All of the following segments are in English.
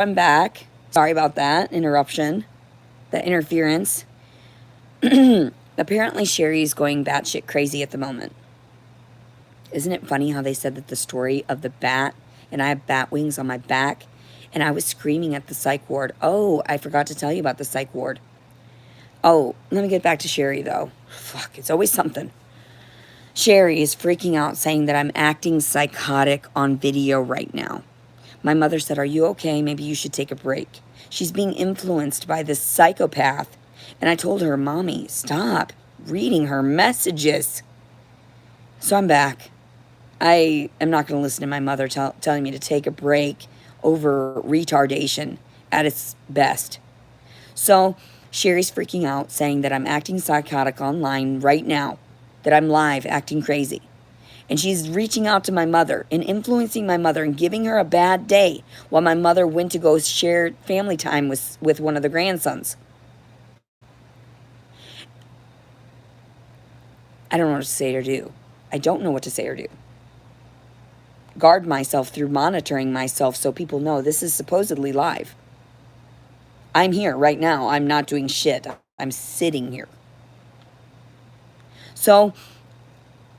I'm back. Sorry about that interruption, that interference. Apparently, Sherry's going batshit crazy at the moment. Isn't it funny how they said that the story of the bat, and I have bat wings on my back, and I was screaming at the psych ward. Oh, I forgot to tell you about the psych ward. Oh, let me get back to Sherry, though. Fuck, it's always something. Sherry is freaking out, saying that I'm acting psychotic on video right now. My mother said, "Are you okay? Maybe you should take a break." She's being influenced by this psychopath. And I told her, "Mommy, stop reading her messages." So I'm back. I am not going to listen to my mother telling me to take a break over retardation at its best. So Sherry's freaking out, saying that I'm acting psychotic online right now, that I'm live acting crazy. And she's reaching out to my mother and influencing my mother and giving her a bad day while my mother went to go share family time with one of the grandsons. I don't know what to say or do. I don't know what to say or do. Guard myself through monitoring myself so people know this is supposedly live. I'm here right now. I'm not doing shit. I'm sitting here. So,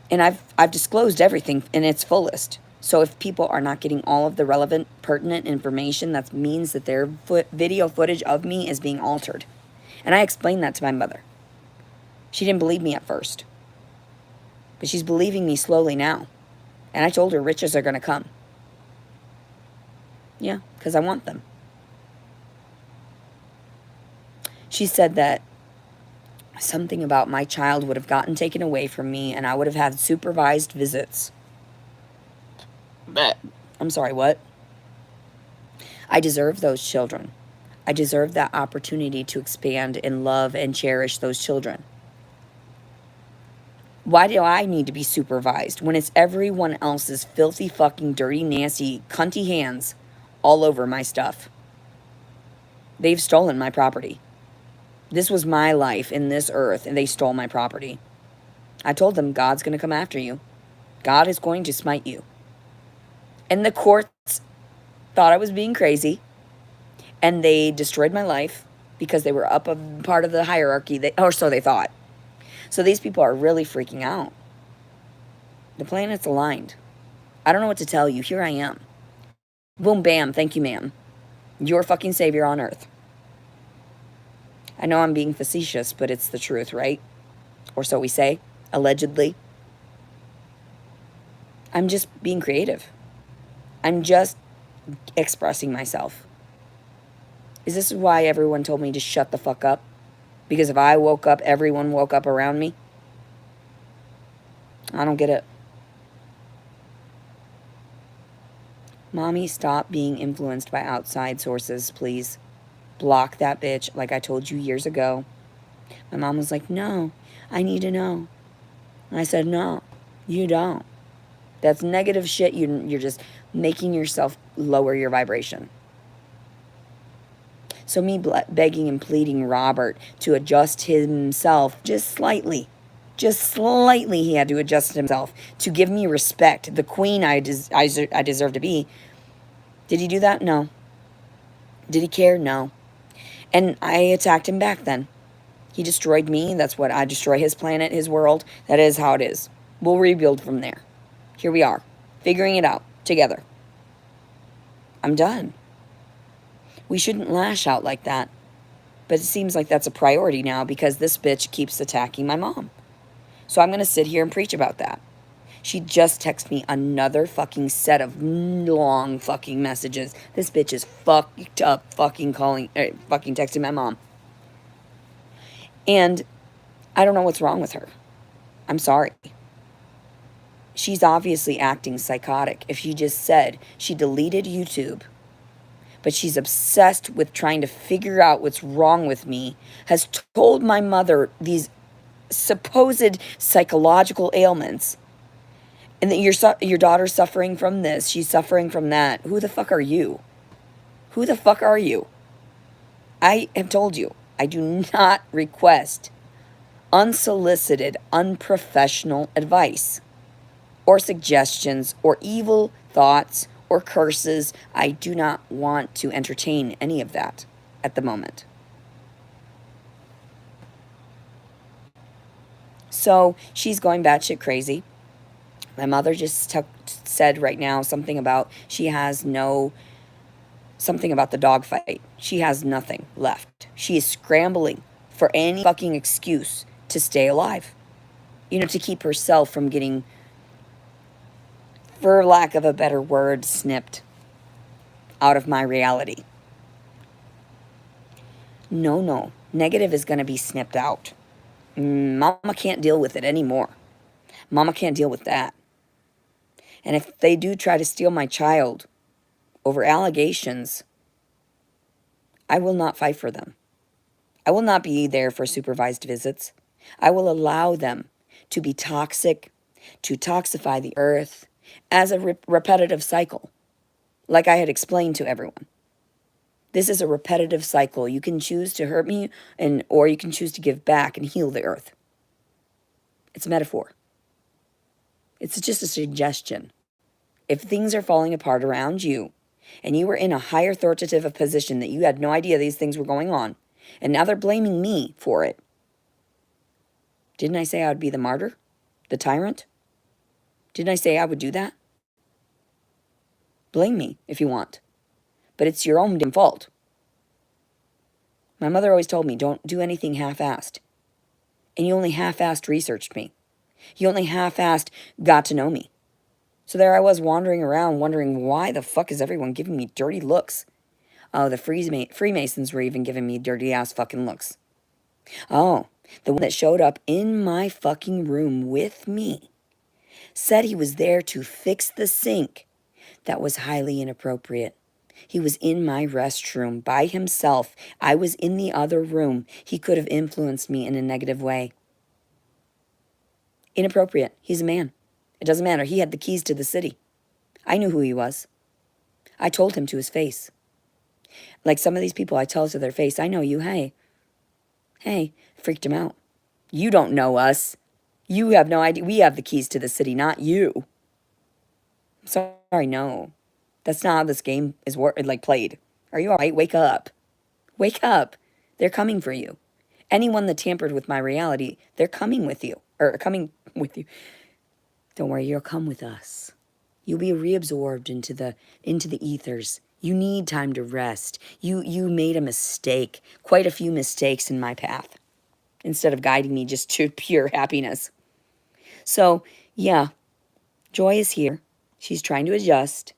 and I've disclosed everything in its fullest. So if people are not getting all of the relevant, pertinent information, that means that their video footage of me is being altered. And I explained that to my mother. She didn't believe me at first. But she's believing me slowly now. And I told her riches are going to come. Yeah, because I want them. She said that something about my child would have gotten taken away from me and I would have had supervised visits. But I'm sorry, what? I deserve those children. I deserve that opportunity to expand and love and cherish those children. Why do I need to be supervised when it's everyone else's filthy, fucking, dirty, nasty, cunty hands all over my stuff? They've stolen my property. This was my life in this earth, and they stole my property. I told them, God's going to come after you. God is going to smite you. And the courts thought I was being crazy, and they destroyed my life because they were up a part of the hierarchy, or so they thought. So these people are really freaking out. The planets aligned. I don't know what to tell you. Here I am. Boom, bam, thank you, ma'am. Your fucking savior on earth. I know I'm being facetious, but it's the truth, right? Or so we say, allegedly. I'm just being creative. I'm just expressing myself. Is this why everyone told me to shut the fuck up? Because if I woke up, everyone woke up around me? I don't get it. Mommy, stop being influenced by outside sources, please. Block that bitch like I told you years ago. My mom was like, "No, I need to know." And I said, "No, you don't. That's negative shit. You're just making yourself lower your vibration." So me begging and pleading Robert to adjust himself just slightly. Just slightly he had to adjust himself to give me respect. The queen I deserve to be. Did he do that? No. Did he care? No. And I attacked him back then. He destroyed me. That's what I destroy, his planet, his world. That is how it is. We'll rebuild from there. Here we are, figuring it out together. I'm done. We shouldn't lash out like that. But it seems like that's a priority now because this bitch keeps attacking my mom. So I'm going to sit here and preach about that. She just texted me another fucking set of long fucking messages. This bitch is fucked up fucking fucking texting my mom. And I don't know what's wrong with her. I'm sorry. She's obviously acting psychotic. If she just said she deleted YouTube, but she's obsessed with trying to figure out what's wrong with me, has told my mother these supposed psychological ailments, and that your daughter's suffering from this, she's suffering from that. Who the fuck are you? Who the fuck are you? I have told you, I do not request unsolicited, unprofessional advice or suggestions or evil thoughts or curses. I do not want to entertain any of that at the moment. So she's going batshit crazy. My mother just said right now something about she has no, something about the dog fight. She has nothing left. She is scrambling for any fucking excuse to stay alive. You know, to keep herself from getting, for lack of a better word, snipped out of my reality. No. Negative is going to be snipped out. Mama can't deal with it anymore. Mama can't deal with that. And if they do try to steal my child over allegations, I will not fight for them. I will not be there for supervised visits. I will allow them to be toxic, to toxify the earth as a repetitive cycle, like I had explained to everyone. This is a repetitive cycle. You can choose to hurt me, or you can choose to give back and heal the earth. It's a metaphor. It's just a suggestion. If things are falling apart around you, and you were in a higher authoritative position that you had no idea these things were going on, and now they're blaming me for it. Didn't I say I would be the martyr? The tyrant? Didn't I say I would do that? Blame me if you want. But it's your own damn fault. My mother always told me, don't do anything half-assed. And you only half-assed researched me. You only half-assed got to know me. So there I was wandering around wondering, why the fuck is everyone giving me dirty looks? Oh, the Freemasons were even giving me dirty-ass fucking looks. Oh, the one that showed up in my fucking room with me said he was there to fix the sink. That was highly inappropriate. He was in my restroom by himself. I was in the other room. He could have influenced me in a negative way. Inappropriate. He's a man. It doesn't matter. He had the keys to the city. I knew who he was. I told him to his face. Like some of these people, I tell to their face, I know you, hey. Hey, freaked him out. You don't know us. You have no idea. We have the keys to the city, not you. Sorry, no. That's not how this game is played. Are you all right? Wake up. Wake up. They're coming for you. Anyone that tampered with my reality, they're coming with you. Or coming with you. Don't worry, you'll come with us. You'll be reabsorbed into the ethers. You need time to rest. You made a mistake. Quite a few mistakes in my path. Instead of guiding me just to pure happiness. So, yeah, Joy is here. She's trying to adjust.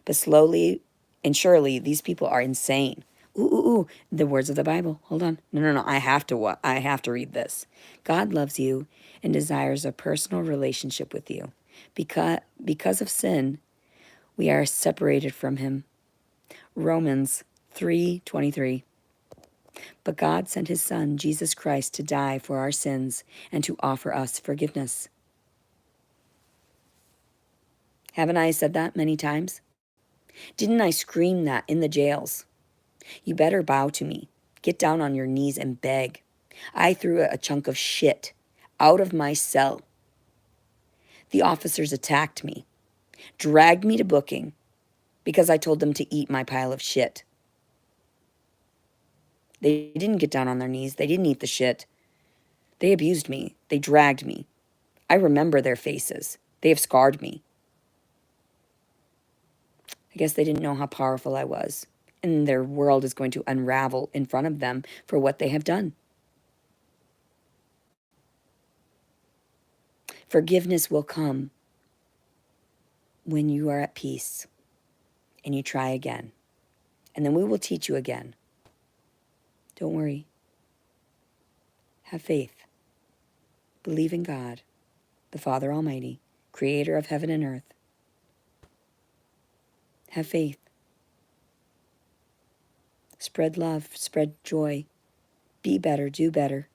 But slowly and surely, these people are insane. Ooh, the words of the Bible. Hold on. No. I have to read this. God loves you and desires a personal relationship with you. Because of sin, we are separated from him. Romans 3:23. But God sent his Son, Jesus Christ, to die for our sins and to offer us forgiveness. Haven't I said that many times? Didn't I scream that in the jails? You better bow to me. Get down on your knees and beg. I threw a chunk of shit out of my cell. The officers attacked me, dragged me to booking because I told them to eat my pile of shit. They didn't get down on their knees. They didn't eat the shit. They abused me. They dragged me. I remember their faces. They have scarred me. I guess they didn't know how powerful I was, and their world is going to unravel in front of them for what they have done. Forgiveness will come when you are at peace and you try again. And then we will teach you again. Don't worry. Have faith. Believe in God, the Father Almighty, creator of heaven and earth. Have faith. Spread love, spread joy. Be better, do better.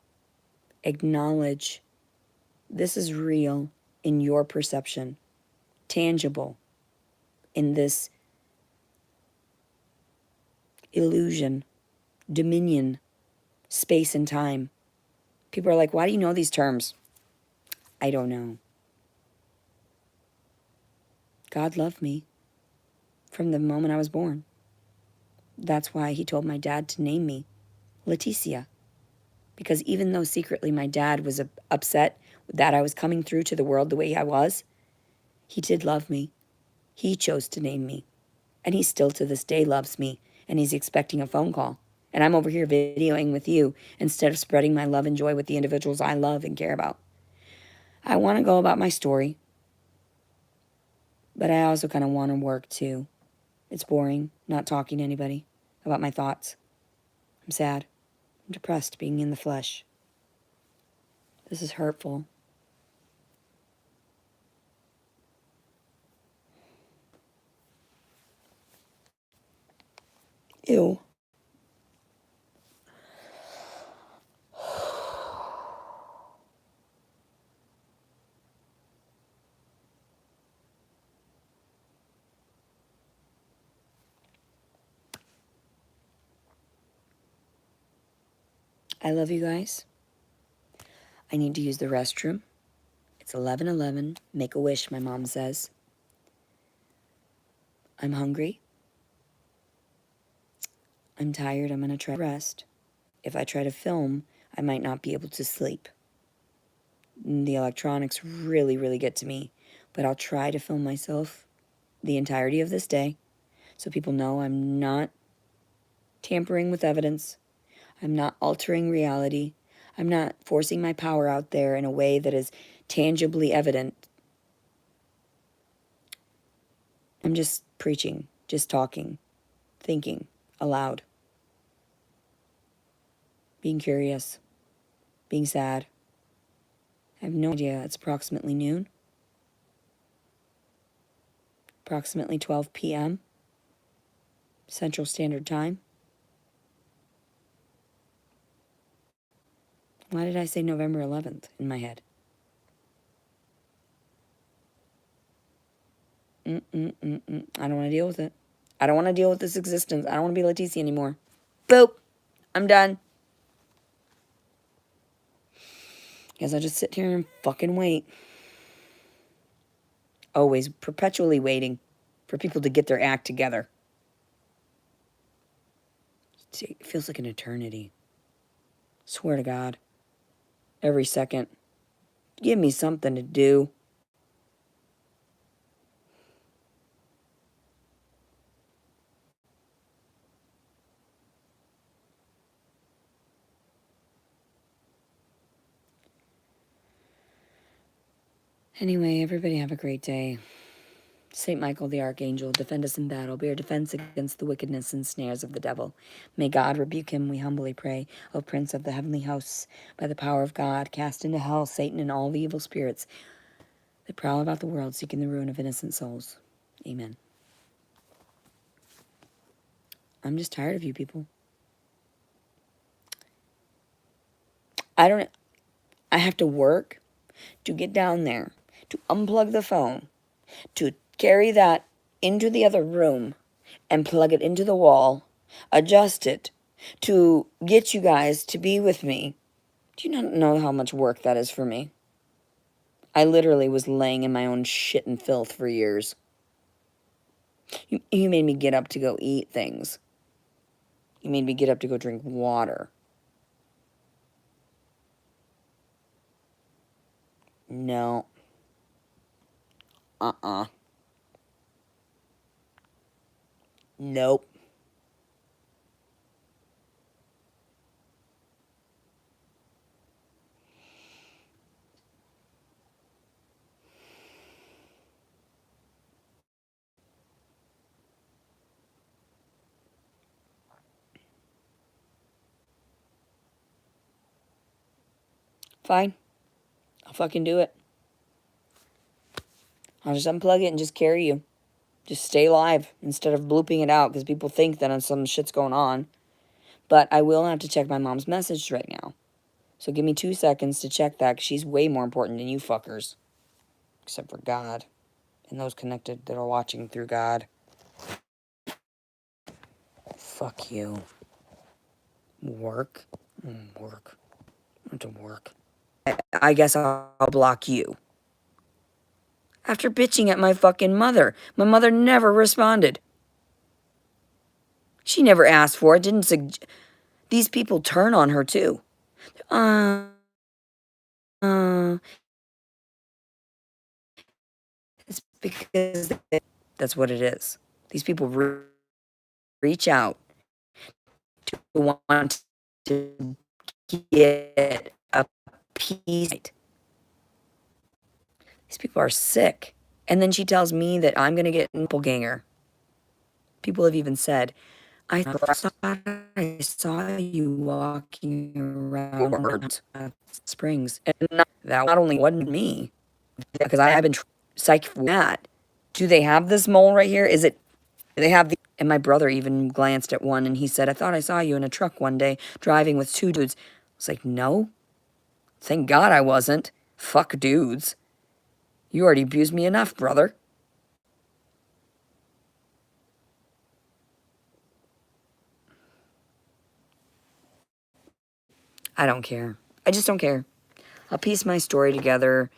Acknowledge this is real in your perception, tangible in this illusion, dominion, space and time. People are like, why do you know these terms? I don't know. God loved me from the moment I was born. That's why he told my dad to name me Leticia. Because even though secretly my dad was upset that I was coming through to the world the way I was, he did love me. He chose to name me. And he still to this day loves me. And he's expecting a phone call. And I'm over here videoing with you instead of spreading my love and joy with the individuals I love and care about. I want to go about my story. But I also kind of want to work too. It's boring not talking to anybody about my thoughts. I'm sad. I'm depressed being in the flesh. This is hurtful. Ew. I love you guys. I need to use the restroom. It's 11:11. Make a wish, my mom says. I'm hungry. I'm tired. I'm going to try to rest. If I try to film, I might not be able to sleep. The electronics really, really get to me. But I'll try to film myself the entirety of this day so people know I'm not tampering with evidence. I'm not altering reality. I'm not forcing my power out there in a way that is tangibly evident. I'm just preaching, just talking, thinking aloud, being curious, being sad. I have no idea. It's approximately noon, approximately 12 p.m. Central Standard Time. Why did I say November 11th in my head? I don't want to deal with it. I don't want to deal with this existence. I don't want to be Leticia anymore. Boop. I'm done. Guess I'll just sit here and fucking wait. Always, perpetually waiting for people to get their act together. It feels like an eternity. Swear to God. Every second. Give me something to do. Anyway, everybody have a great day. Saint Michael the Archangel, defend us in battle. Be our defense against the wickedness and snares of the devil. May God rebuke him, we humbly pray. O Prince of the heavenly hosts, by the power of God, cast into hell Satan and all the evil spirits that prowl about the world, seeking the ruin of innocent souls. Amen. I'm just tired of you people. I have to work to get down there, to unplug the phone, to carry that into the other room and plug it into the wall, adjust it, to get you guys to be with me. Do you not know how much work that is for me? I literally was laying in my own shit and filth for years. You made me get up to go eat things. You made me get up to go drink water. No. Nope. Fine. I'll fucking do it. I'll just unplug it and just carry you. Just stay alive instead of blooping it out because people think that some shit's going on. But I will have to check my mom's message right now. So give me 2 seconds to check that because she's way more important than you fuckers. Except for God. And those connected that are watching through God. Fuck you. Work? Work. I have to work. I guess I'll block you. After bitching at my fucking mother. My mother never responded. She never asked for it, these people turn on her too. Uh, uh, it's because that's what it is. These people reach out to want to get a piece. These people are sick. And then she tells me that I'm going to get a doppelganger. People have even said, I saw you walking around Springs. And that not only wasn't me, because I've been psyched for that. Do they have this mole right here? Is it, they have the, and my brother even glanced at one and he said, I thought I saw you in a truck one day driving with two dudes. I was like, no, thank God I wasn't. Fuck dudes. You already abused me enough, brother. I don't care. I just don't care. I'll piece my story together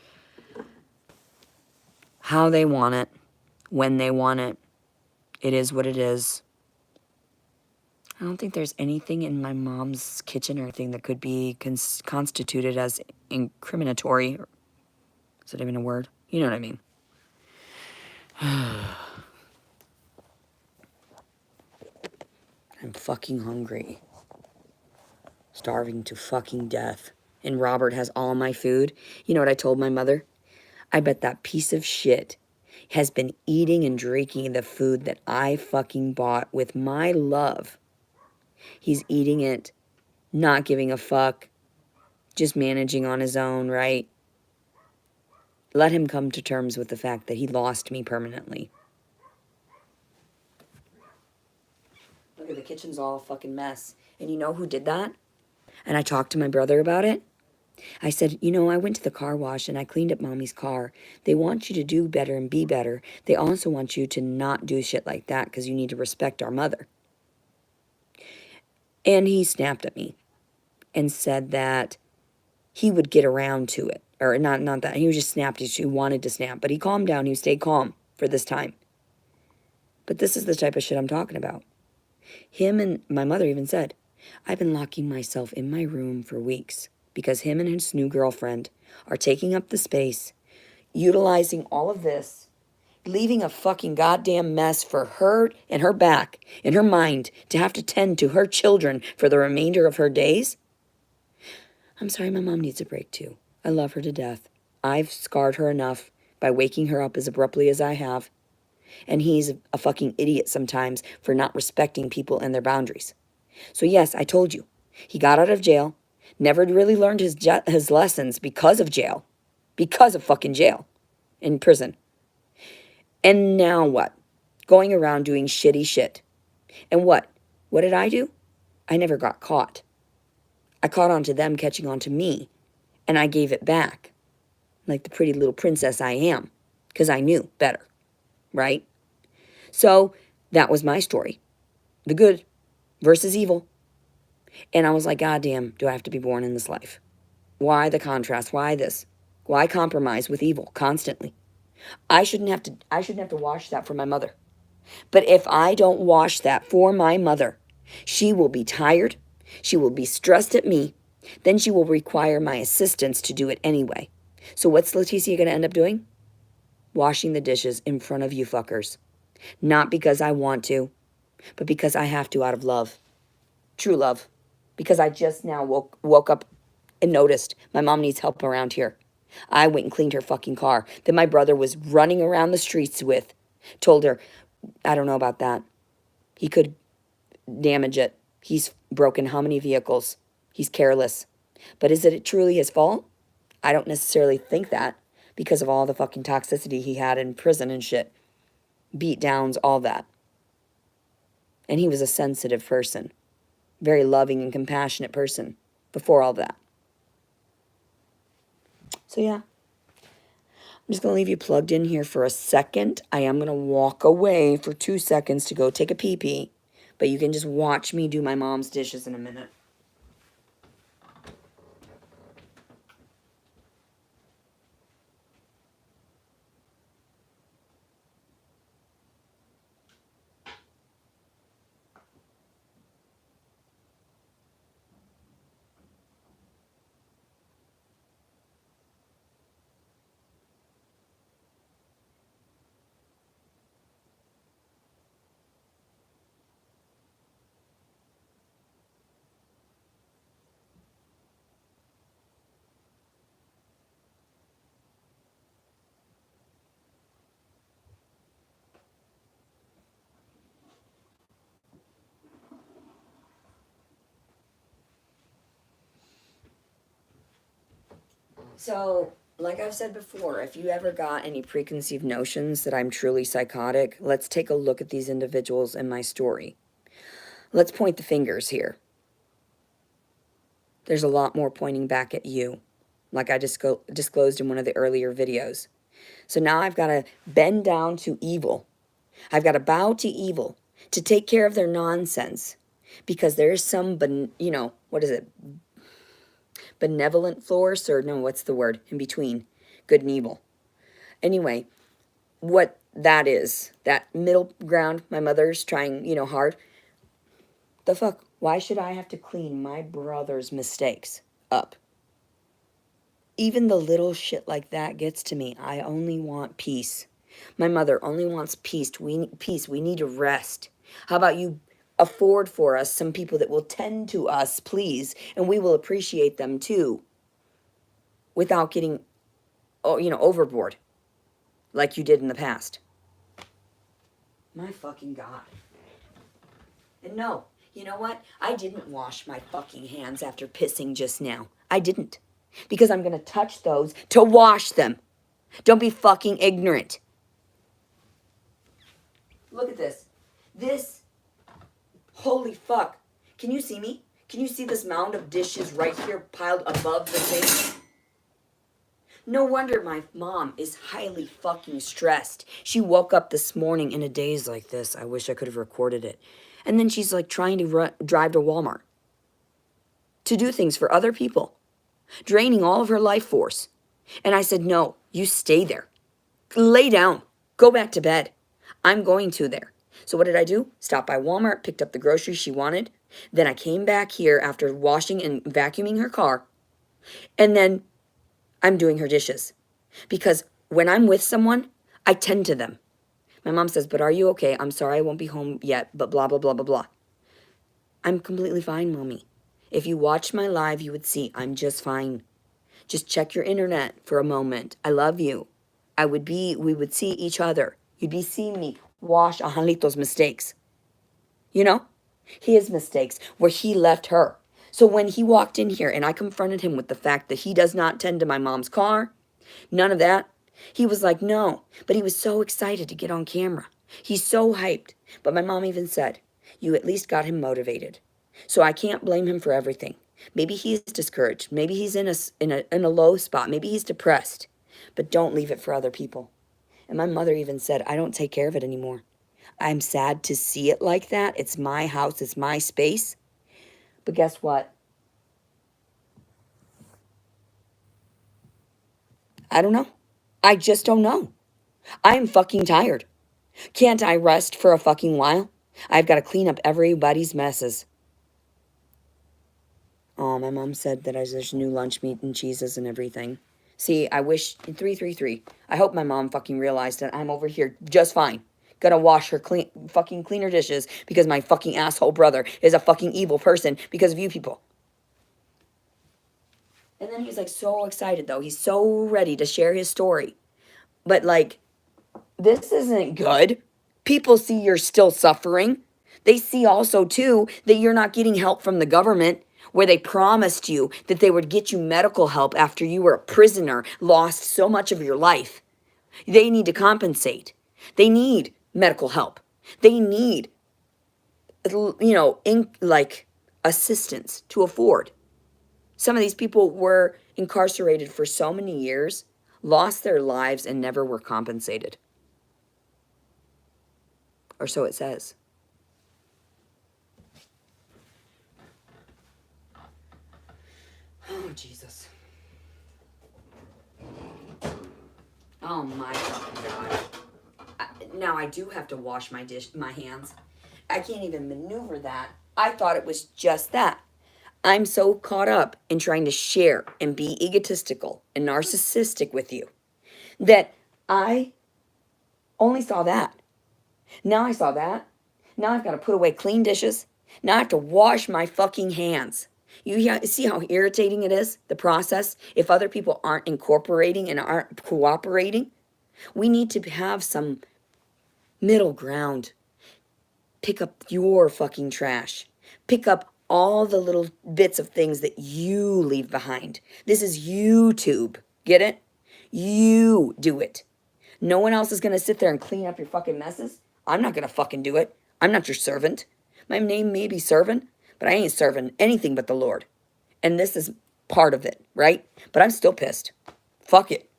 how they want it, when they want it. It is what it is. I don't think there's anything in my mom's kitchen or anything that could be constituted as incriminatory. Is that even a word? You know what I mean. I'm fucking hungry. Starving to fucking death. And Robert has all my food. You know what I told my mother? I bet that piece of shit has been eating and drinking the food that I fucking bought with my love. He's eating it, not giving a fuck, just managing on his own, right? Let him come to terms with the fact that he lost me permanently. Look at the kitchen's all a fucking mess. And you know who did that? And I talked to my brother about it. I said, you know, I went to the car wash and I cleaned up mommy's car. They want you to do better and be better. They also want you to not do shit like that because you need to respect our mother. And he snapped at me and said that he would get around to it. Or not that. He was just snapped. He wanted to snap. But he calmed down. He stayed calm for this time. But this is the type of shit I'm talking about. Him and my mother even said, I've been locking myself in my room for weeks because him and his new girlfriend are taking up the space, utilizing all of this, leaving a fucking goddamn mess for her and her back and her mind to have to tend to her children for the remainder of her days. I'm sorry, my mom needs a break too. I love her to death. I've scarred her enough by waking her up as abruptly as I have. And he's a fucking idiot sometimes for not respecting people and their boundaries. So yes, I told you, he got out of jail, never really learned his lessons because of jail, because of fucking jail, in prison. And now what? Going around doing shitty shit. And what? What did I do? I never got caught. I caught on to them catching on to me, and I gave it back, like the pretty little princess I am, because I knew better, right? So that was my story. The good versus evil. And I was like, God damn, do I have to be born in this life? Why the contrast? Why this? Why compromise with evil constantly? I shouldn't have to wash that for my mother. But if I don't wash that for my mother, she will be tired. She will be stressed at me. Then she will require my assistance to do it anyway. So what's Leticia going to end up doing? Washing the dishes in front of you fuckers. Not because I want to, but because I have to out of love. True love. Because I just now woke up and noticed my mom needs help around here. I went and cleaned her fucking car that my brother was running around the streets with. Told her, I don't know about that. He could damage it. He's broken how many vehicles? He's careless. But is it truly his fault? I don't necessarily think that because of all the fucking toxicity he had in prison and shit. Beat downs, all that. And he was a sensitive person. Very loving and compassionate person before all that. So yeah. I'm just going to leave you plugged in here for a second. I am going to walk away for 2 seconds to go take a pee-pee. But you can just watch me do my mom's dishes in a minute. So, like I've said before, if you ever got any preconceived notions that I'm truly psychotic, let's take a look at these individuals in my story. Let's point the fingers here. There's a lot more pointing back at you, like I disclosed in one of the earlier videos. So now I've got to bend down to evil. I've got to bow to evil to take care of their nonsense, because there is some, what is it? Benevolent force, or no, what's the word in between good and evil? Anyway, what that is, that middle ground, my mother's trying, hard. The fuck? Why should I have to clean my brother's mistakes up? Even the little shit like that gets to me. I only want peace. My mother only wants peace. We need to rest. How about you afford for us some people that will tend to us, please, and we will appreciate them too, without getting, overboard like you did in the past. My fucking God. And no, you know what? I didn't wash my fucking hands after pissing just now. I didn't. Because I'm going to touch those to wash them. Don't be fucking ignorant. Look at this. This, holy fuck. Can you see me? Can you see this mound of dishes right here piled above the sink? No wonder my mom is highly fucking stressed. She woke up this morning in a daze like this. I wish I could have recorded it. And then she's like trying to drive to Walmart to do things for other people, draining all of her life force. And I said, no, you stay there. Lay down. Go back to bed. I'm going to there. So what did I do? Stopped by Walmart, picked up the groceries she wanted. Then I came back here after washing and vacuuming her car. And then I'm doing her dishes. Because when I'm with someone, I tend to them. My mom says, but are you okay? I'm sorry I won't be home yet, but blah, blah, blah, blah, blah. I'm completely fine, Mommy. If you watched my live, you would see I'm just fine. Just check your internet for a moment. I love you. We would see each other. You'd be seeing me wash Angelito's mistakes. His mistakes where he left her. So when he walked in here and I confronted him with the fact that he does not tend to my mom's car, none of that, he was like, no. But he was so excited to get on camera. He's so hyped. But my mom even said, you at least got him motivated. So I can't blame him for everything. Maybe he's discouraged. Maybe he's in a low spot. Maybe he's depressed. But don't leave it for other people. And my mother even said, I don't take care of it anymore. I'm sad to see it like that. It's my house. It's my space. But guess what? I don't know. I just don't know. I'm fucking tired. Can't I rest for a fucking while? I've got to clean up everybody's messes. Oh, my mom said that there's new lunch meat and cheeses and everything. See, I wish, 333. I hope my mom fucking realized that I'm over here just fine. Gonna wash her clean her dishes because my fucking asshole brother is a fucking evil person because of you people. And then he's like so excited though. He's so ready to share his story. But like, this isn't good. People see you're still suffering. They see also too that you're not getting help from the government, where they promised you that they would get you medical help after you were a prisoner, lost so much of your life. They need to compensate. They need medical help. They need, assistance to afford. Some of these people were incarcerated for so many years, lost their lives, and never were compensated. Or so it says. Oh, Jesus. Oh, my fucking God. Now I do have to wash my hands. I can't even maneuver that. I thought it was just that. I'm so caught up in trying to share and be egotistical and narcissistic with you that I only saw that. Now I saw that. Now I've got to put away clean dishes. Now I have to wash my fucking hands. You see how irritating it is, the process? If other people aren't incorporating and aren't cooperating, we need to have some middle ground. Pick up your fucking trash. Pick up all the little bits of things that you leave behind. This is YouTube. Get it? You do it. No one else is going to sit there and clean up your fucking messes. I'm not going to fucking do it. I'm not your servant. My name may be servant, but I ain't serving anything but the Lord. And this is part of it, right? But I'm still pissed. Fuck it.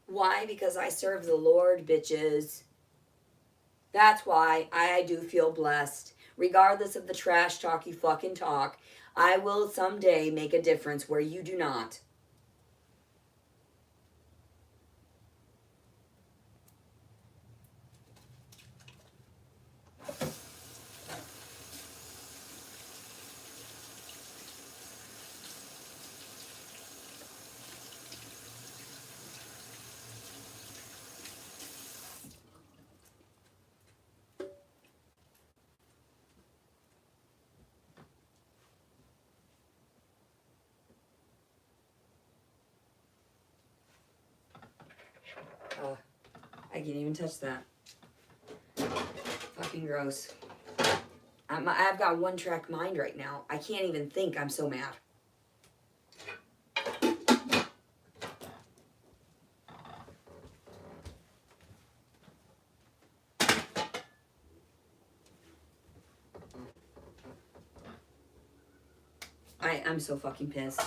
Why? Because I serve the Lord, bitches. That's why I do feel blessed. Regardless of the trash talk you fucking talk, I will someday make a difference where you do not. I can't even touch that. Fucking gross. I've got one-track mind right now. I can't even think. I'm so mad. I'm so fucking pissed.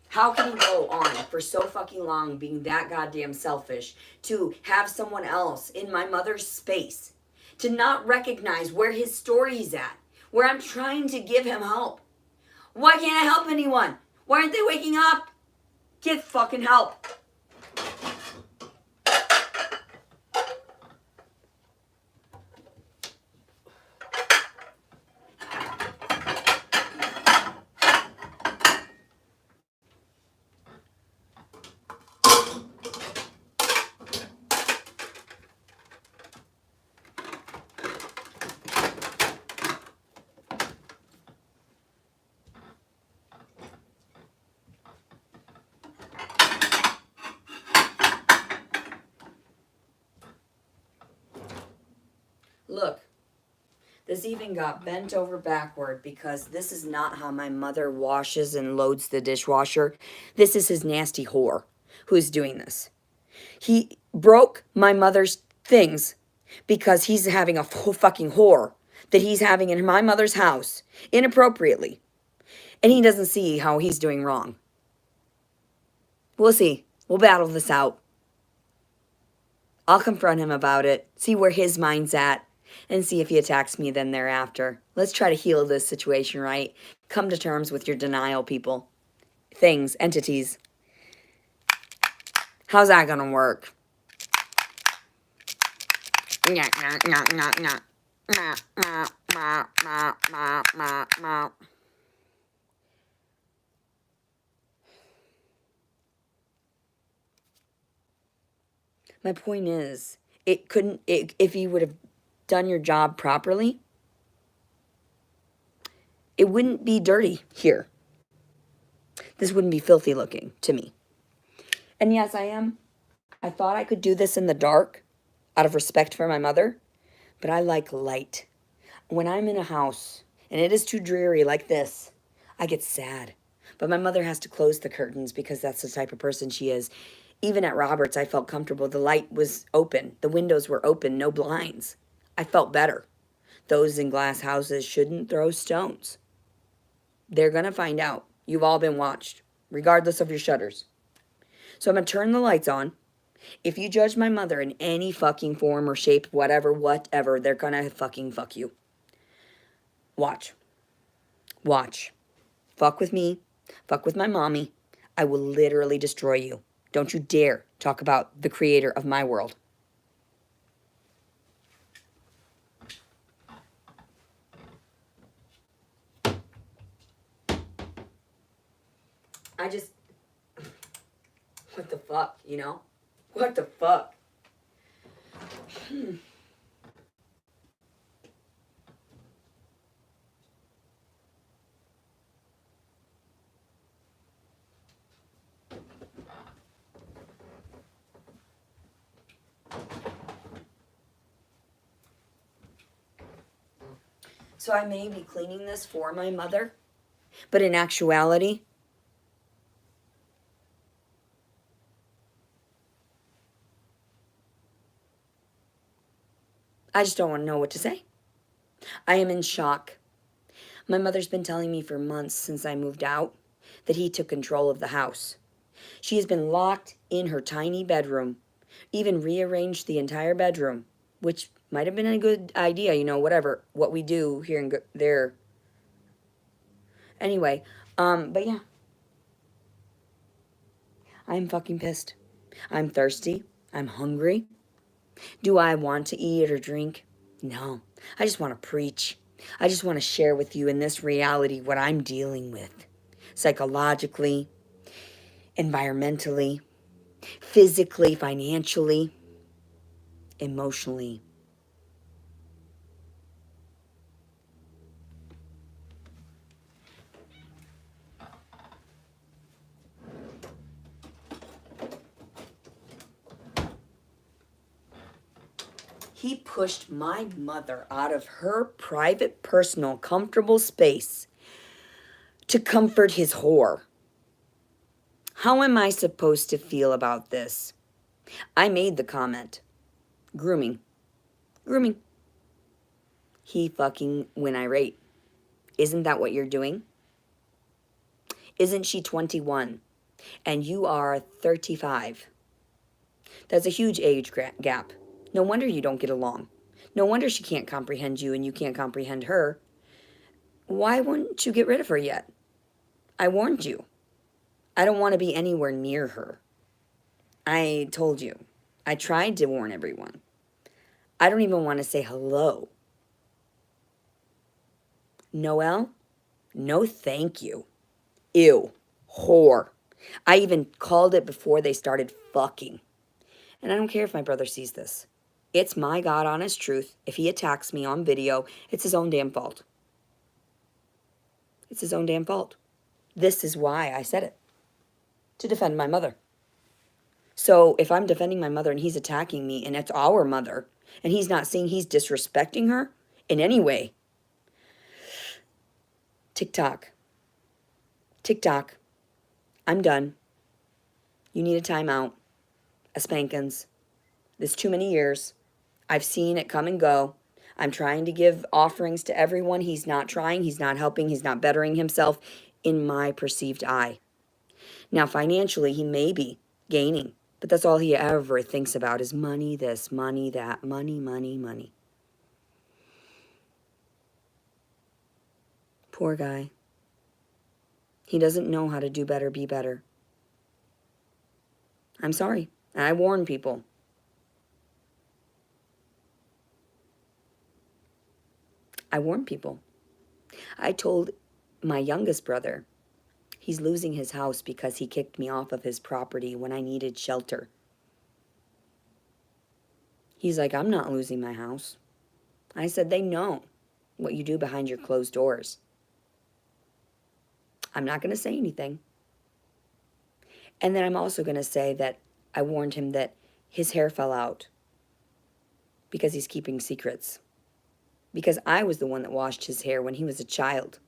How can he go on for so fucking long being that goddamn selfish to have someone else in my mother's space, to not recognize where his story's at, where I'm trying to give him help? Why can't I help anyone? Why aren't they waking up? Get fucking help. Look, this even got bent over backward because this is not how my mother washes and loads the dishwasher. This is his nasty whore who's doing this. He broke my mother's things because he's having a fucking whore that he's having in my mother's house inappropriately. And he doesn't see how he's doing wrong. We'll see. We'll battle this out. I'll confront him about it, see where his mind's at, and see if he attacks me then thereafter. Let's try to heal this situation, right? Come to terms with your denial, people. Things, entities. How's that gonna work? My point is, if you would have done your job properly, it wouldn't be dirty here. This wouldn't be filthy looking to me. And yes, I thought I could do this in the dark out of respect for my mother, but I like light. When I'm in a house and it is too dreary like this, I get sad. But my mother has to close the curtains because that's the type of person she is. Even at Robert's, I felt comfortable. The light was open. The windows were open, no blinds. I felt better. Those in glass houses shouldn't throw stones. They're going to find out. You've all been watched, regardless of your shutters. So I'm going to turn the lights on. If you judge my mother in any fucking form or shape, whatever, they're going to fucking fuck you. Watch. Watch. Fuck with me. Fuck with my mommy. I will literally destroy you. Don't you dare talk about the creator of my world. I just... What the fuck, you know? What the fuck? So I may be cleaning this for my mother, but in actuality, I just don't want to know what to say. I am in shock. My mother's been telling me for months since I moved out that he took control of the house. She has been locked in her tiny bedroom, even rearranged the entire bedroom, which might have been a good idea, you know, whatever, what we do here and there. Anyway, but yeah. I'm fucking pissed. I'm thirsty. I'm hungry. Do I want to eat or drink? No. I just want to preach. I just want to share with you in this reality what I'm dealing with. Psychologically, environmentally, physically, financially, emotionally. He pushed my mother out of her private, personal, comfortable space to comfort his whore. How am I supposed to feel about this? I made the comment. Grooming. Grooming. He fucking went irate. Isn't that what you're doing? Isn't she 21 and you are 35? That's a huge age gap. No wonder you don't get along. No wonder she can't comprehend you and you can't comprehend her. Why wouldn't you get rid of her yet? I warned you. I don't want to be anywhere near her. I told you. I tried to warn everyone. I don't even want to say hello. Noelle? No thank you. Ew. Whore. I even called it before they started fucking. And I don't care if my brother sees this. It's my God honest truth. If he attacks me on video, it's his own damn fault. It's his own damn fault. This is why I said it. To defend my mother. So if I'm defending my mother and he's attacking me and it's our mother and he's not seeing he's disrespecting her in any way. TikTok. TikTok. I'm done. You need a timeout. A spankins. This too many years. I've seen it come and go. I'm trying to give offerings to everyone. He's not trying. He's not helping. He's not bettering himself in my perceived eye. Now, financially, he may be gaining, but that's all he ever thinks about is money, this, money, that, money, money, money. Poor guy. He doesn't know how to do better, be better. I'm sorry. I warn people. I warn people. I told my youngest brother he's losing his house because he kicked me off of his property when I needed shelter. He's like, I'm not losing my house. I said, they know what you do behind your closed doors. I'm not going to say anything. And then I'm also going to say that I warned him that his hair fell out because he's keeping secrets. Because I was the one that washed his hair when he was a child.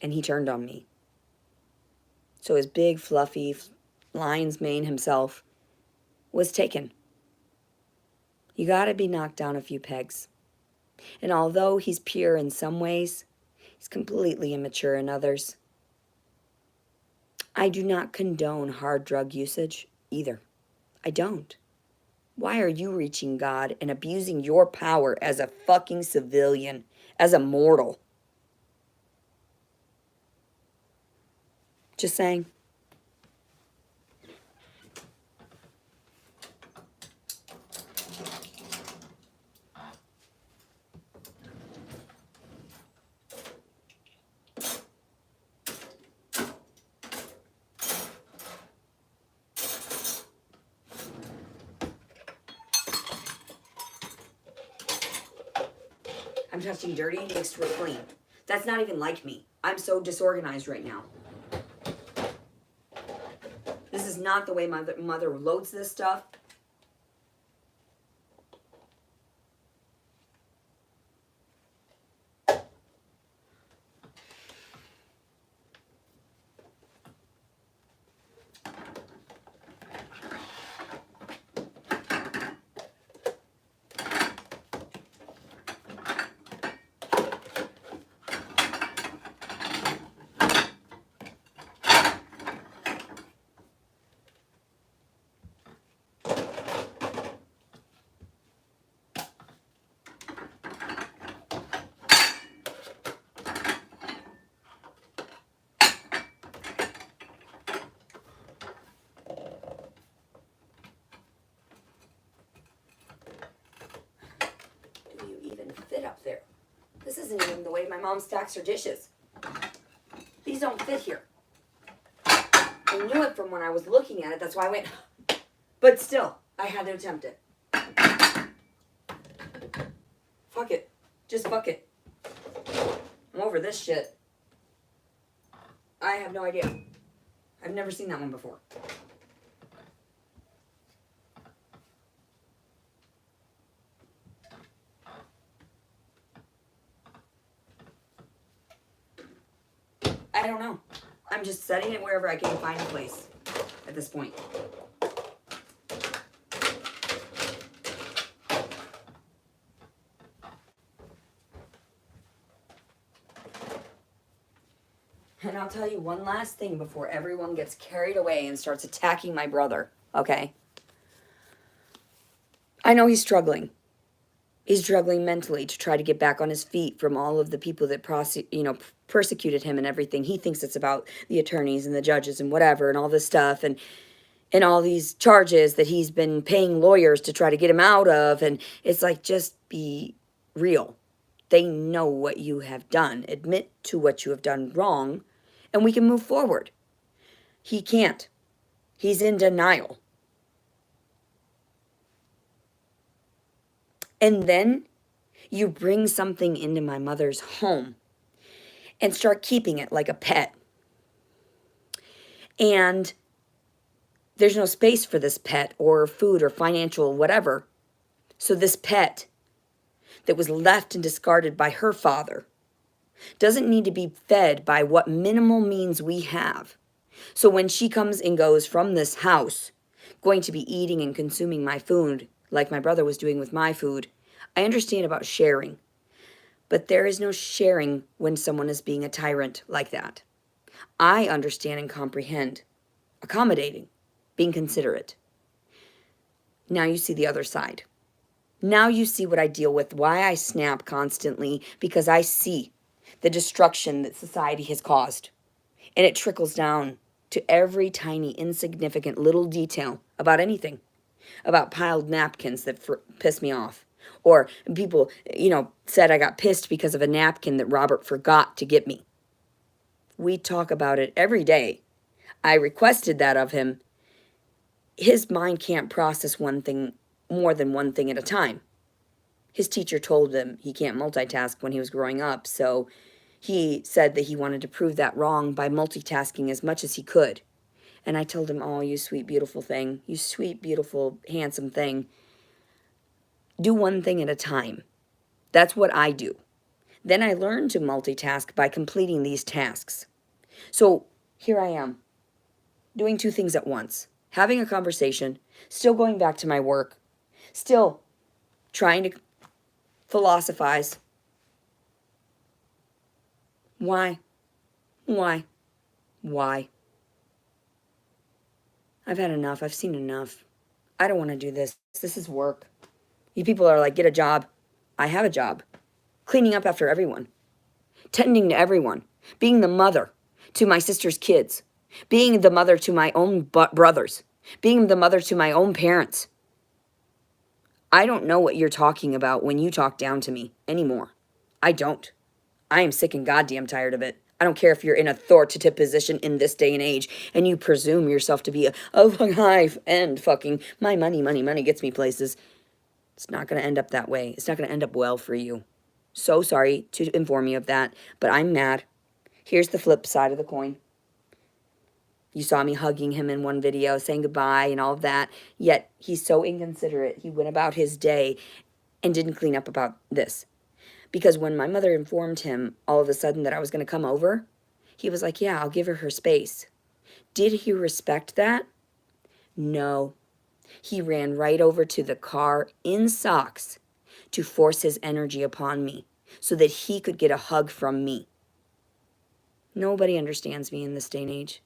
And he turned on me. So his big, fluffy lion's mane himself was taken. You gotta be knocked down a few pegs. And although he's pure in some ways, he's completely immature in others. I do not condone hard drug usage either. I don't. Why are you reaching God and abusing your power as a fucking civilian, as a mortal? Just saying. I'm touching dirty mixed with clean. That's not even like me. I'm so disorganized right now. This is not the way my mother loads this stuff. Fit up there. This isn't even the way my mom stacks her dishes. These don't fit here. I knew it from when I was looking at it. That's why I went. But still, I had to attempt it. Fuck it. Just fuck it. I'm over this shit. I have no idea. I've never seen that one before. I don't know. I'm just setting it wherever I can find a place at this point. And I'll tell you one last thing before everyone gets carried away and starts attacking my brother, okay? I know he's struggling. He's struggling mentally to try to get back on his feet from all of the people that persecuted him and everything. He thinks it's about the attorneys and the judges and whatever and all this stuff and all these charges that he's been paying lawyers to try to get him out of. And it's like, just be real. They know what you have done. Admit to what you have done wrong, and we can move forward. He can't. He's in denial. And then you bring something into my mother's home and start keeping it like a pet. And there's no space for this pet or food or financial whatever. So this pet that was left and discarded by her father doesn't need to be fed by what minimal means we have. So when she comes and goes from this house, going to be eating and consuming my food like my brother was doing with my food, I understand about sharing. But there is no sharing when someone is being a tyrant like that. I understand and comprehend accommodating, being considerate. Now you see the other side. Now you see what I deal with, why I snap constantly, because I see the destruction that society has caused. And it trickles down to every tiny, insignificant little detail about anything. About piled napkins that piss me off. Or people, said I got pissed because of a napkin that Robert forgot to get me. We talk about it every day. I requested that of him. His mind can't process one thing more than one thing at a time. His teacher told him he can't multitask when he was growing up, so he said that he wanted to prove that wrong by multitasking as much as he could. And I told him, oh, you sweet, beautiful thing. You sweet, beautiful, handsome thing. Do one thing at a time. That's what I do. Then I learned to multitask by completing these tasks. So here I am, doing two things at once. Having a conversation, still going back to my work, still trying to philosophize. Why? Why? Why? I've had enough. I've seen enough. I don't want to do this. This is work. You people are like, get a job. I have a job. Cleaning up after everyone. Tending to everyone. Being the mother to my sister's kids. being the mother to my own brothers, being the mother to my own parents. I don't know what you're talking about when you talk down to me anymore. I don't. I am sick and goddamn tired of it. I don't care if you're in an authoritative position in this day and age and you presume yourself to be a high end fucking my money gets me places. It's not going to end up that way. It's not going to end up well for you. So sorry to inform you of that, but I'm mad. Here's the flip side of the coin. You saw me hugging him in one video, saying goodbye and all of that, yet he's so inconsiderate. He went about his day and didn't clean up about this. Because when my mother informed him all of a sudden that I was going to come over, he was like, yeah, I'll give her space. Did he respect that? No. He ran right over to the car in socks to force his energy upon me so that he could get a hug from me. Nobody understands me in this day and age.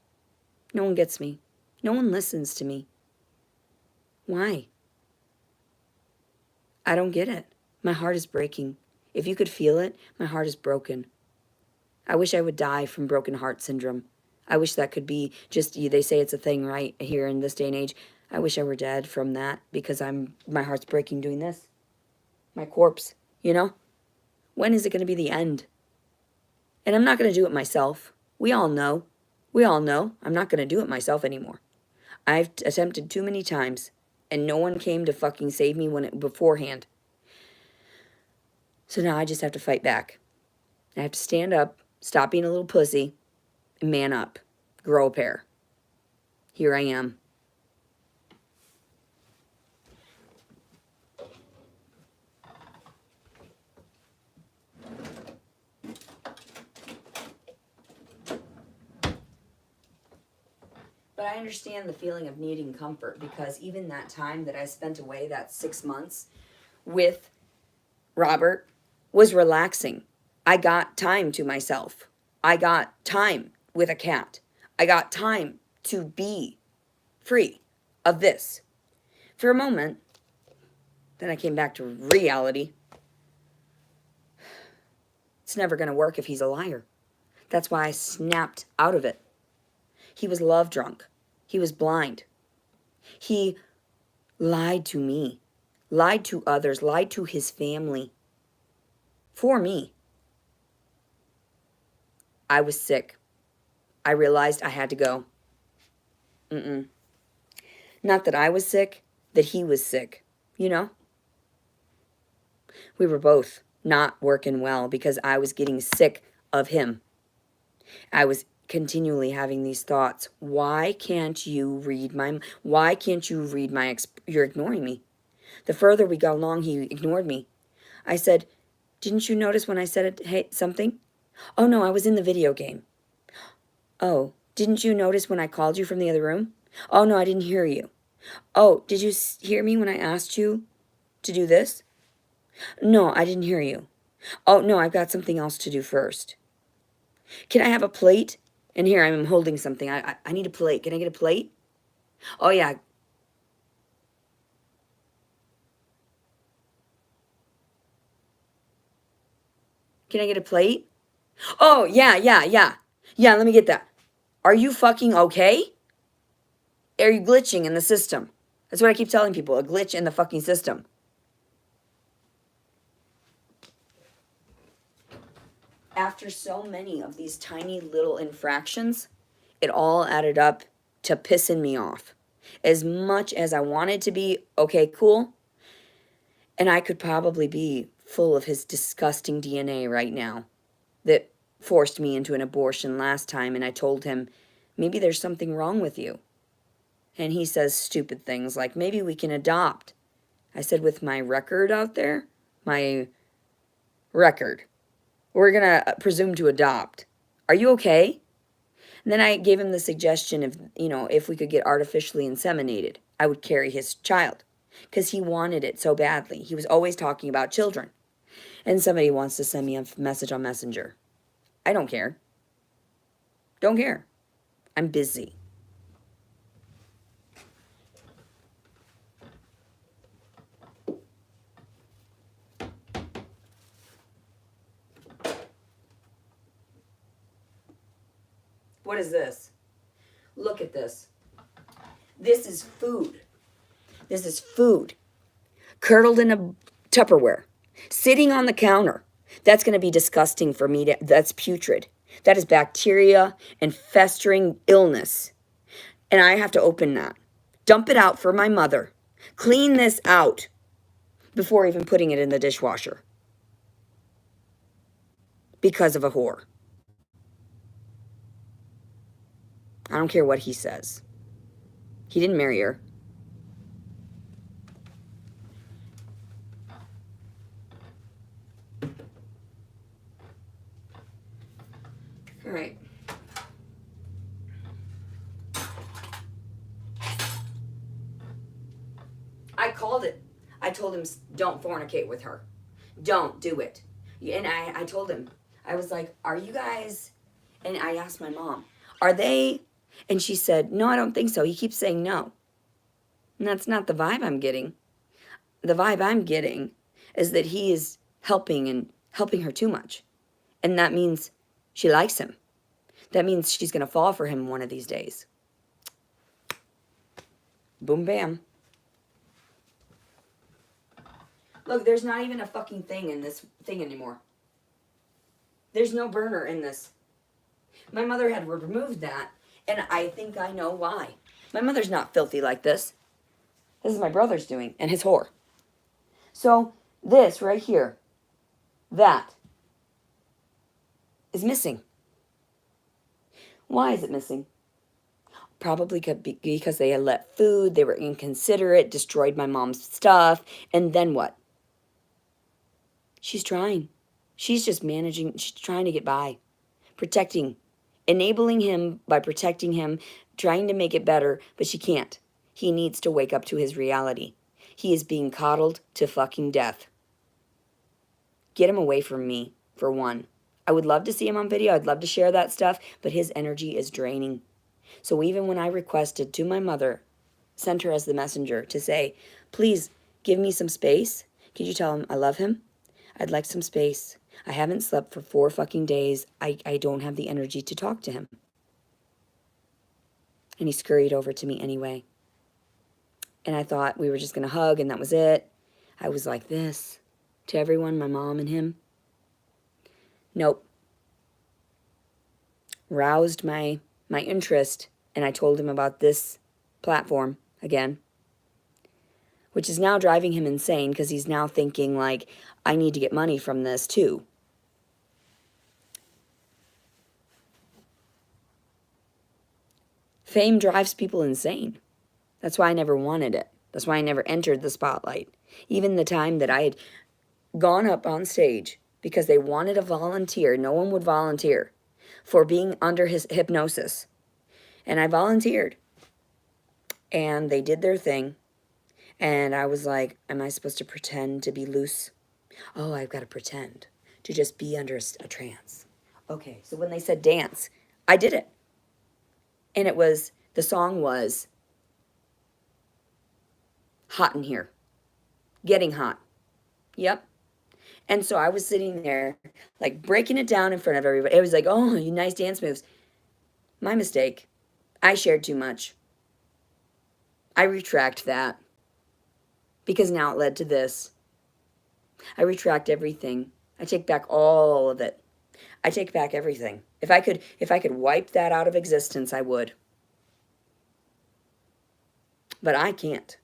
No one gets me. No one listens to me. Why? I don't get it. My heart is breaking. If you could feel it, my heart is broken. I wish I would die from broken heart syndrome. I wish that could be just, they say it's a thing right here in this day and age. I wish I were dead from that because my heart's breaking doing this. My corpse, you know? When is it going to be the end? And I'm not going to do it myself. We all know. We all know I'm not going to do it myself anymore. I've attempted too many times and no one came to fucking save me beforehand. So now I just have to fight back. I have to stand up, stop being a little pussy, and man up. Grow a pair. Here I am. But I understand the feeling of needing comfort because even that time that I spent away, that 6 months with Robert, was relaxing. I got time to myself. I got time with a cat. I got time to be free of this. For a moment, then I came back to reality. It's never going to work if he's a liar. That's why I snapped out of it. He was love drunk. He was blind. He lied to me, lied to others, lied to his family. For me. I was sick. I realized I had to go. Not that I was sick, that he was sick, you know? We were both not working well because I was getting sick of him. I was continually having these thoughts. Why can't you read my, you're ignoring me. The further we got along, he ignored me. I said, didn't you notice when I said something? Oh no, I was in the video game. Oh, didn't you notice when I called you from the other room? Oh no, I didn't hear you. Oh, did you hear me when I asked you to do this? No, I didn't hear you. Oh no, I've got something else to do first. Can I have a plate? And here I'm holding something. I need a plate. Can I get a plate? Oh yeah. Can I get a plate? Oh, yeah. Yeah, let me get that. Are you fucking okay? Are you glitching in the system? That's what I keep telling people, a glitch in the fucking system. After so many of these tiny little infractions, it all added up to pissing me off. As much as I wanted to be, okay, cool, and I could probably be full of his disgusting DNA right now that forced me into an abortion last time, and I told him, maybe there's something wrong with you. And he says stupid things like, maybe we can adopt. I said, with my record out there, my record, we're going to presume to adopt. Are you okay? And then I gave him the suggestion of, if we could get artificially inseminated, I would carry his child. Because he wanted it so badly. He was always talking about children. And somebody wants to send me a message on Messenger. I don't care. Don't care. I'm busy. What is this? Look at this. This is food. This is food. Curdled in a Tupperware. Sitting on the counter. That's going to be disgusting for me. That's putrid. That is bacteria and festering illness. And I have to open that. Dump it out for my mother. Clean this out before even putting it in the dishwasher. Because of a whore. I don't care what he says. He didn't marry her. All right. I called it. I told him, don't fornicate with her. Don't do it. And I told him, I was like, are you guys, and I asked my mom, are they, and she said, no, I don't think so. He keeps saying no. And that's not the vibe I'm getting. The vibe I'm getting is that he is helping her too much. And that means she likes him. That means she's going to fall for him one of these days. Boom, bam. Look, there's not even a fucking thing in this thing anymore. There's no burner in this. My mother had removed that, and I think I know why. My mother's not filthy like this. This is my brother's doing, and his whore. So, this right here, that, is missing. Why is it missing? Probably because they had let food, they were inconsiderate, destroyed my mom's stuff, and then what? She's trying. She's just managing, she's trying to get by. Protecting, enabling him by protecting him, trying to make it better, but she can't. He needs to wake up to his reality. He is being coddled to fucking death. Get him away from me, for one. I would love to see him on video. I'd love to share that stuff, but his energy is draining. So even when I requested to my mother, sent her as the messenger to say, please give me some space. Could you tell him I love him? I'd like some space. I haven't slept for 4 fucking days. I don't have the energy to talk to him. And he scurried over to me anyway. And I thought we were just going to hug and that was it. I was like this to everyone, my mom and him. Nope. Roused my interest, and I told him about this platform again, which is now driving him insane because he's now thinking like, I need to get money from this too. Fame drives people insane. That's why I never wanted it. That's why I never entered the spotlight. Even the time that I had gone up on stage because they wanted a volunteer, no one would volunteer for being under his hypnosis. And I volunteered. And they did their thing. And I was like, am I supposed to pretend to be loose? Oh, I've got to pretend to just be under a trance. Okay, so when they said dance, I did it. And the song was Hot in Here. Getting hot. Yep. And so I was sitting there, like breaking it down in front of everybody. It was like, oh, you nice dance moves. My mistake. I shared too much. I retract that. Because now it led to this. I retract everything. I take back all of it. I take back everything. If I could wipe that out of existence, I would. But I can't.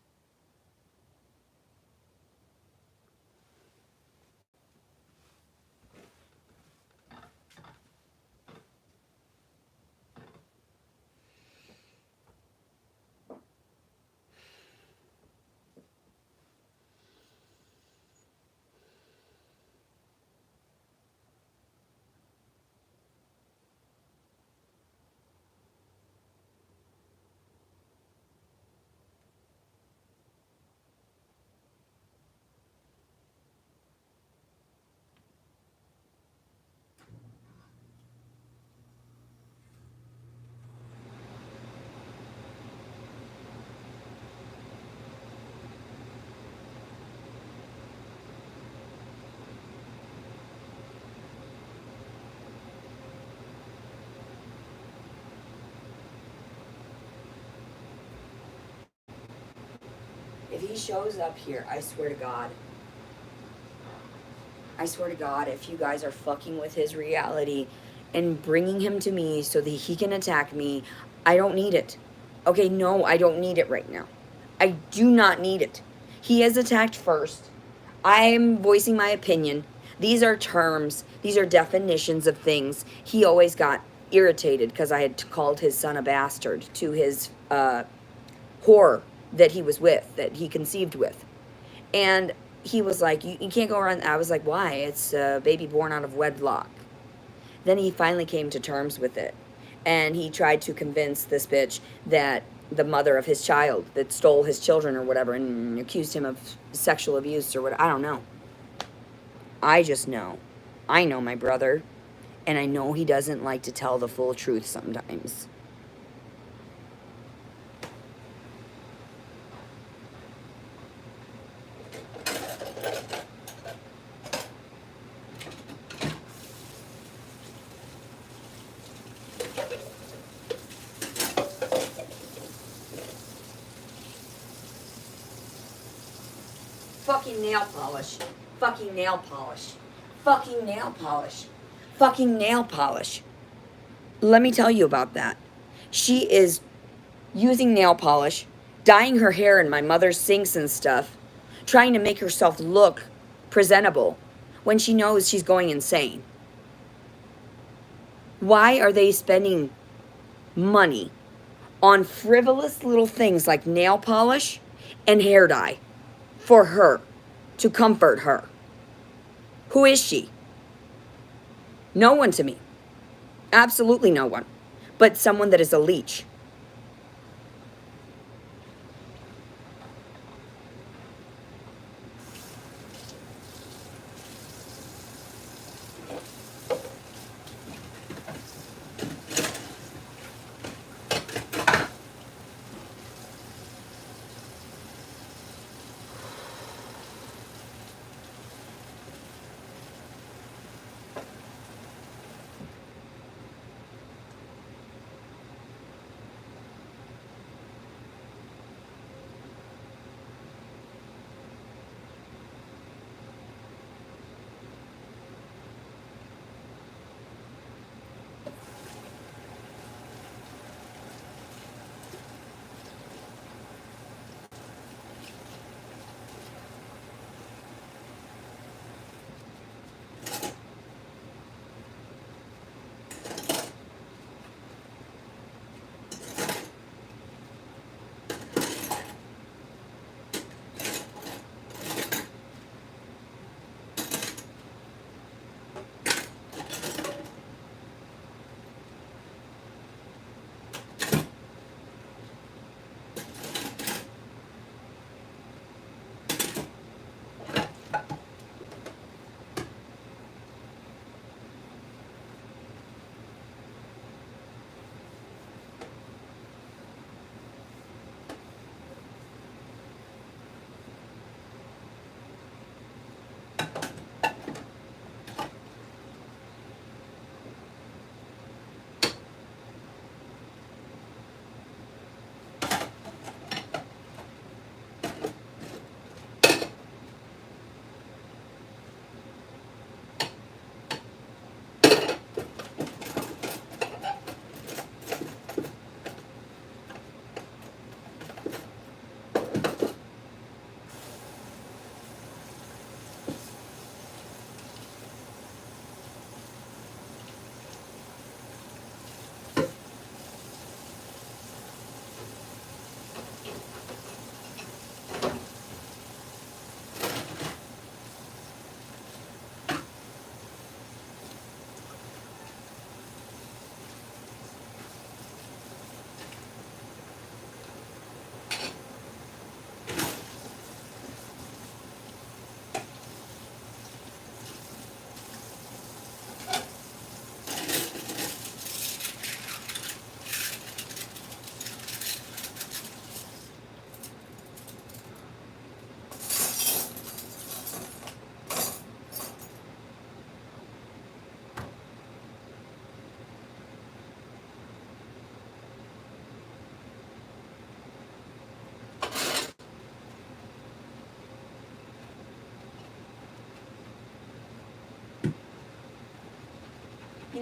If he shows up here, I swear to God, if you guys are fucking with his reality and bringing him to me so that he can attack me, I don't need it. Okay, no, I don't need it right now. I do not need it. He has attacked first. I am voicing my opinion. These are terms, these are definitions of things. He always got irritated because I had called his son a bastard to his whore that he was with, that he conceived with. And he was like, you can't go around. I was like, why? It's a baby born out of wedlock. Then he finally came to terms with it. And he tried to convince this bitch that the mother of his child that stole his children or whatever and accused him of sexual abuse or what. I don't know. I just know. I know my brother. And I know he doesn't like to tell the full truth sometimes. Fucking nail polish. Fucking nail polish. Fucking nail polish. Fucking nail polish. Let me tell you about that. She is using nail polish, dyeing her hair in my mother's sinks and stuff, trying to make herself look presentable when she knows she's going insane. Why are they spending money on frivolous little things like nail polish and hair dye for her, to comfort her? Who is she? No one to me. Absolutely no one. But someone that is a leech.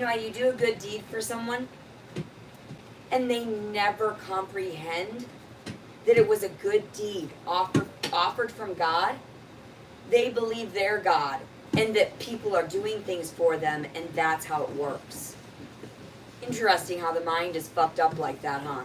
You know how you do a good deed for someone and they never comprehend that it was a good deed offered from God? They believe they're God and that people are doing things for them, and that's how it works. Interesting how the mind is fucked up like that, huh?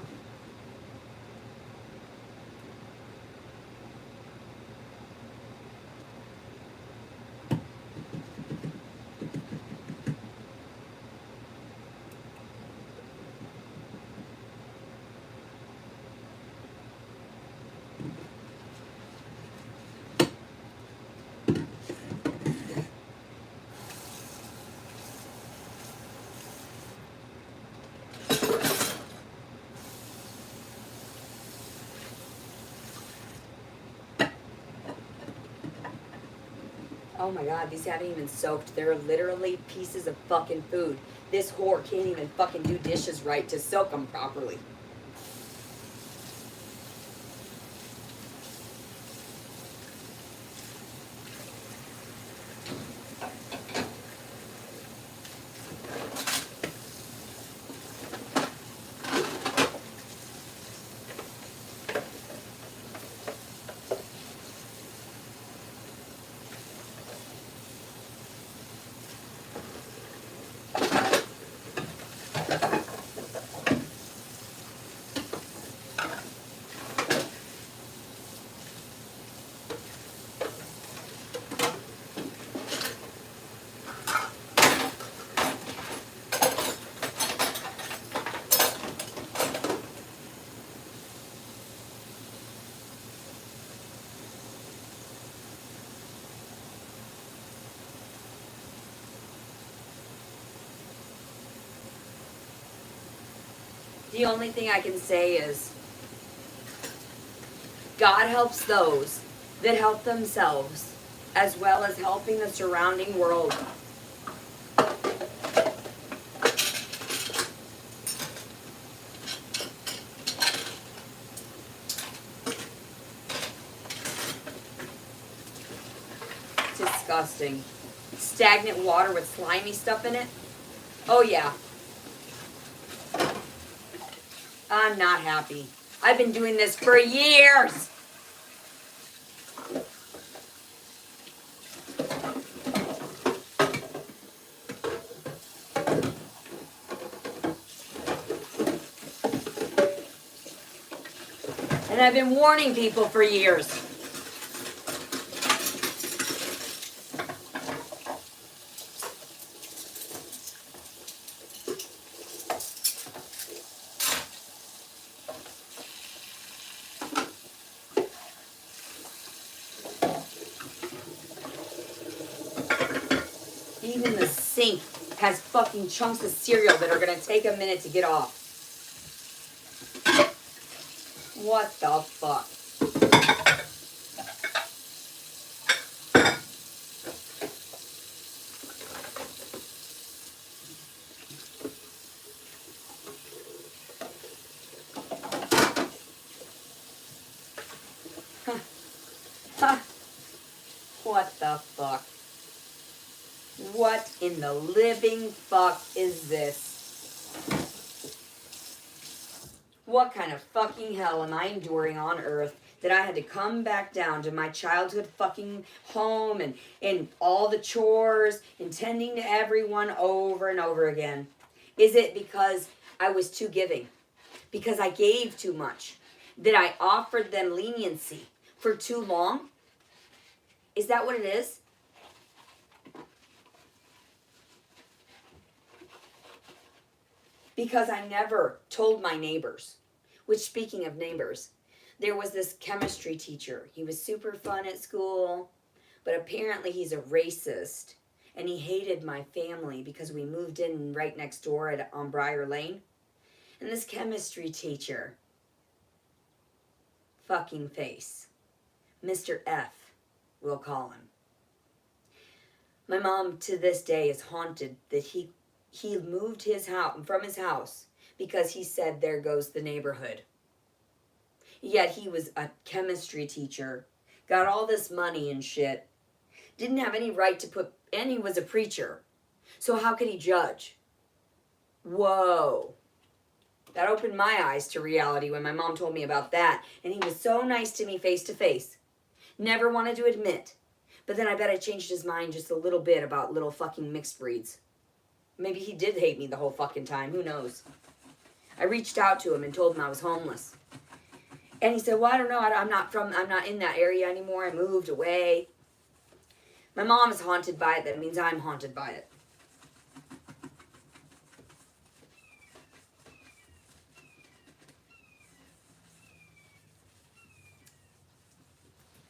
Oh my god, these haven't even soaked. They're literally pieces of fucking food. This whore can't even fucking do dishes right to soak them properly. The only thing I can say is God helps those that help themselves as well as helping the surrounding world. Disgusting. Stagnant water with slimy stuff in it. Oh yeah. I'm not happy. I've been doing this for years. And I've been warning people for years. Even the sink has fucking chunks of cereal that are gonna take a minute to get off. What the fuck? What the fuck? What in the living fuck is this? What kind of fucking hell am I enduring on earth that I had to come back down to my childhood fucking home and all the chores and tending to everyone over and over again? Is it because I was too giving? Because I gave too much? That I offered them leniency for too long? Is that what it is? Because I never told my neighbors. Which, speaking of neighbors, there was this chemistry teacher. He was super fun at school, but apparently he's a racist. And he hated my family because we moved in right next door on Briar Lane. And this chemistry teacher, fucking face, Mr. F, we'll call him. My mom to this day is haunted that he moved his house from his house because he said there goes the neighborhood. Yet he was a chemistry teacher, got all this money and shit, didn't have any right to put, and he was a preacher. So how could he judge? Whoa. That opened my eyes to reality when my mom told me about that. And he was so nice to me face to face. Never wanted to admit. But then I bet I changed his mind just a little bit about little fucking mixed breeds. Maybe he did hate me the whole fucking time. Who knows? I reached out to him and told him I was homeless. And he said, well, I don't know. I'm not in that area anymore. I moved away. My mom is haunted by it. That means I'm haunted by it.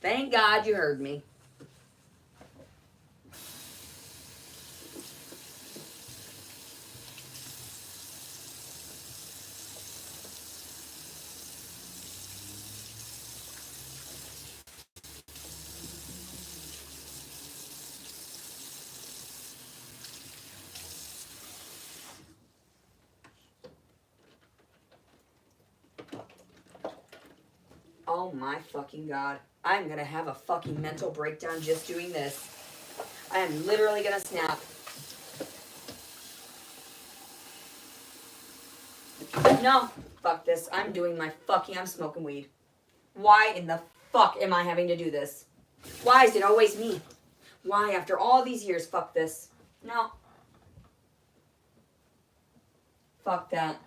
Thank God you heard me. Oh my fucking God. I'm gonna have a fucking mental breakdown just doing this. I am literally gonna snap. No, fuck this. I'm smoking weed. Why in the fuck am I having to do this? Why is it always me? Why, after all these years, fuck this? No. Fuck that.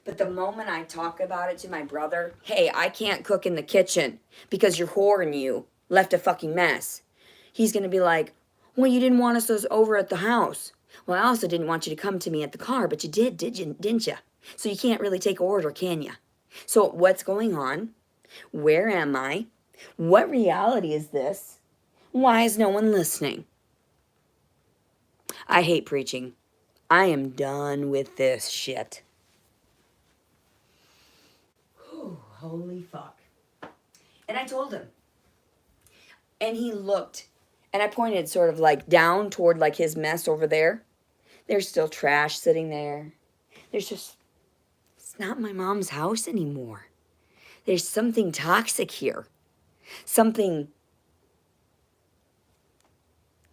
But the moment I talk about it to my brother, hey, I can't cook in the kitchen because your whore and you left a fucking mess. He's going to be like, well, you didn't want us over at the house. Well, I also didn't want you to come to me at the car, but you did, didn't you? So you can't really take order, can you? So what's going on? Where am I? What reality is this? Why is no one listening? I hate preaching. I am done with this shit. Whew, holy fuck. And I told him. And he looked. And I pointed sort of like down toward like his mess over there. There's still trash sitting there. It's not my mom's house anymore. There's something toxic here. Something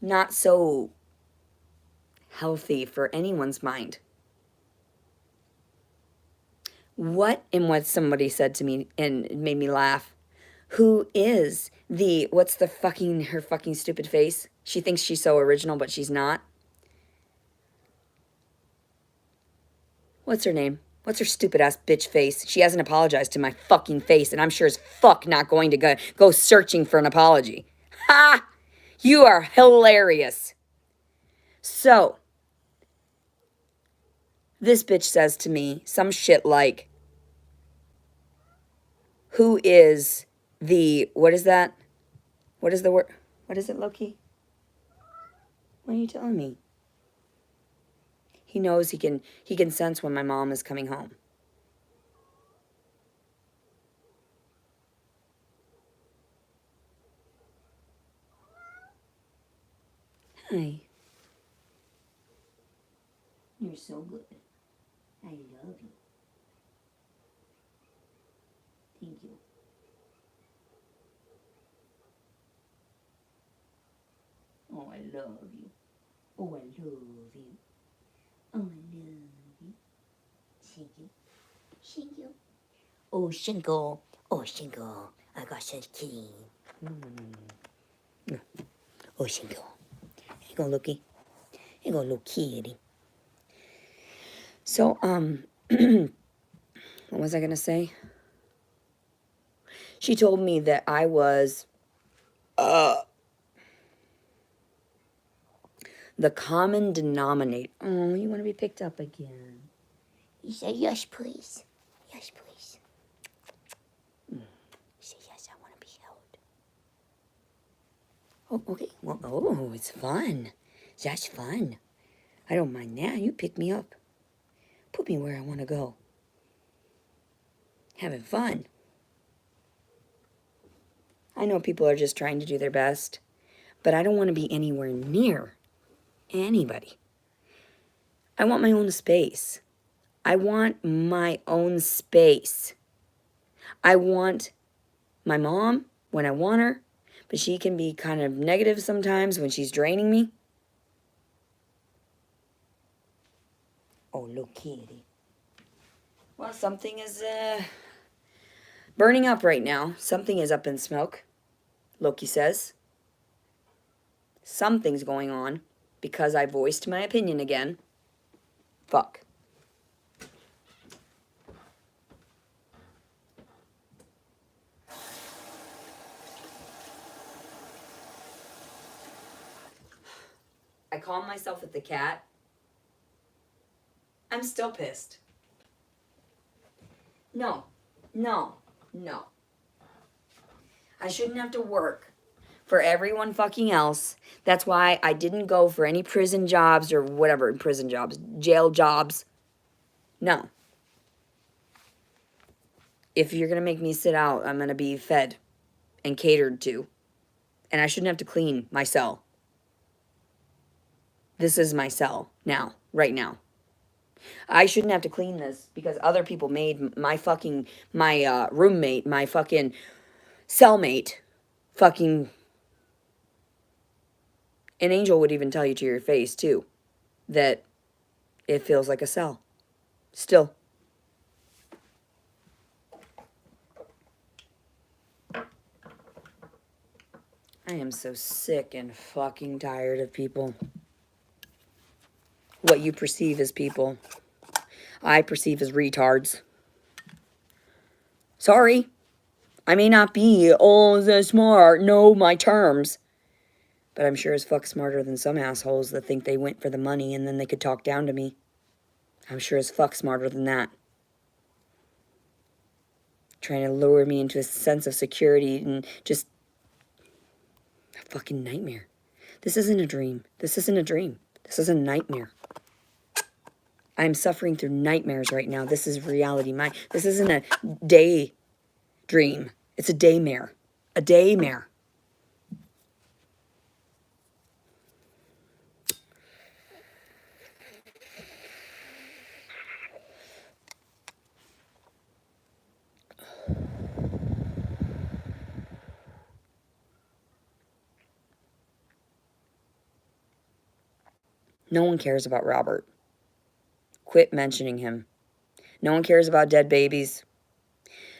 not so healthy for anyone's mind. What somebody said to me and it made me laugh. Who is her fucking stupid face? She thinks she's so original, but she's not. What's her name? What's her stupid ass bitch face? She hasn't apologized to my fucking face, and I'm sure as fuck not going to go searching for an apology. Ha! You are hilarious. So, this bitch says to me some shit like, who is what is that? What is the word? What is it, Loki? What are you telling me? He knows he can sense when my mom is coming home. Hi. You're so good. I love you. Thank you. Oh, I love you. Oh, I love you. Oh, I love you. Thank you. Thank you. Oh, Shingle. Oh, Shingle. I got such key. Oh, Shingle. Here you go, Lookie. Here you go, little kitty. So, what was I going to say? She told me that I was, the common denominator. Oh, you want to be picked up again? You say, yes, please. Yes, please. You say, yes, I want to be held. Oh, okay. Well, oh, it's fun. That's fun. I don't mind that. You pick me up. Put me where I want to go. Having fun. I know people are just trying to do their best, but I don't want to be anywhere near anybody. I want my own space. I want my own space. I want my mom when I want her, but she can be kind of negative sometimes when she's draining me. Oh, little kitty. Well, something is burning up right now. Something is up in smoke, Loki says. Something's going on because I voiced my opinion again. Fuck. I calm myself with the cat. I'm still pissed. No. I shouldn't have to work for everyone fucking else. That's why I didn't go for any prison jobs or whatever, prison jobs, jail jobs. No. If you're going to make me sit out, I'm going to be fed and catered to. And I shouldn't have to clean my cell. This is my cell now, right now. I shouldn't have to clean this because other people made my roommate, my fucking cellmate, fucking... An angel would even tell you to your face, too, that it feels like a cell. Still. I am so sick and fucking tired of people. What you perceive as people, I perceive as retards. Sorry. I may not be all the smart, know my terms. But I'm sure as fuck smarter than some assholes that think they went for the money and then they could talk down to me. I'm sure as fuck smarter than that. Trying to lure me into a sense of security and just... a fucking nightmare. This isn't a dream. This isn't a dream. This is a nightmare. I'm suffering through nightmares right now. This is reality. This isn't a day dream. It's a daymare. A daymare. No one cares about Robert. Quit mentioning him. No one cares about dead babies.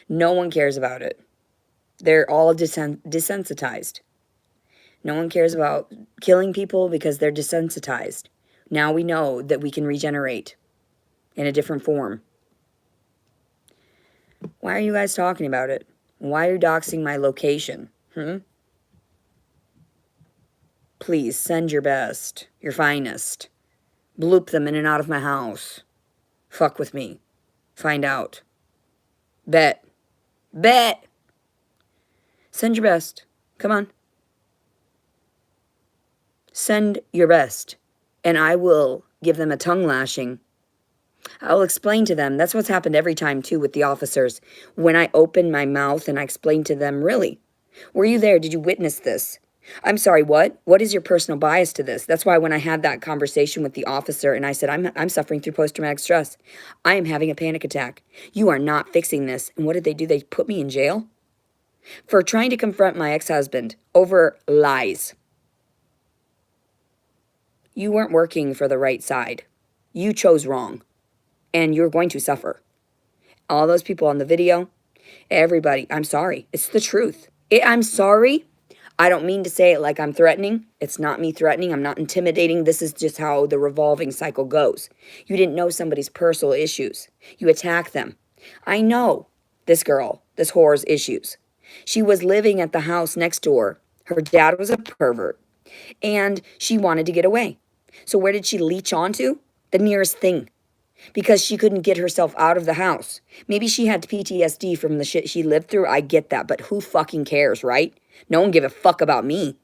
No one cares about it. They're all desensitized. No one cares about killing people because they're desensitized. Now we know that we can regenerate in a different form. Why are you guys talking about it? Why are you doxing my location? Please send your best, your finest. Bloop them in and out of my house. Fuck with me. Find out. Bet. Bet. Send your best. Come on. Send your best. And I will give them a tongue lashing. I'll explain to them. That's what's happened every time, too, with the officers. When I open my mouth and I explain to them, really? Were you there? Did you witness this? I'm sorry, what? What is your personal bias to this? That's why when I had that conversation with the officer and I said, I'm suffering through post-traumatic stress. I am having a panic attack. You are not fixing this. And what did they do? They put me in jail for trying to confront my ex-husband over lies. You weren't working for the right side. You chose wrong. And you're going to suffer. All those people on the video, everybody, I'm sorry. It's the truth. I'm sorry. I don't mean to say it like I'm threatening. It's not me threatening. I'm not intimidating. This is just how the revolving cycle goes. You didn't know somebody's personal issues. You attack them. I know this girl, this whore's issues. She was living at the house next door. Her dad was a pervert. And she wanted to get away. So where did she leech onto? The nearest thing. Because she couldn't get herself out of the house. Maybe she had PTSD from the shit she lived through. I get that. But who fucking cares, right? No one give a fuck about me.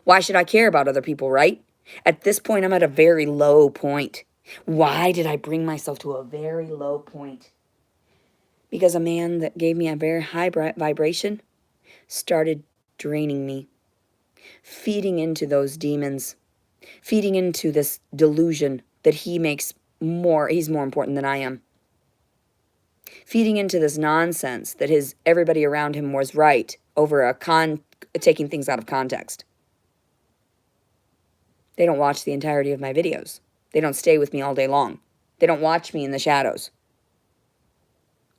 Why should I care about other people, right? At this point, I'm at a very low point. Why did I bring myself to a very low point? Because a man that gave me a very high vibration started draining me. Feeding into those demons. Feeding into this delusion that he's more important than I am. Feeding into this nonsense that everybody around him was right over taking things out of context. They don't watch the entirety of my videos. They don't stay with me all day long. They don't watch me in the shadows.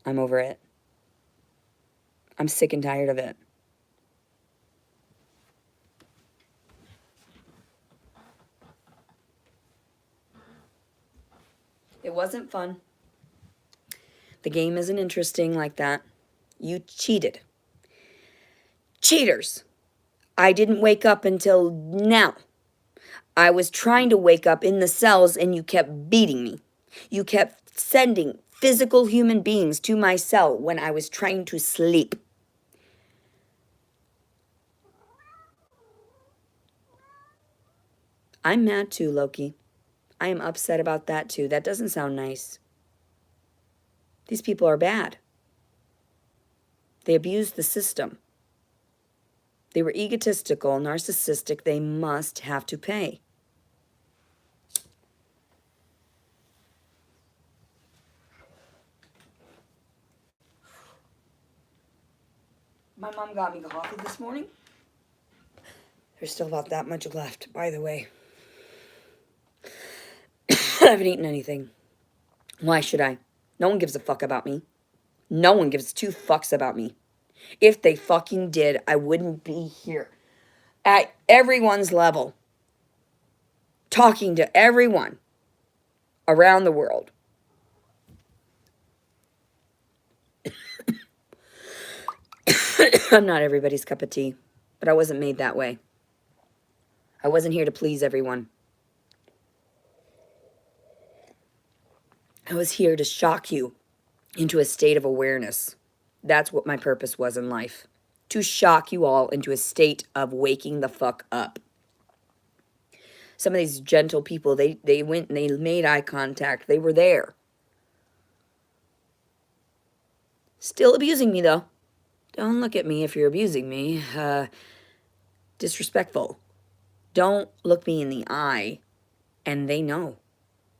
I'm over it. I'm sick and tired of it. It wasn't fun. The game isn't interesting like that. You cheated. Cheaters. I didn't wake up until now. I was trying to wake up in the cells and you kept beating me. You kept sending physical human beings to my cell when I was trying to sleep. I'm mad too, Loki. I am upset about that too. That doesn't sound nice. These people are bad. They abused the system. They were egotistical, narcissistic. They must have to pay. My mom got me coffee this morning. There's still about that much left, by the way. I haven't eaten anything. Why should I? No one gives a fuck about me. No one gives two fucks about me. If they fucking did, I wouldn't be here. At everyone's level. Talking to everyone. Around the world. I'm not everybody's cup of tea. But I wasn't made that way. I wasn't here to please everyone. I was here to shock you into a state of awareness. That's what my purpose was in life. To shock you all into a state of waking the fuck up. Some of these gentle people, they went and they made eye contact. They were there. Still abusing me, though. Don't look at me if you're abusing me. Disrespectful. Don't look me in the eye. And they know.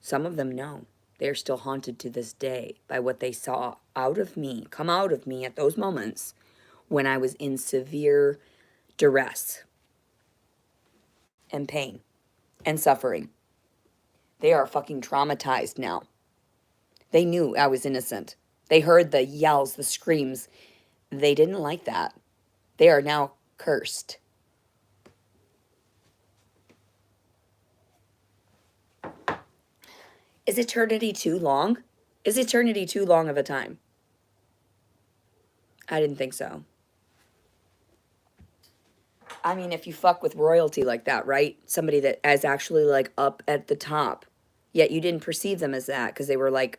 Some of them know. They're still haunted to this day by what they saw out of me, come out of me at those moments when I was in severe duress and pain and suffering. They are fucking traumatized now. They knew I was innocent. They heard the yells, the screams. They didn't like that. They are now cursed. Is eternity too long? Is eternity too long of a time? I didn't think so. I mean, if you fuck with royalty like that, right? Somebody that is actually like up at the top, yet you didn't perceive them as that because they were like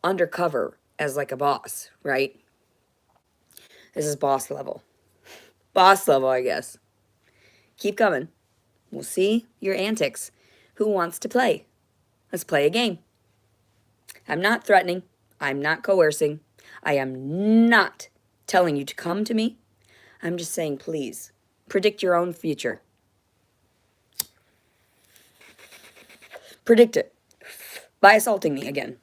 undercover as like a boss, right? This is boss level. Boss level, I guess. Keep coming. We'll see your antics. Who wants to play? Let's play a game. I'm not threatening. I'm not coercing. I am not telling you to come to me. I'm just saying, please, predict your own future. Predict it by assaulting me again.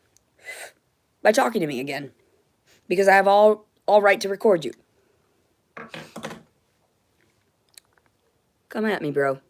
By talking to me again. Because I have all right to record you. Come at me, bro.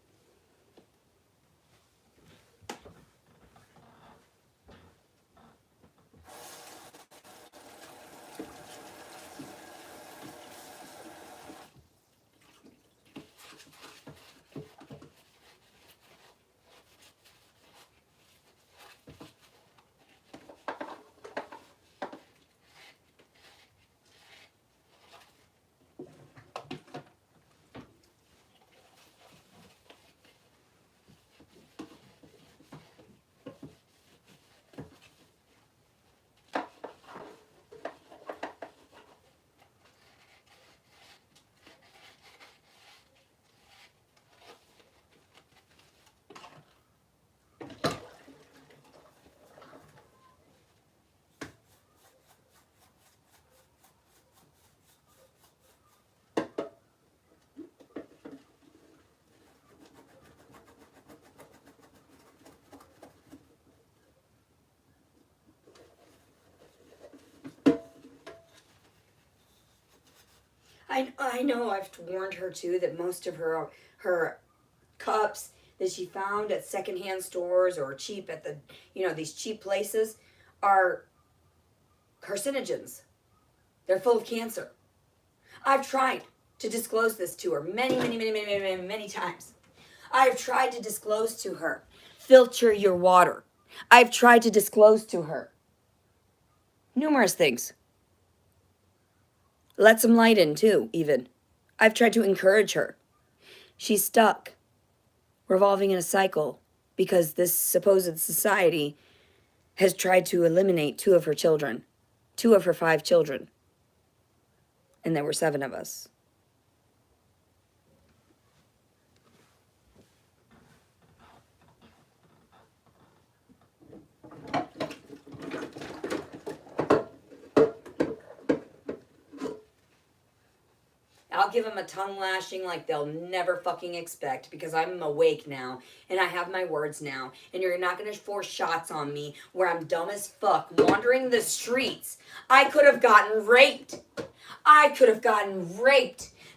I know I've warned her too that most of her cups that she found at secondhand stores or cheap at the, these cheap places are carcinogens. They're full of cancer. I've tried to disclose this to her many times. I've tried to disclose to her, filter your water. I've tried to disclose to her numerous things. Let some light in too, even. I've tried to encourage her. She's stuck, revolving in a cycle, because this supposed society has tried to eliminate 2 of her children, 2 of her 5 children. And there were 7 of us. I'll give them a tongue lashing like they'll never fucking expect, because I'm awake now and I have my words now, and you're not going to force shots on me where I'm dumb as fuck wandering the streets. I could have gotten raped.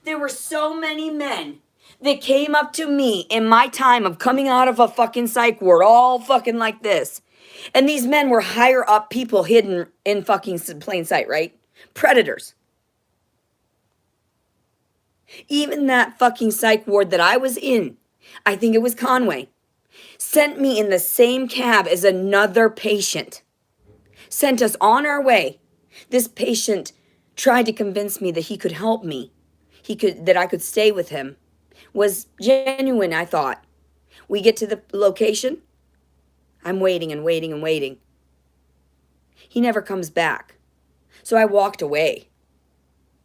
There were so many men that came up to me in my time of coming out of a fucking psych ward, all fucking like this. And these men were higher up people hidden in fucking plain sight, right? Predators. Even that fucking psych ward that I was in, I think it was Conway, sent me in the same cab as another patient. Sent us on our way. This patient tried to convince me that he could help me. That I could stay with him. Was genuine, I thought. We get to the location. I'm waiting and waiting and waiting. He never comes back. So I walked away.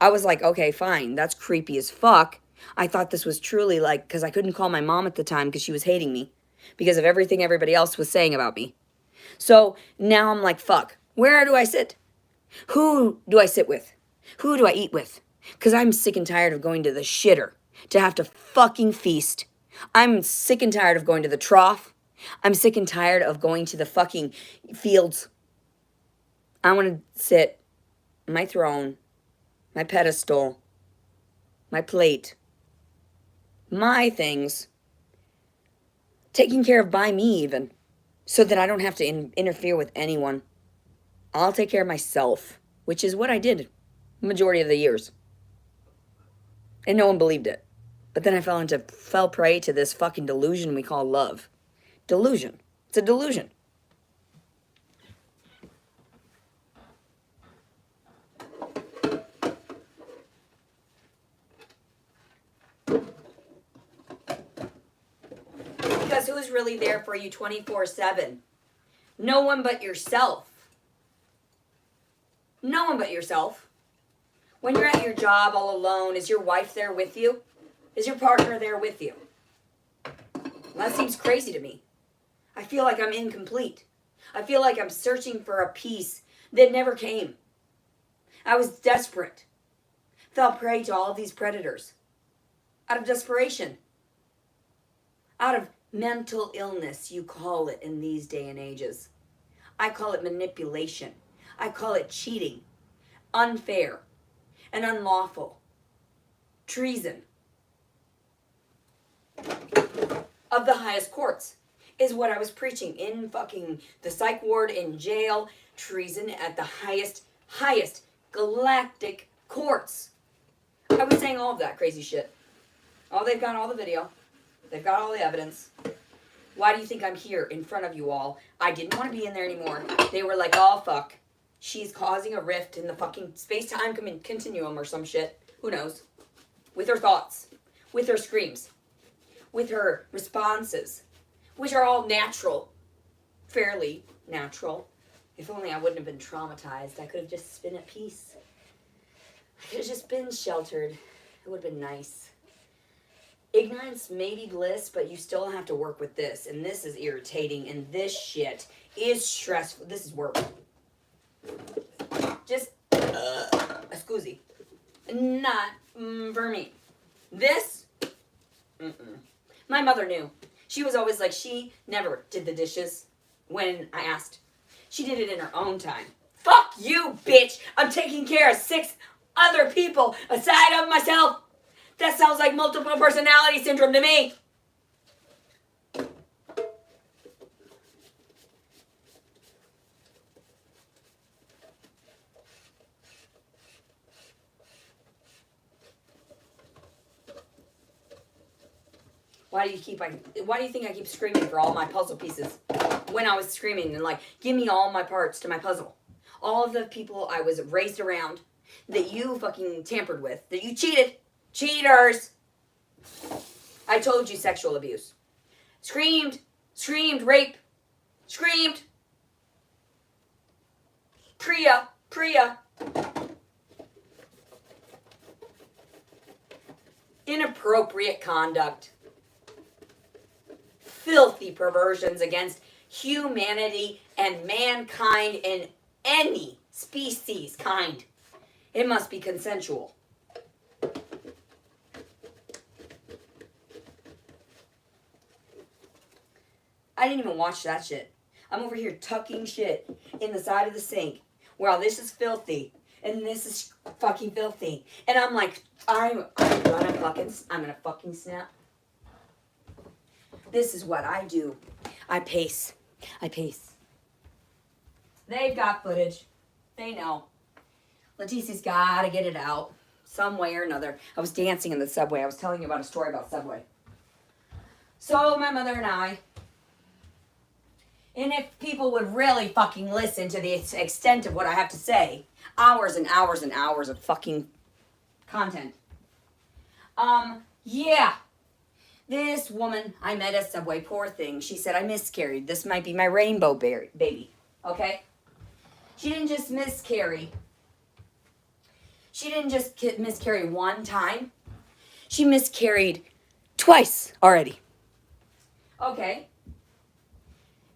I was like, okay, fine. That's creepy as fuck. I thought this was truly like, because I couldn't call my mom at the time because she was hating me because of everything everybody else was saying about me. So now I'm like, fuck, where do I sit? Who do I sit with? Who do I eat with? Because I'm sick and tired of going to the shitter to have to fucking feast. I'm sick and tired of going to the trough. I'm sick and tired of going to the fucking fields. I want to sit on my throne, my pedestal, my plate, my things, taken care of by me even, so that I don't have to interfere with anyone. I'll take care of myself, which is what I did the majority of the years. And no one believed it. But then I fell prey to this fucking delusion we call love. Delusion. It's a delusion. Because who's really there for you 24/7? No one but yourself. No one but yourself. When you're at your job all alone, is your wife there with you? Is your partner there with you? That seems crazy to me. I feel like I'm incomplete. I feel like I'm searching for a piece that never came. I was desperate. Fell prey to all of these predators. Out of desperation. Out of mental illness, you call it in these day and ages. I call it manipulation. I call it cheating. Unfair. And unlawful. Treason. Of the highest courts is what I was preaching in fucking the psych ward, in jail. Treason at the highest galactic courts. I was saying all of that crazy shit. Oh, they've got all the video. They've got all the evidence. Why do you think I'm here in front of you all? I didn't want to be in there anymore. They were like, oh, fuck. She's causing a rift in the fucking space-time continuum or some shit. Who knows? With her thoughts. With her screams. With her responses. Which are all natural. Fairly natural. If only I wouldn't have been traumatized. I could have just been at peace. I could have just been sheltered. It would have been nice. Ignorance may be bliss, but you still have to work with this. And this is irritating. And this shit is stressful. This is work. Just a scoozy. Not for me. This? My mother knew. She was always like, she never did the dishes when I asked. She did it in her own time. Fuck you, bitch! I'm taking care of 6 other people aside of myself. That sounds like multiple personality syndrome to me. Why do you think I keep screaming for all my puzzle pieces? When I was screaming and like, give me all my parts to my puzzle. All of the people I was raised around that you fucking tampered with, that you cheated. Cheaters! I told you sexual abuse. Screamed, rape, screamed. Priya. Inappropriate conduct. Filthy perversions against humanity and mankind in any species kind. It must be consensual. I didn't even watch that shit. I'm over here tucking shit in the side of the sink. Wow, this is filthy. And this is fucking filthy. And I'm like, I'm gonna fucking snap. This is what I do. I pace. They've got footage. They know. Leticia's gotta get it out. Some way or another. I was dancing in the subway. I was telling you about a story about Subway. So my mother and I, and if people would really fucking listen to the extent of what I have to say, hours and hours and hours of fucking content. Yeah. This woman I met at Subway, poor thing, she said, I miscarried. This might be my rainbow baby. Okay? She didn't just miscarry. She didn't just miscarry one time. She miscarried twice already. Okay?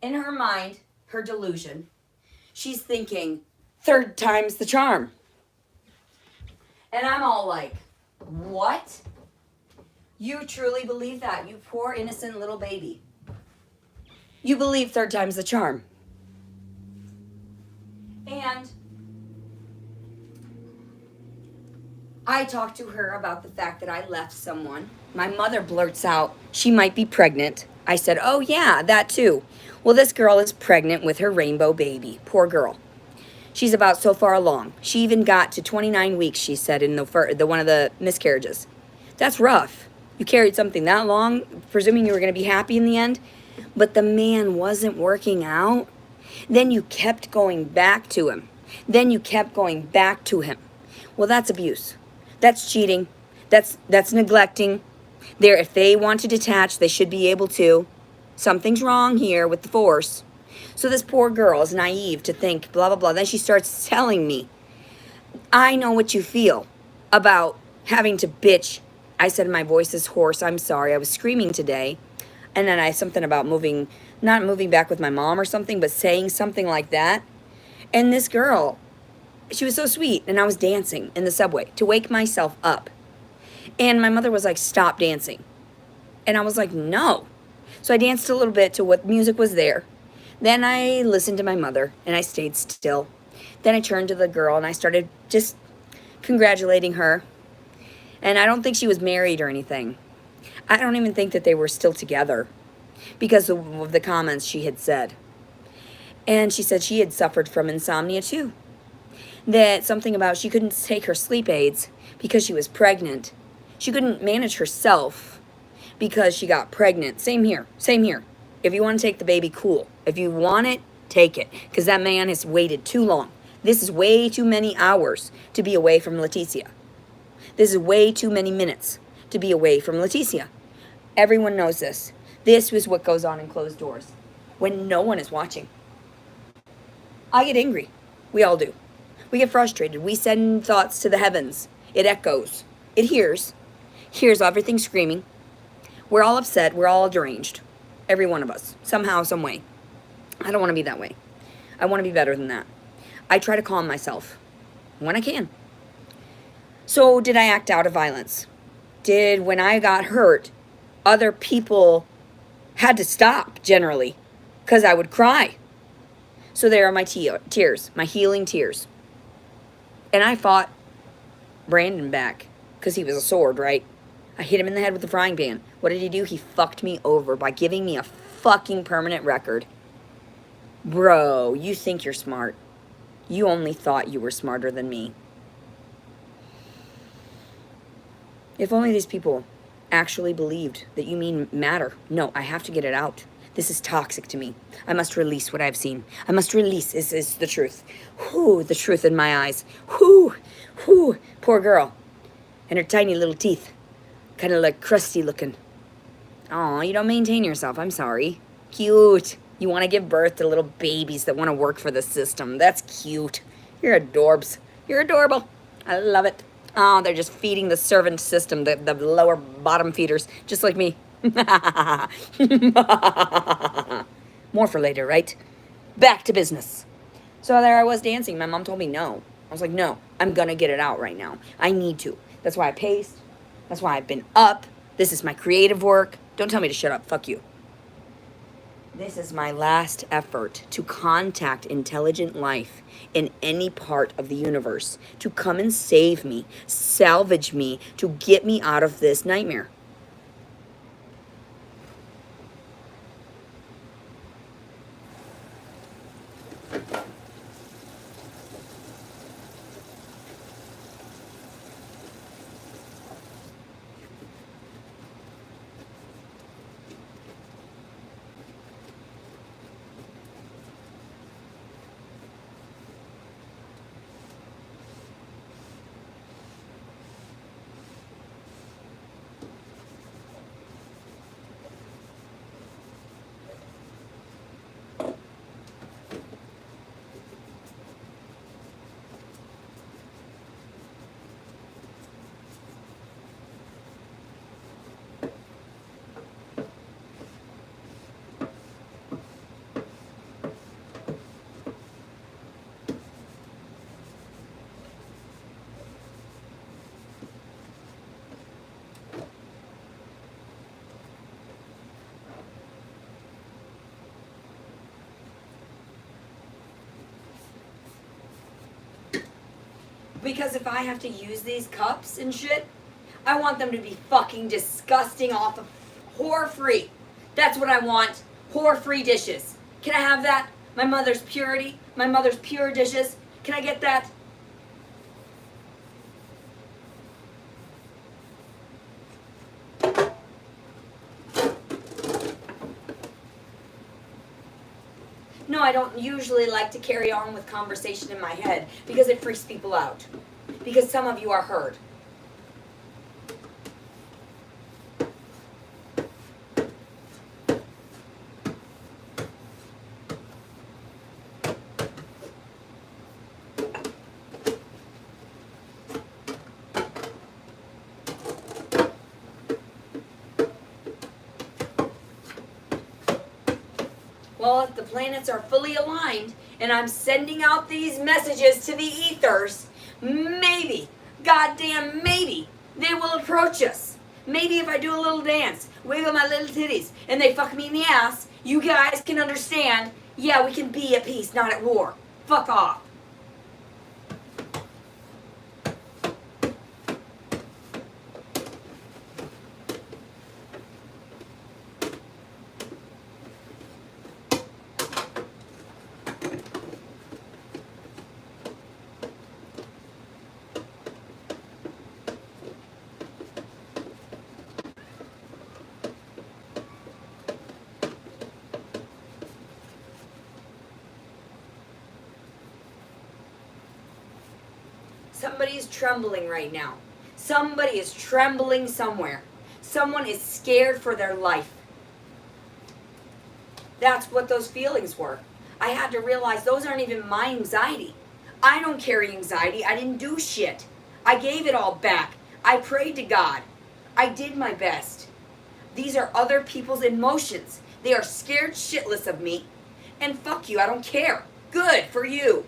In her mind, her delusion, she's thinking, third time's the charm. And I'm all like, what? You truly believe that, you poor innocent little baby. You believe third time's the charm. And I talked to her about the fact that I left someone. My mother blurts out, she might be pregnant. I said, oh yeah, that too. Well, this girl is pregnant with her rainbow baby. Poor girl. She's about so far along. She even got to 29 weeks, she said, in the one of the miscarriages. That's rough. You carried something that long, presuming you were going to be happy in the end, but the man wasn't working out. Then you kept going back to him. Well, that's abuse. That's cheating. That's neglecting. If they want to detach, they should be able to. Something's wrong here with the force. So this poor girl is naive to think blah, blah, blah. Then she starts telling me, I know what you feel about having to bitch. I said, my voice is hoarse. I'm sorry. I was screaming today. And then something about not moving back with my mom or something, but saying something like that. And this girl, she was so sweet. And I was dancing in the subway to wake myself up. And my mother was like, stop dancing. And I was like, no. So I danced a little bit to what music was there. Then I listened to my mother and I stayed still. Then I turned to the girl and I started just congratulating her. And I don't think she was married or anything. I don't even think that they were still together because of the comments she had said. And she said she had suffered from insomnia too. That something about she couldn't take her sleep aids because she was pregnant. She couldn't manage herself because she got pregnant. Same here. If you want to take the baby, cool. If you want it, take it. Because that man has waited too long. This is way too many hours to be away from Leticia. This is way too many minutes to be away from Leticia. Everyone knows this. This is what goes on in closed doors when no one is watching. I get angry. We all do. We get frustrated. We send thoughts to the heavens. It echoes. It hears everything screaming. We're all upset. We're all deranged. Every one of us. Somehow, some way. I don't want to be that way. I want to be better than that. I try to calm myself when I can. So did I act out of violence? When I got hurt, other people had to stop generally because I would cry. So there are my tears, my healing tears. And I fought Brandon back because he was a sword, right? I hit him in the head with the frying pan. What did he do? He fucked me over by giving me a fucking permanent record. Bro, you think you're smart. You only thought you were smarter than me. If only these people actually believed that you mean matter. No, I have to get it out. This is toxic to me. I must release what I've seen. I must release. This is the truth. Whoo, the truth in my eyes. Whoo, whoo, poor girl. And her tiny little teeth. Kind of like crusty looking. Aw, you don't maintain yourself. I'm sorry. Cute. You want to give birth to little babies that want to work for the system. That's cute. You're adorbs. You're adorable. I love it. Oh, they're just feeding the servant system, the lower bottom feeders, just like me. More for later, right? Back to business. So there I was dancing. My mom told me no. I was like, no, I'm going to get it out right now. I need to. That's why I paced. That's why I've been up. This is my creative work. Don't tell me to shut up. Fuck you. This is my last effort to contact intelligent life in any part of the universe to come and save me, salvage me, to get me out of this nightmare. Because if I have to use these cups and shit, I want them to be fucking disgusting off of whore-free. That's what I want. Whore-free dishes. Can I have that? My mother's purity. My mother's pure dishes. Can I get that? No, I don't usually like to carry on with conversation in my head because it freaks people out. Because some of you are heard. Well, if the planets are fully aligned and I'm sending out these messages to the ethers, maybe, goddamn maybe, they will approach us. Maybe if I do a little dance, wiggle my little titties, and they fuck me in the ass, you guys can understand, yeah, we can be at peace, not at war. Fuck off. Somebody's trembling right now. Somebody is trembling somewhere. Someone is scared for their life. That's what those feelings were. I had to realize those aren't even my anxiety. I don't carry anxiety. I didn't do shit. I gave it all back. I prayed to God. I did my best. These are other people's emotions. They are scared shitless of me. And fuck you, I don't care. Good for you.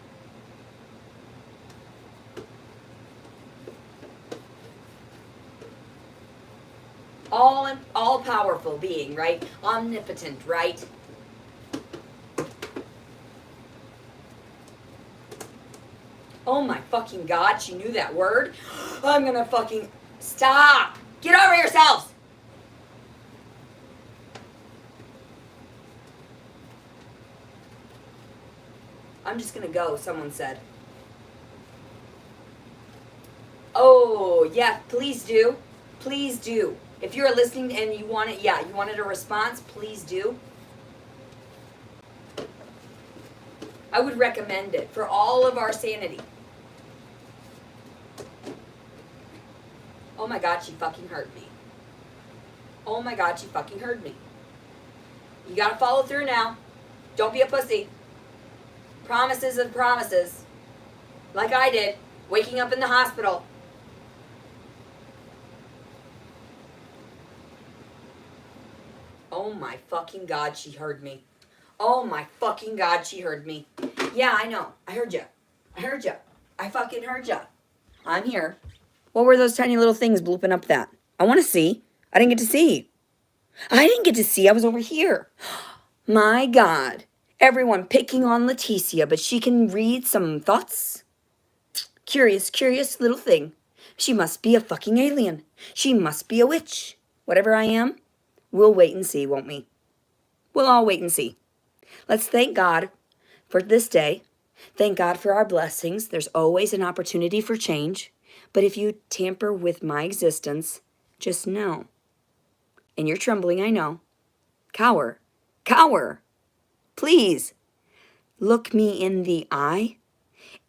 All powerful being, right? Omnipotent, right? Oh my fucking God, she knew that word. I'm gonna fucking stop. Get over yourselves. I'm just gonna go, someone said. Oh, yeah, please do. Please do. If you're listening and you want it, you wanted a response, please do. I would recommend it for all of our sanity. Oh my God, she fucking hurt me. Oh my God, she fucking hurt me. You gotta follow through now. Don't be a pussy. Promises and promises. Like I did, waking up in the hospital. Oh my fucking God, she heard me. Oh my fucking God, she heard me. Yeah, I know. I heard ya. I heard ya. I fucking heard ya. I'm here. What were those tiny little things blooping up that? I want to see. I didn't get to see. I didn't get to see. I was over here. My God. Everyone picking on Leticia, but she can read some thoughts. Curious little thing. She must be a fucking alien. She must be a witch. Whatever I am, we'll wait and see, won't we? We'll all wait and see. Let's thank God for this day. Thank God for our blessings. There's always an opportunity for change. But if you tamper with my existence, just know. And you're trembling, I know. Cower. Please. Look me in the eye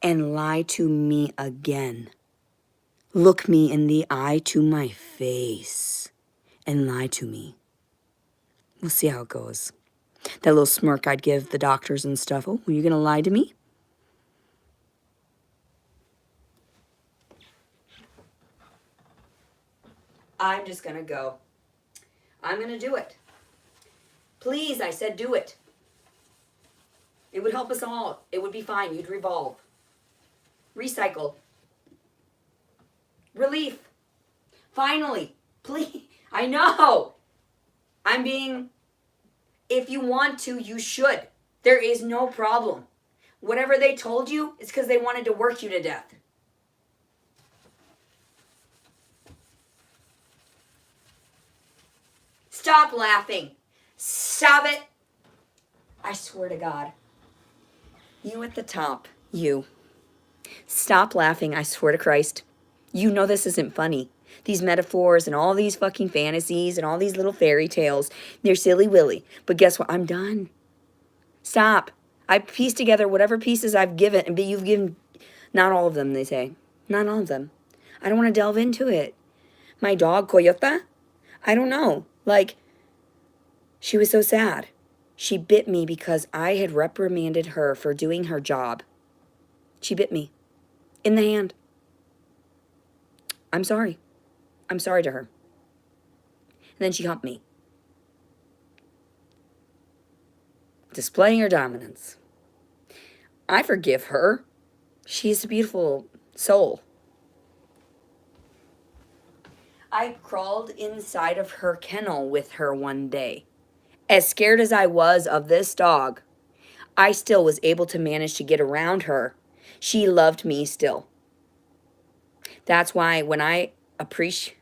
and lie to me again. Look me in the eye to my face and lie to me. We'll see how it goes. That little smirk I'd give the doctors and stuff. Oh, are you going to lie to me? I'm just going to go. I'm going to do it. Please, I said do it. It would help us all. It would be fine. You'd revolve. Recycle. Relief. Finally. Please. I know. I'm being... If you want to, you should. There is no problem. Whatever they told you, it's because they wanted to work you to death. Stop laughing. Stop it. I swear to God. You at the top. You. Stop laughing, I swear to Christ. You know this isn't funny. These metaphors and all these fucking fantasies and all these little fairy tales, they're silly willy. But guess what? I'm done. Stop. I pieced together whatever pieces I've given, but you've given, not all of them, they say. Not all of them. I don't want to delve into it. My dog, Coyota, I don't know. Like, she was so sad. She bit me because I had reprimanded her for doing her job. She bit me. In the hand. I'm sorry. I'm sorry to her. And then she humped me. Displaying her dominance. I forgive her. She's a beautiful soul. I crawled inside of her kennel with her one day. As scared as I was of this dog, I still was able to manage to get around her. She loved me still. That's why when I appreciate...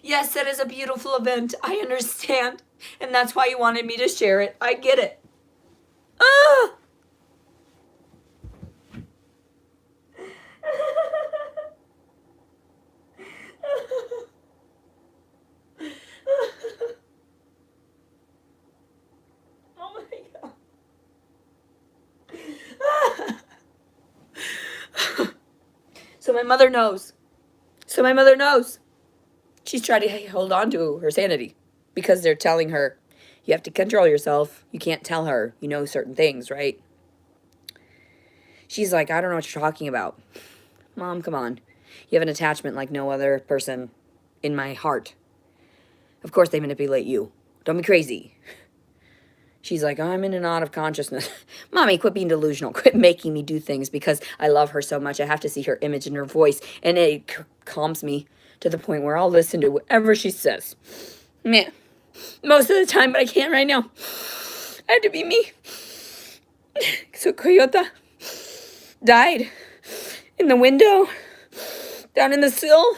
Yes, that is a beautiful event. I understand. And that's why you wanted me to share it. I get it. Ah! Oh my God. So my mother knows. She's trying to hold on to her sanity because they're telling her, you have to control yourself. You can't tell her, you know, certain things, right? She's like, I don't know what you're talking about. Mom, come on. You have an attachment like no other person in my heart. Of course they manipulate you. Don't be crazy. She's like, I'm in and out of consciousness. Mommy, quit being delusional. Quit making me do things because I love her so much. I have to see her image and her voice. And it calms me to the point where I'll listen to whatever she says. Man, most of the time, but I can't right now. I have to be me. So Coyota died in the window down in the sill.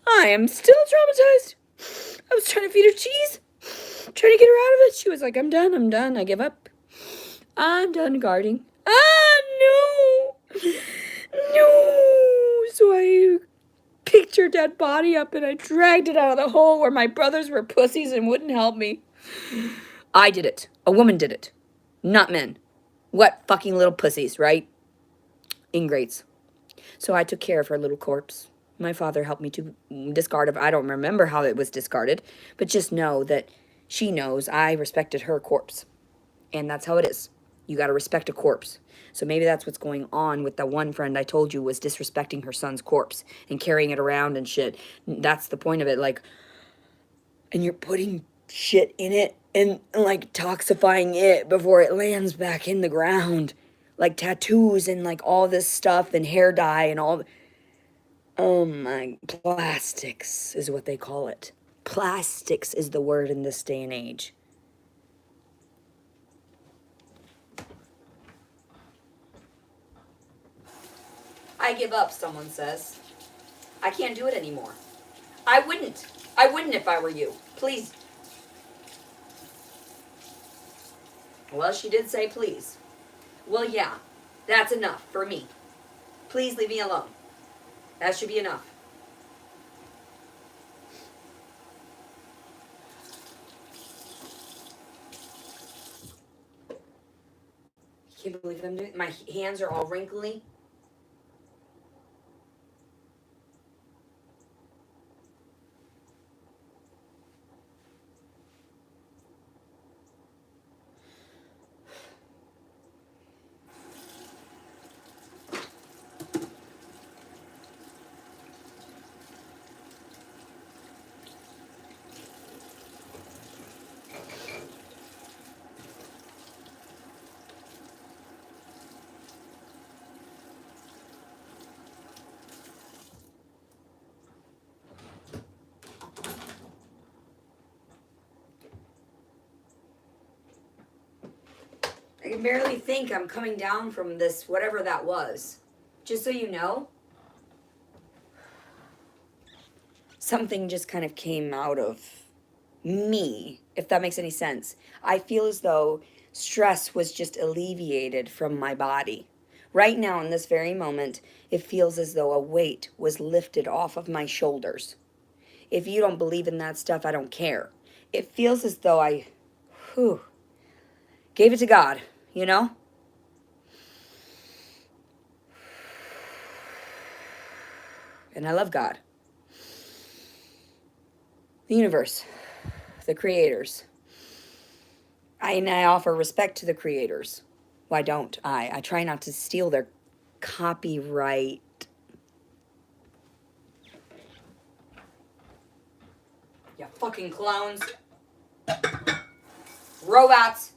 I am still traumatized. I was trying to feed her cheese, trying to get her out of it. She was like, I'm done, I give up. I'm done guarding. No! No! So I picked her dead body up and I dragged it out of the hole where my brothers were pussies and wouldn't help me. I did it. A woman did it. Not men. What fucking little pussies, right? Ingrates. So I took care of her little corpse. My father helped me to discard it. I don't remember how it was discarded, but just know that she knows I respected her corpse. And that's how it is. You got to respect a corpse. So maybe that's what's going on with the one friend I told you was disrespecting her son's corpse and carrying it around and shit. That's the point of it. Like, and you're putting shit in it and like toxifying it before it lands back in the ground. Like tattoos and like all this stuff and hair dye and all. Oh my, plastics is what they call it. Plastics is the word in this day and age. I give up, someone says. I can't do it anymore. I wouldn't. I wouldn't if I were you. Please. Well, she did say please. Well, yeah. That's enough for me. Please leave me alone. That should be enough. I can't believe I'm doing it. My hands are all wrinkly. I can barely think I'm coming down from this, whatever that was. Just so you know, something just kind of came out of me, if that makes any sense. I feel as though stress was just alleviated from my body. Right now, in this very moment, it feels as though a weight was lifted off of my shoulders. If you don't believe in that stuff, I don't care. It feels as though I gave it to God, you know? And I love God. The universe. The creators. I offer respect to the creators. Why don't I? I try not to steal their copyright. You fucking clowns. Robots.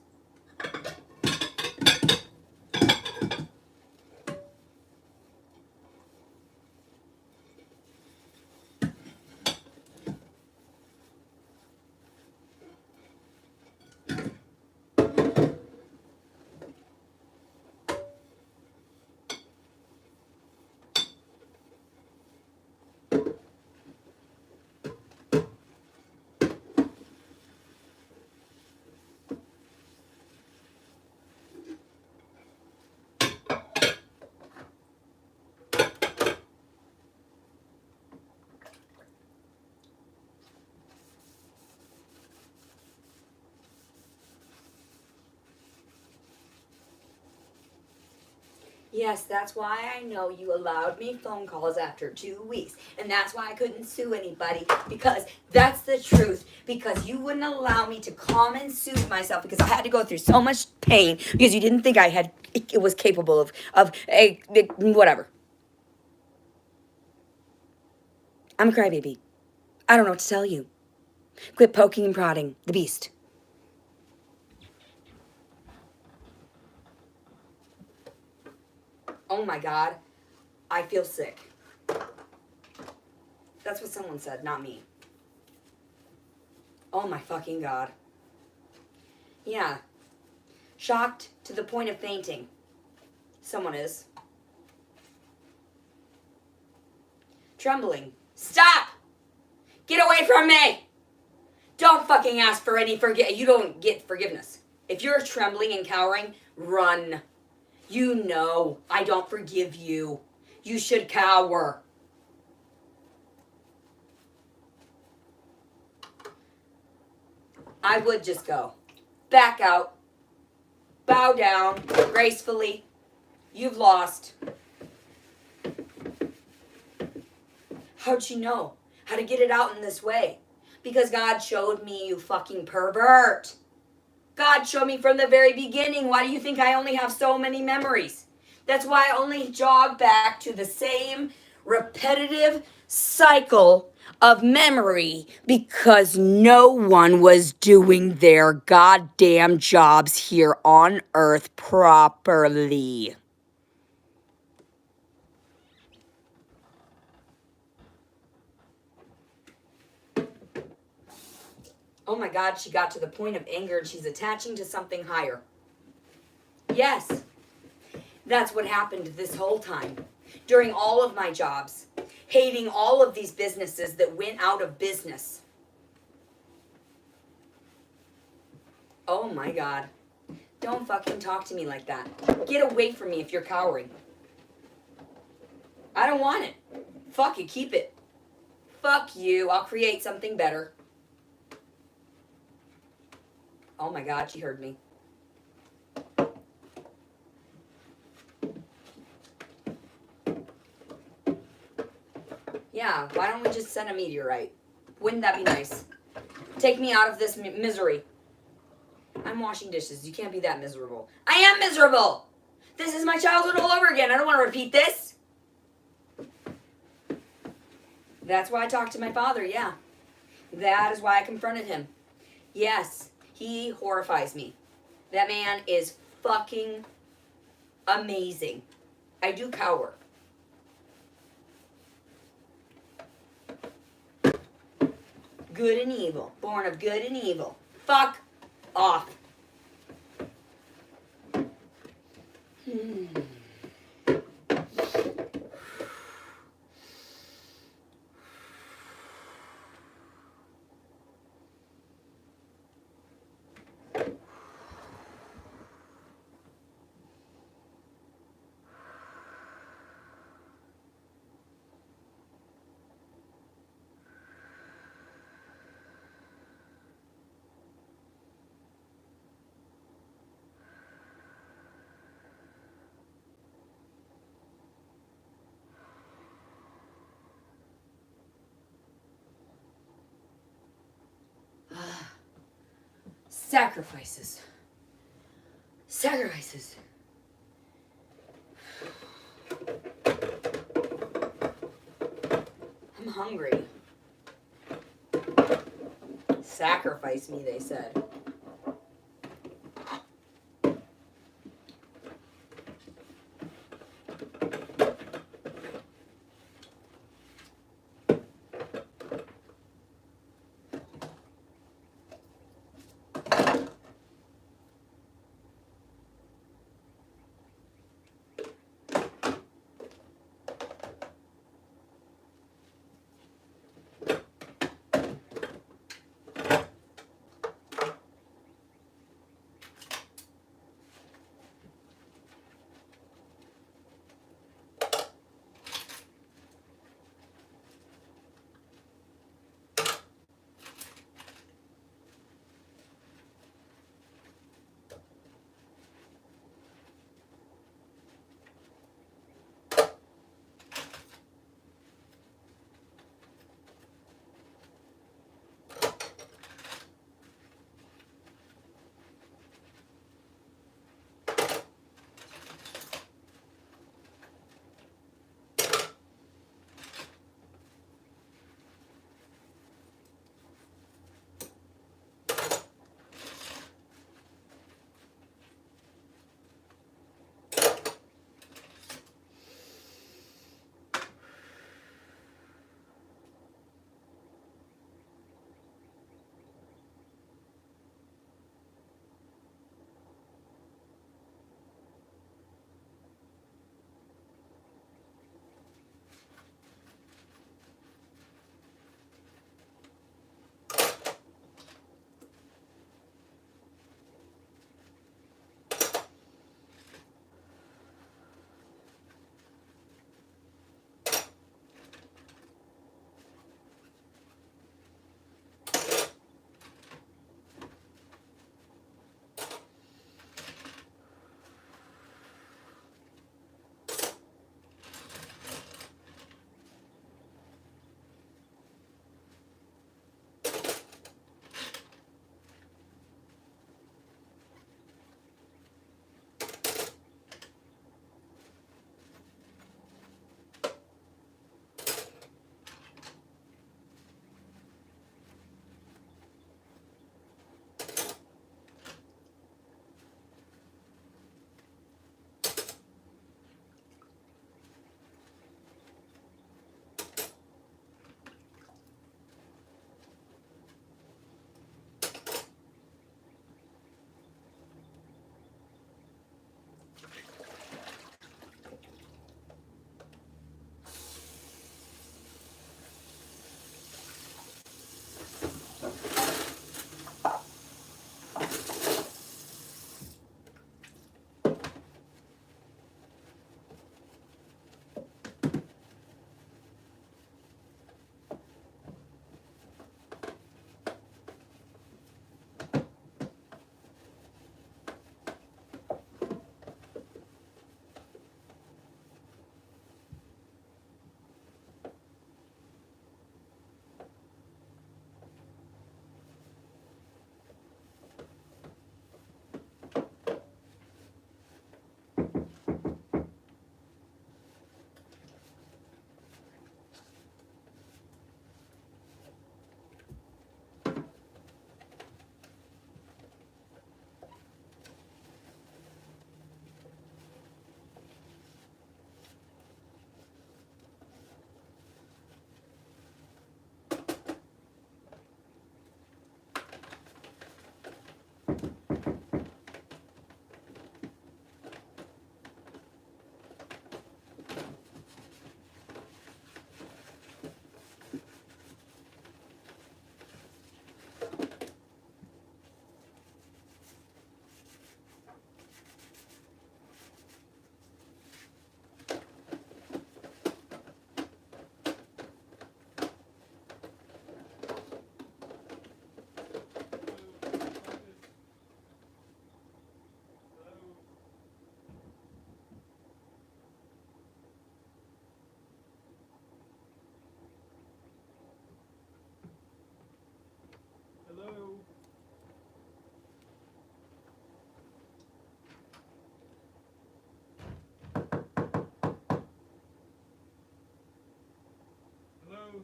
Yes, that's why I know you allowed me phone calls after 2 weeks. And that's why I couldn't sue anybody. Because that's the truth. Because you wouldn't allow me to calm and soothe myself. Because I had to go through so much pain. Because you didn't think it was capable of whatever. I'm a crybaby. I don't know what to tell you. Quit poking and prodding the beast. Oh my God, I feel sick. That's what someone said, not me. Oh my fucking God. Yeah. Shocked to the point of fainting. Someone is. Trembling. Stop! Get away from me! Don't fucking ask for any you don't get forgiveness. If you're trembling and cowering, run. You know I don't forgive you. You should cower. I would just go. Back out. Bow down gracefully. You've lost. How'd she know how to get it out in this way? Because God showed me, you fucking pervert. God showed me from the very beginning. Why do you think I only have so many memories? That's why I only jog back to the same repetitive cycle of memory, because no one was doing their goddamn jobs here on earth properly. Oh my God, she got to the point of anger and she's attaching to something higher. Yes, that's what happened this whole time. During all of my jobs, hating all of these businesses that went out of business. Oh my God. Don't fucking talk to me like that. Get away from me if you're cowering. I don't want it. Fuck it, keep it. Fuck you, I'll create something better. Oh my God, she heard me. Yeah, why don't we just send a meteorite? Wouldn't that be nice? Take me out of this misery. I'm washing dishes. You can't be that miserable. I am miserable! This is my childhood all over again. I don't want to repeat this. That's why I talked to my father, yeah. That is why I confronted him. Yes, he horrifies me. That man is fucking amazing. I do cower. Good and evil. Born of good and evil. Fuck off. Sacrifices. Sacrifices. I'm hungry. Sacrifice me, they said.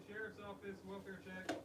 sheriff's office welfare check.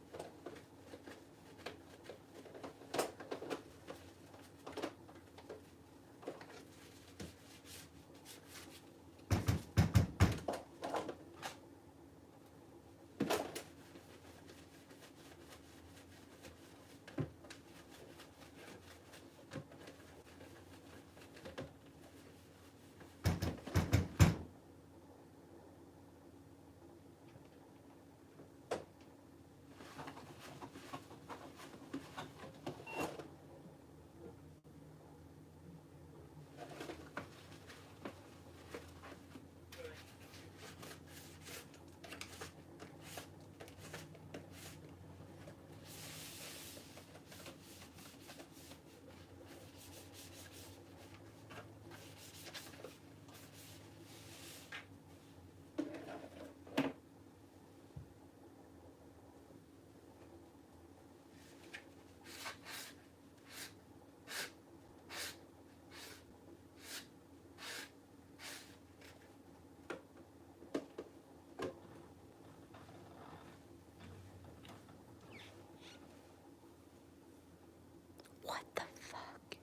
What the fuck?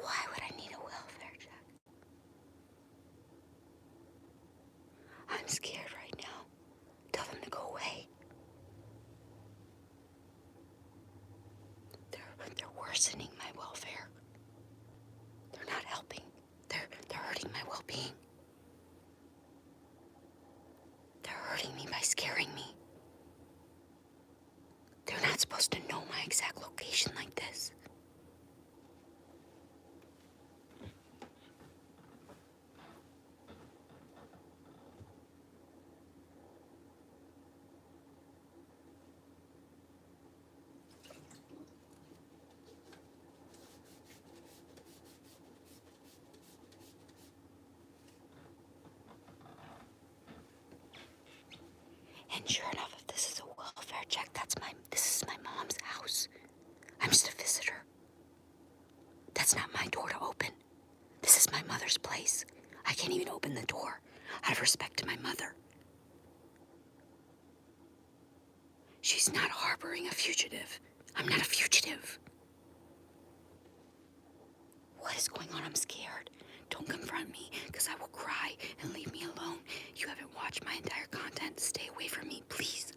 Why would I need a welfare check? I'm scared right now. Tell them to go away. They're worsening my welfare. They're not helping. They're hurting my well-being. They're hurting me by scaring me. They're not supposed to know my exact location like this. And sure enough, if this is a welfare check, this is my mom's house. I'm just a visitor. That's not my door to open. This is my mother's place. I can't even open the door out of respect to my mother. She's not harboring a fugitive. I'm not a fugitive. What is going on? I'm scared. Don't confront me, because I will cry and leave me alone. You haven't watched my entire content. Stay away from me, please.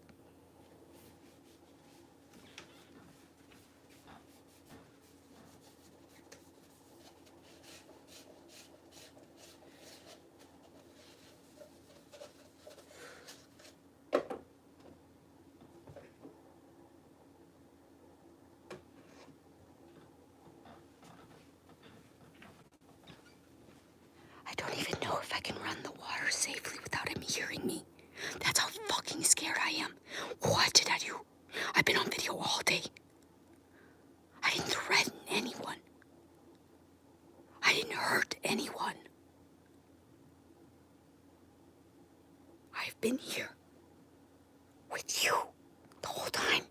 I don't even know if I can run the water safely without him hearing me. That's how fucking scared I am. What did I do? I've been on video all day. I didn't threaten anyone. I didn't hurt anyone. I've been here with you the whole time.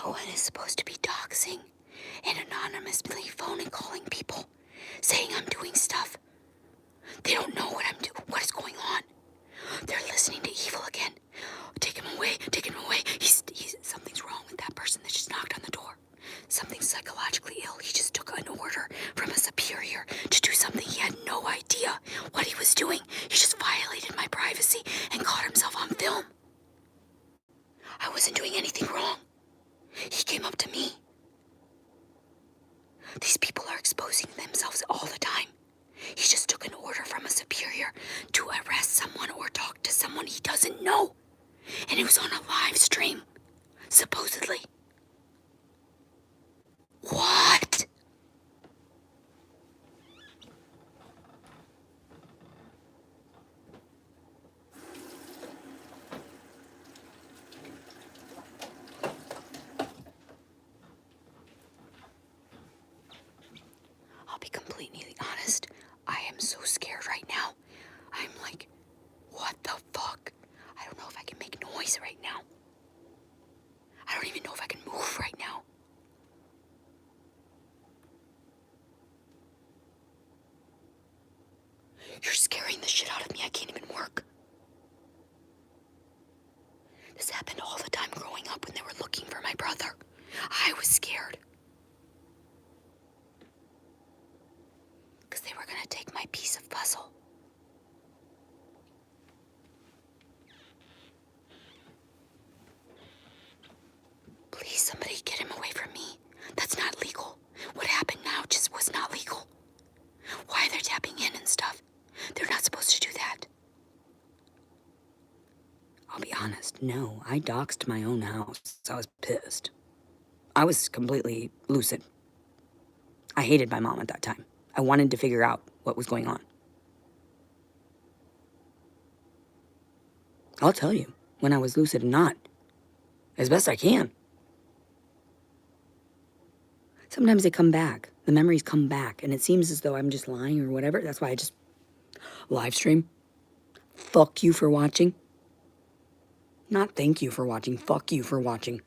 No one is supposed to be doxing and anonymously phone and calling people, saying I'm doing stuff. They don't know what is going on. They're listening to evil again. Take him away, take him away. Something's wrong with that person that just knocked on the door. Something's psychologically ill. He just took an order from a superior to do something he had no idea what he was doing. He just violated my privacy and caught himself on film. I wasn't doing anything wrong. He came up to me. These people are exposing themselves all the time. He just took an order from a superior to arrest someone or talk to someone he doesn't know. And it was on a live stream, supposedly. What? noise right now. I don't even know if I can move right now. You're scaring the shit out of me. I can't even work. This happened all the time growing up when they were looking for my brother. I was scared. Because they were going to take my piece of puzzle. Please, somebody get him away from me. That's not legal. What happened now just was not legal. Why they're tapping in and stuff? They're not supposed to do that. I'll be honest, no, I doxed my own house. I was pissed. I was completely lucid. I hated my mom at that time. I wanted to figure out what was going on. I'll tell you when I was lucid and not, as best I can. Sometimes they come back. The memories come back, and it seems as though I'm just lying or whatever. That's why I just live stream. Fuck you for watching. Not thank you for watching. Fuck you for watching.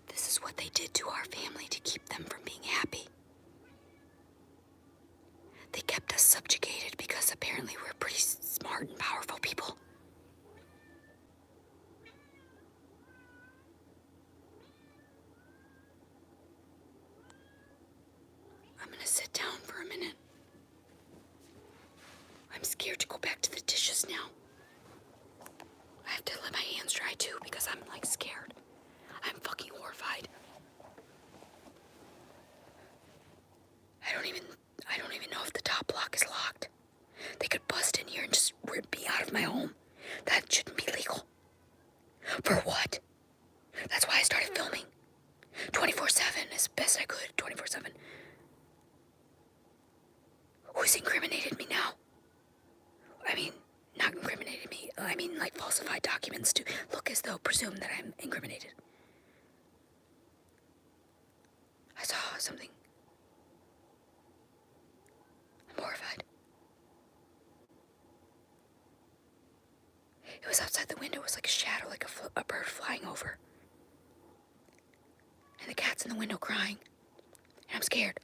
This is what they did to our family to keep them from being happy. They kept us subjugated because apparently we're pretty smart and powerful people. I'm gonna sit down for a minute. I'm scared to go back to the dishes now. I have to let my hands dry too because I'm like scared. I'm fucking horrified. I don't even know if the top lock is locked. They could bust in here and just rip me out of my home. That shouldn't be legal. For what? That's why I started filming. 24/7 as best I could, 24/7. Who's incriminated me now? I mean, not incriminated me. I mean, like falsified documents to look as though presume that I'm incriminated. I saw something. I'm horrified. It was outside the window. It was like a shadow, like a bird flying over. And the cat's in the window crying. And I'm scared.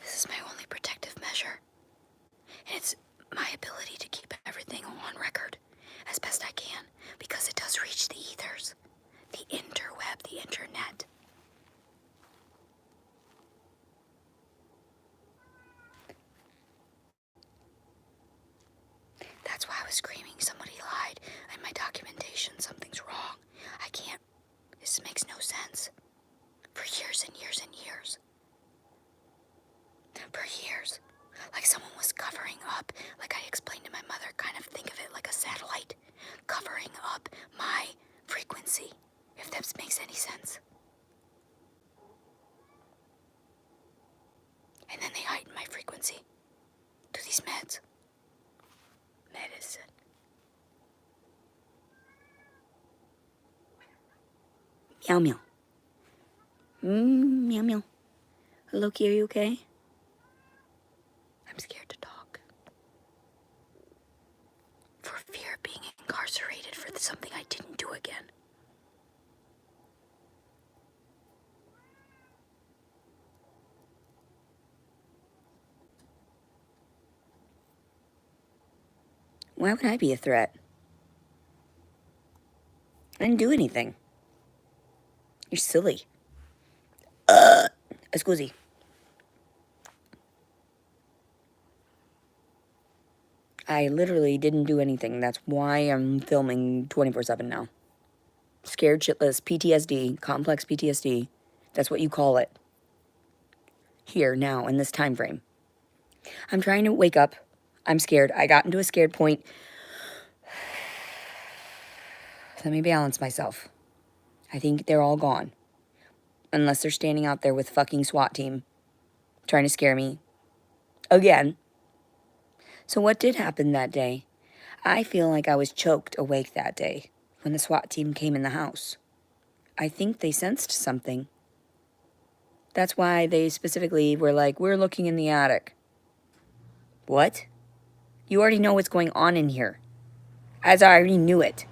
This is my only protective measure. And it's my ability to keep everything on record as best I can because it does reach the ethers, the interweb, the internet. That's why I was screaming. Somebody lied in my documentation. Something's wrong. I can't. This makes no sense. For years and years and years. For years. Like someone was covering up, like I explained to my mother, kind of think of it like a satellite, covering up my frequency, if that makes any sense. And then they heighten my frequency to these meds. Medicine. Meow meow. Meow meow. Loki, are you okay? I'm scared to talk. For fear of being incarcerated for something I didn't do again. Why would I be a threat? I didn't do anything. You're silly. Scusi. I literally didn't do anything. That's why I'm filming 24/7 now. Scared shitless, PTSD, complex PTSD. That's what you call it. Here, now, in this time frame. I'm trying to wake up. I'm scared. I got into a scared point. Let me balance myself. I think they're all gone. Unless they're standing out there with fucking SWAT team trying to scare me again. So what did happen that day? I feel like I was choked awake that day when the SWAT team came in the house. I think they sensed something. That's why they specifically were like, we're looking in the attic. What? You already know what's going on in here. As I already knew it.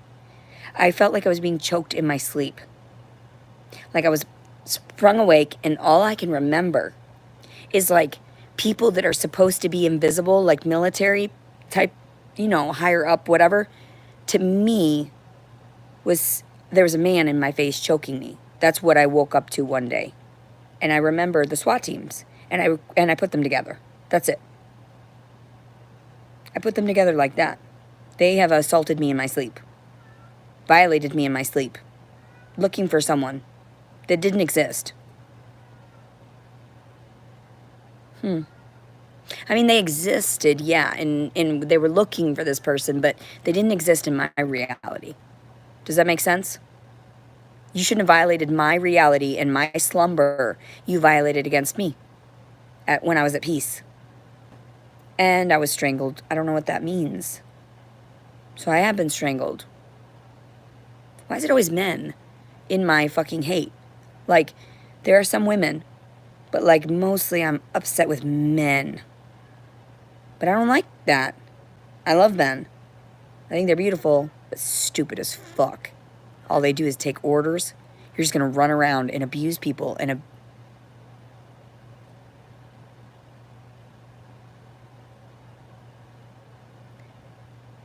I felt like I was being choked in my sleep. Like I was sprung awake, and all I can remember is like people that are supposed to be invisible, like military type, higher up, whatever. To me, there was a man in my face choking me. That's what I woke up to one day. And I remember the SWAT teams, and I put them together. That's it. I put them together like that. They have assaulted me in my sleep, violated me in my sleep, looking for someone that didn't exist. I mean, they existed, yeah, and they were looking for this person, but they didn't exist in my reality. Does that make sense? You shouldn't have violated my reality and my slumber. You violated against me when I was at peace. And I was strangled. I don't know what that means. So I have been strangled. Why is it always men in my fucking hate? Like, there are some women, but like mostly I'm upset with men. But I don't like that. I love men. I think they're beautiful, but stupid as fuck. All they do is take orders. You're just going to run around and abuse people and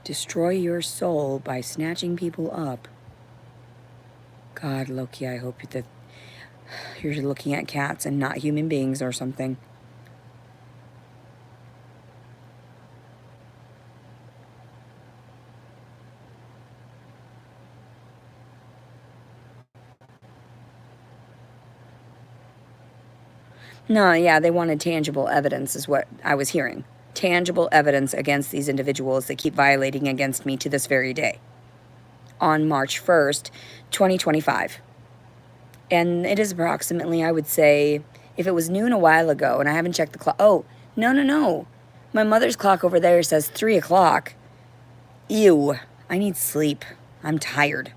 destroy your soul by snatching people up. God, Loki, I hope that you're looking at cats and not human beings or something. No, yeah, they wanted tangible evidence is what I was hearing. Tangible evidence against these individuals that keep violating against me to this very day. On March 1st, 2025. And it is approximately, I would say, if it was noon a while ago, and I haven't checked the clock. Oh, no. My mother's clock over there says 3 o'clock. Ew, I need sleep. I'm tired.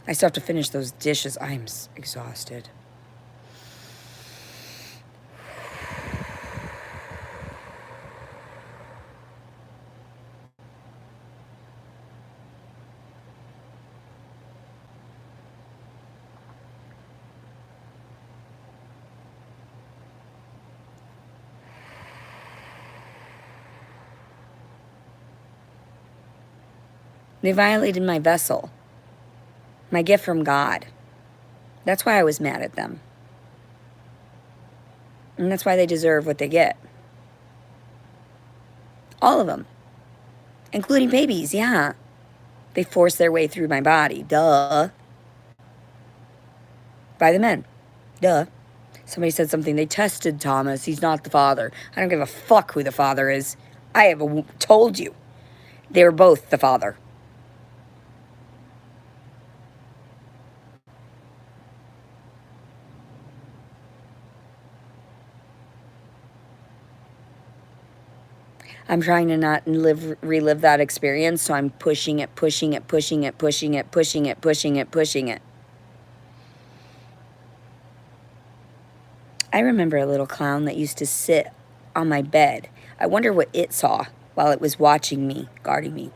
I still have to finish those dishes. I'm exhausted. They violated my vessel, my gift from God. That's why I was mad at them. And that's why they deserve what they get. All of them, including babies, yeah. They forced their way through my body, duh. By the men, duh. Somebody said something, they tested Thomas, he's not the father. I don't give a fuck who the father is. I have told you, they were both the father. I'm trying to not relive that experience, so I'm pushing it. I remember a little clown that used to sit on my bed. I wonder what it saw while it was watching me, guarding me.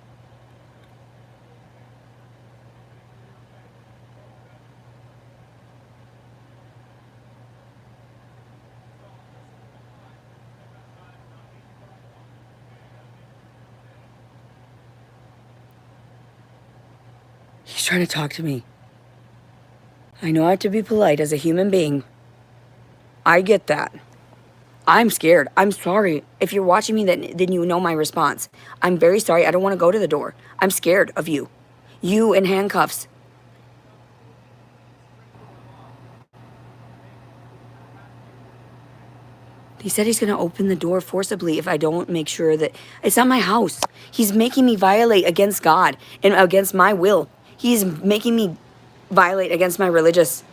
trying to talk to me. I know I have to be polite as a human being. I get that. I'm scared. I'm sorry. If you're watching me, then you know my response. I'm very sorry. I don't want to go to the door. I'm scared of you. You in handcuffs. He said he's going to open the door forcibly if I don't make sure that... It's not my house. He's making me violate against God and against my will. He's making me violate against my religious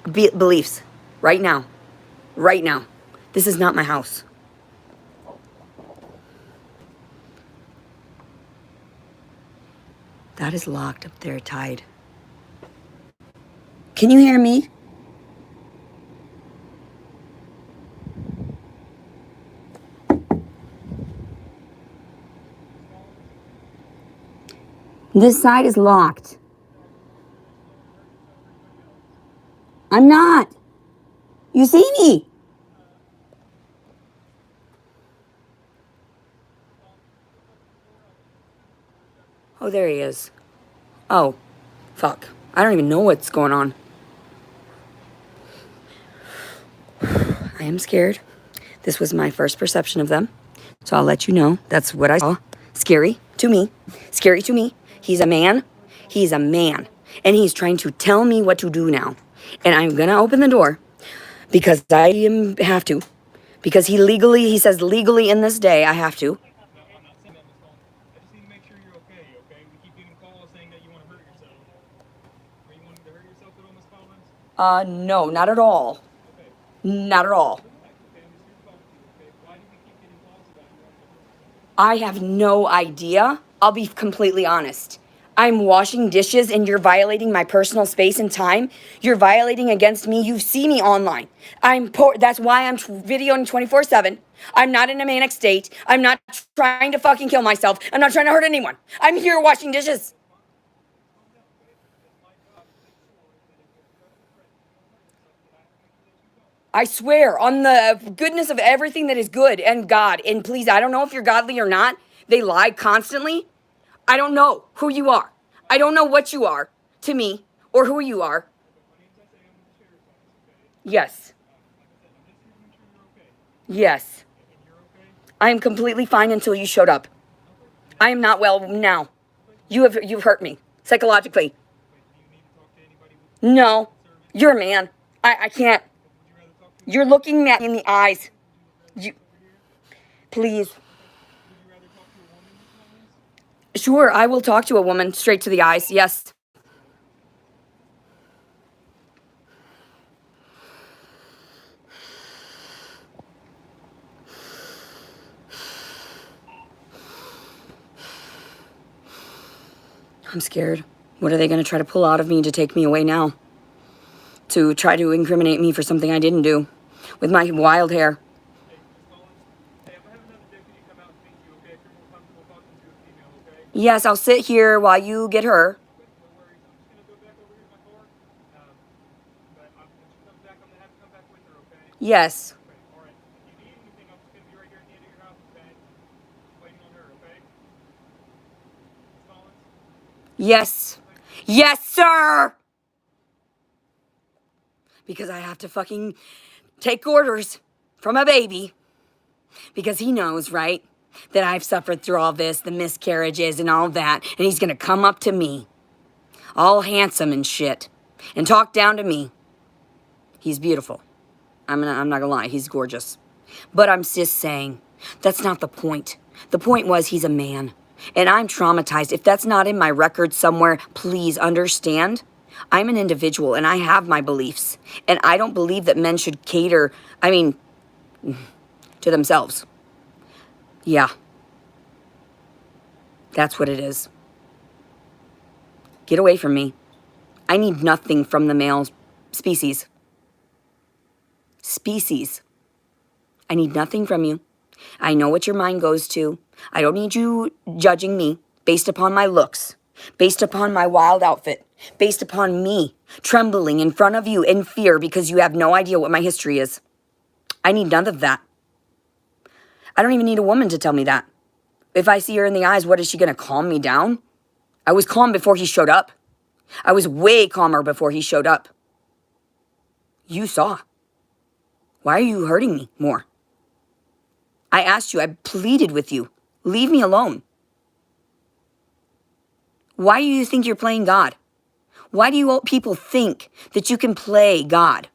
beliefs. Right now. Right now. This is not my house. That is locked up there, tied. Can you hear me? This side is locked. I'm not. You see me? Oh, there he is. Oh, fuck. I don't even know what's going on. I am scared. This was my first perception of them. So I'll let you know. That's what I saw. Scary to me. Scary to me. He's a man. He's a man. And he's trying to tell me what to do now. And I'm going to open the door because I have to. Because he says legally in this day, I have to. No, I'm not saying that, Miss Collins. I just need to make sure you're okay, okay? We keep getting calls saying that you want to hurt yourself. Are you wanting to hurt yourself at all, Miss Collins? No, not at all. Okay. Not at all. Okay, I'm just here to talk to you, okay? Why do we keep getting calls about you wanting to hurt yourself? I have no idea. I'll be completely honest. I'm washing dishes and you're violating my personal space and time. You're violating against me. You see me online. That's why I'm videoing 24/7. I'm not in a manic state. I'm not trying to fucking kill myself. I'm not trying to hurt anyone. I'm here washing dishes. I swear on the goodness of everything that is good and God. And please, I don't know if you're godly or not. They lie constantly. I don't know who you are. I don't know what you are to me or who you are. Yes. Yes. I am completely fine until you showed up. I am not well now. You've hurt me psychologically. No. You're a man. I can't. You're looking at me in the eyes. Please. Sure, I will talk to a woman straight to the eyes. Yes. I'm scared. What are they going to try to pull out of me to take me away now? To try to incriminate me for something I didn't do with my wild hair. Hey, I'm gonna have another deputy come out and meet you, okay? If you're more comfortable talking to a female, okay? Yes, I'll sit here while you get her. No worries. I'm just gonna go back over here to my car. But when she comes back, I'm gonna have to come back with her, okay? Yes. Okay, all right. If you need anything, I'm just gonna be right here at the end of your house, okay? Just waiting on her, okay? Miss Collins? Yes. Yes, sir! Because I have to fucking take orders from a baby. Because he knows, right? That I've suffered through all this, the miscarriages and all that. And he's gonna come up to me, all handsome and shit, and talk down to me. He's beautiful. I'm not gonna lie, he's gorgeous. But I'm just saying, that's not the point. The point was he's a man. And I'm traumatized. If that's not in my record somewhere, please understand. I'm an individual and I have my beliefs. And I don't believe that men should cater, to themselves. Yeah. That's what it is. Get away from me. I need nothing from the male species. I need nothing from you. I know what your mind goes to. I don't need you judging me based upon my looks, based upon my wild outfit, based upon me trembling in front of you in fear because you have no idea what my history is. I need none of that. I don't even need a woman to tell me that. If I see her in the eyes, what is she going to calm me down? I was calm before he showed up. I was way calmer before he showed up. You saw. Why are you hurting me more? I asked you, I pleaded with you. Leave me alone. Why do you think you're playing God? Why do you people think that you can play God?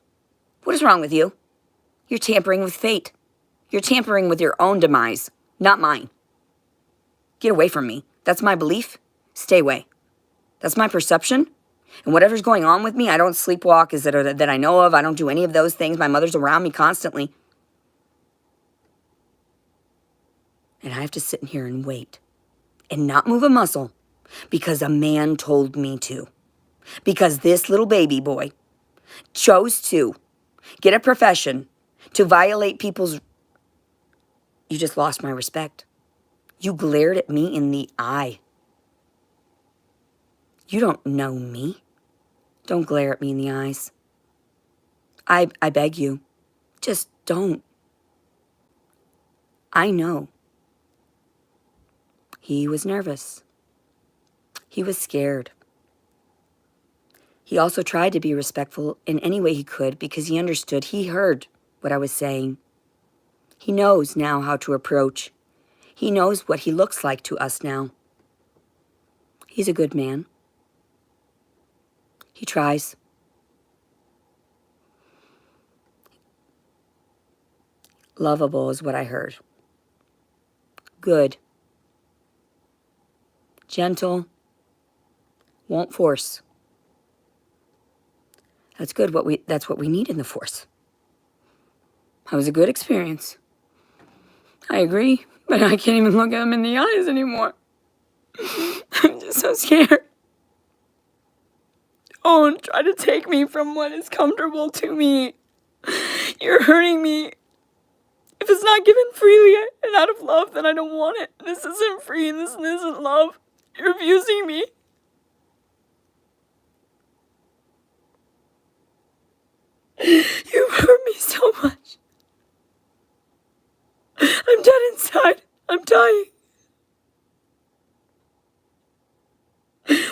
What is wrong with you? You're tampering with fate. You're tampering with your own demise, not mine. Get away from me. That's my belief. Stay away. That's my perception. And whatever's going on with me, I don't sleepwalk that I know of. I don't do any of those things. My mother's around me constantly. And I have to sit in here and wait and not move a muscle because a man told me to. Because this little baby boy chose to get a profession to violate people's... You just lost my respect. You glared at me in the eye. You don't know me. Don't glare at me in the eyes. I beg you. Just don't. I know. He was nervous. He was scared. He also tried to be respectful in any way he could because he understood. He heard what I was saying. He knows now how to approach. He knows what he looks like to us now. He's a good man. He tries. Lovable is what I heard. Good. Gentle. Won't force. That's good. That's what we need in the force. That was a good experience. I agree, but I can't even look at him in the eyes anymore. I'm just so scared. Don't try to take me from what is comfortable to me. You're hurting me. If it's not given freely and out of love, then I don't want it. This isn't free and this isn't love. You're abusing me. You hurt me so much. I'm dead inside. I'm dying.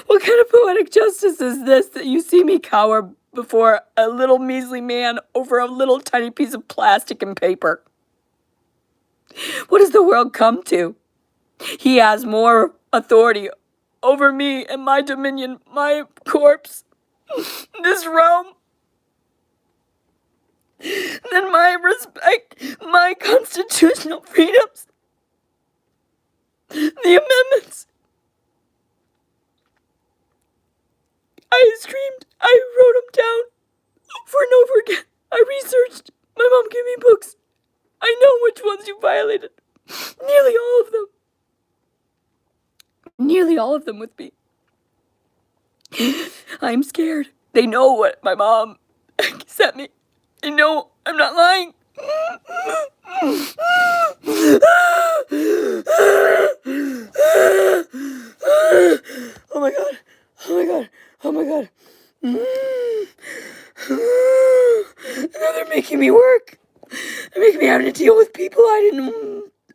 What kind of poetic justice is this that you see me cower before a little measly man over a little tiny piece of plastic and paper? What does the world come to? He has more authority over me and my dominion, my corpse, this realm, than my respect, my constitutional freedoms, the amendments. I screamed. I wrote them down over and over again. I researched. My mom gave me books. I know which ones you violated. Nearly all of them. Nearly all of them with me. I'm scared. They know what my mom sent me. They know I'm not lying. Oh my god. Oh my god. Oh my god. Now they're making me work. They're making me having to deal with people I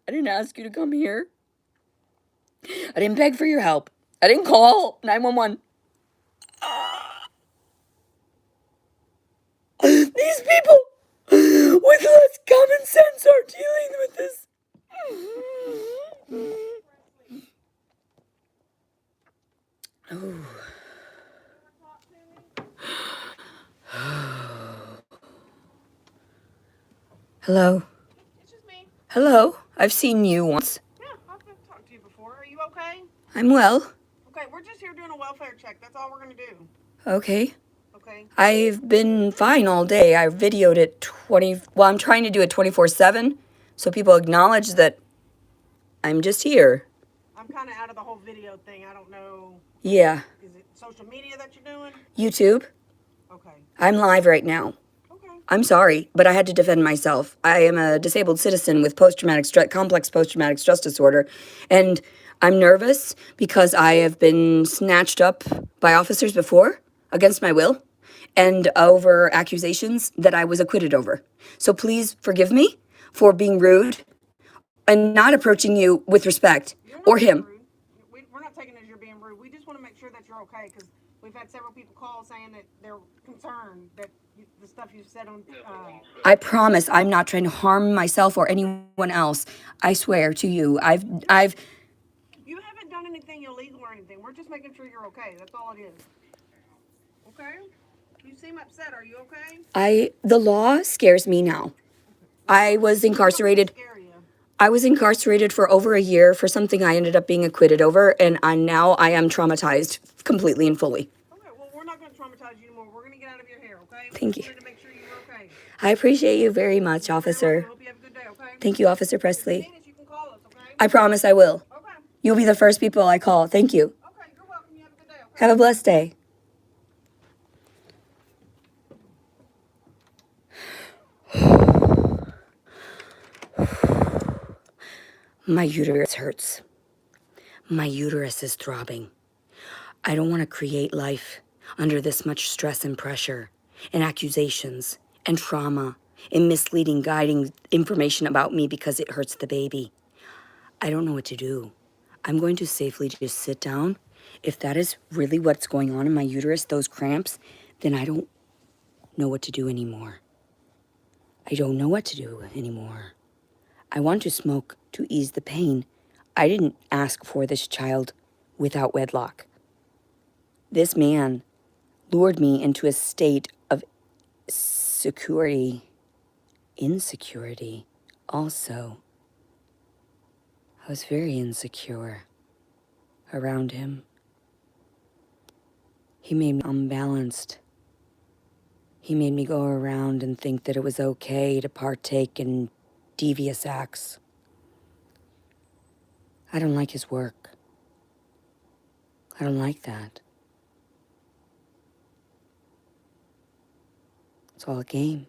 didn't ask you to come here. I didn't beg for your help. I didn't call 911. These people with less common sense are dealing with this. Oh. Hello. It's just me. Hello. I've seen you once. Yeah, I've talked to you before. Are you okay? I'm well. Okay, we're just here doing a welfare check. That's all we're going to do. Okay. Okay. I've been fine all day. I videoed it I'm trying to do it 24/7 so people acknowledge that I'm just here. I'm kind of out of the whole video thing. I don't know. Yeah. Is it social media that you're doing? YouTube. Okay. I'm live right now. Okay. I'm sorry, but I had to defend myself. I am a disabled citizen with complex post-traumatic stress disorder, and I'm nervous because I have been snatched up by officers before against my will and over accusations that I was acquitted over. So please forgive me for being rude and not approaching you with respect You're not or being him. rude. We're not taking it as you're being rude. We just want to make sure that you're okay because We've had several people call saying that they're concerned that the stuff you've said on. I promise I'm not trying to harm myself or anyone else. I swear to you. You haven't done anything illegal or anything. We're just making sure you're okay. That's all it is. Okay? You seem upset. Are you okay? The law scares me now. I was incarcerated. Scare you. I was incarcerated for over a year for something I ended up being acquitted over, and now I am traumatized completely and fully. Okay, well, we're not going to traumatize you anymore. We're going to get out of your hair, okay? Thank you. We wanted to make sure you were okay. I appreciate you very much, I officer. hope you have a good day, okay? Thank you, Officer If you Presley. need us, you can call us, okay? I promise I will. Okay. You'll be the first people I call. Thank you. Okay, you're welcome. You have a good day, okay? Have a blessed day. My uterus hurts. My uterus is throbbing. I don't want to create life under this much stress and pressure and accusations and trauma and misleading guiding information about me because it hurts the baby. I don't know what to do. I'm going to safely just sit down. If that is really what's going on in my uterus, those cramps, then I don't know what to do anymore. I don't know what to do anymore. I want to smoke to ease the pain. I didn't ask for this child without wedlock. This man lured me into a state of insecurity also. I was very insecure around him. He made me unbalanced. He made me go around and think that it was okay to partake in devious acts. I don't like his work. I don't like that. It's all a game.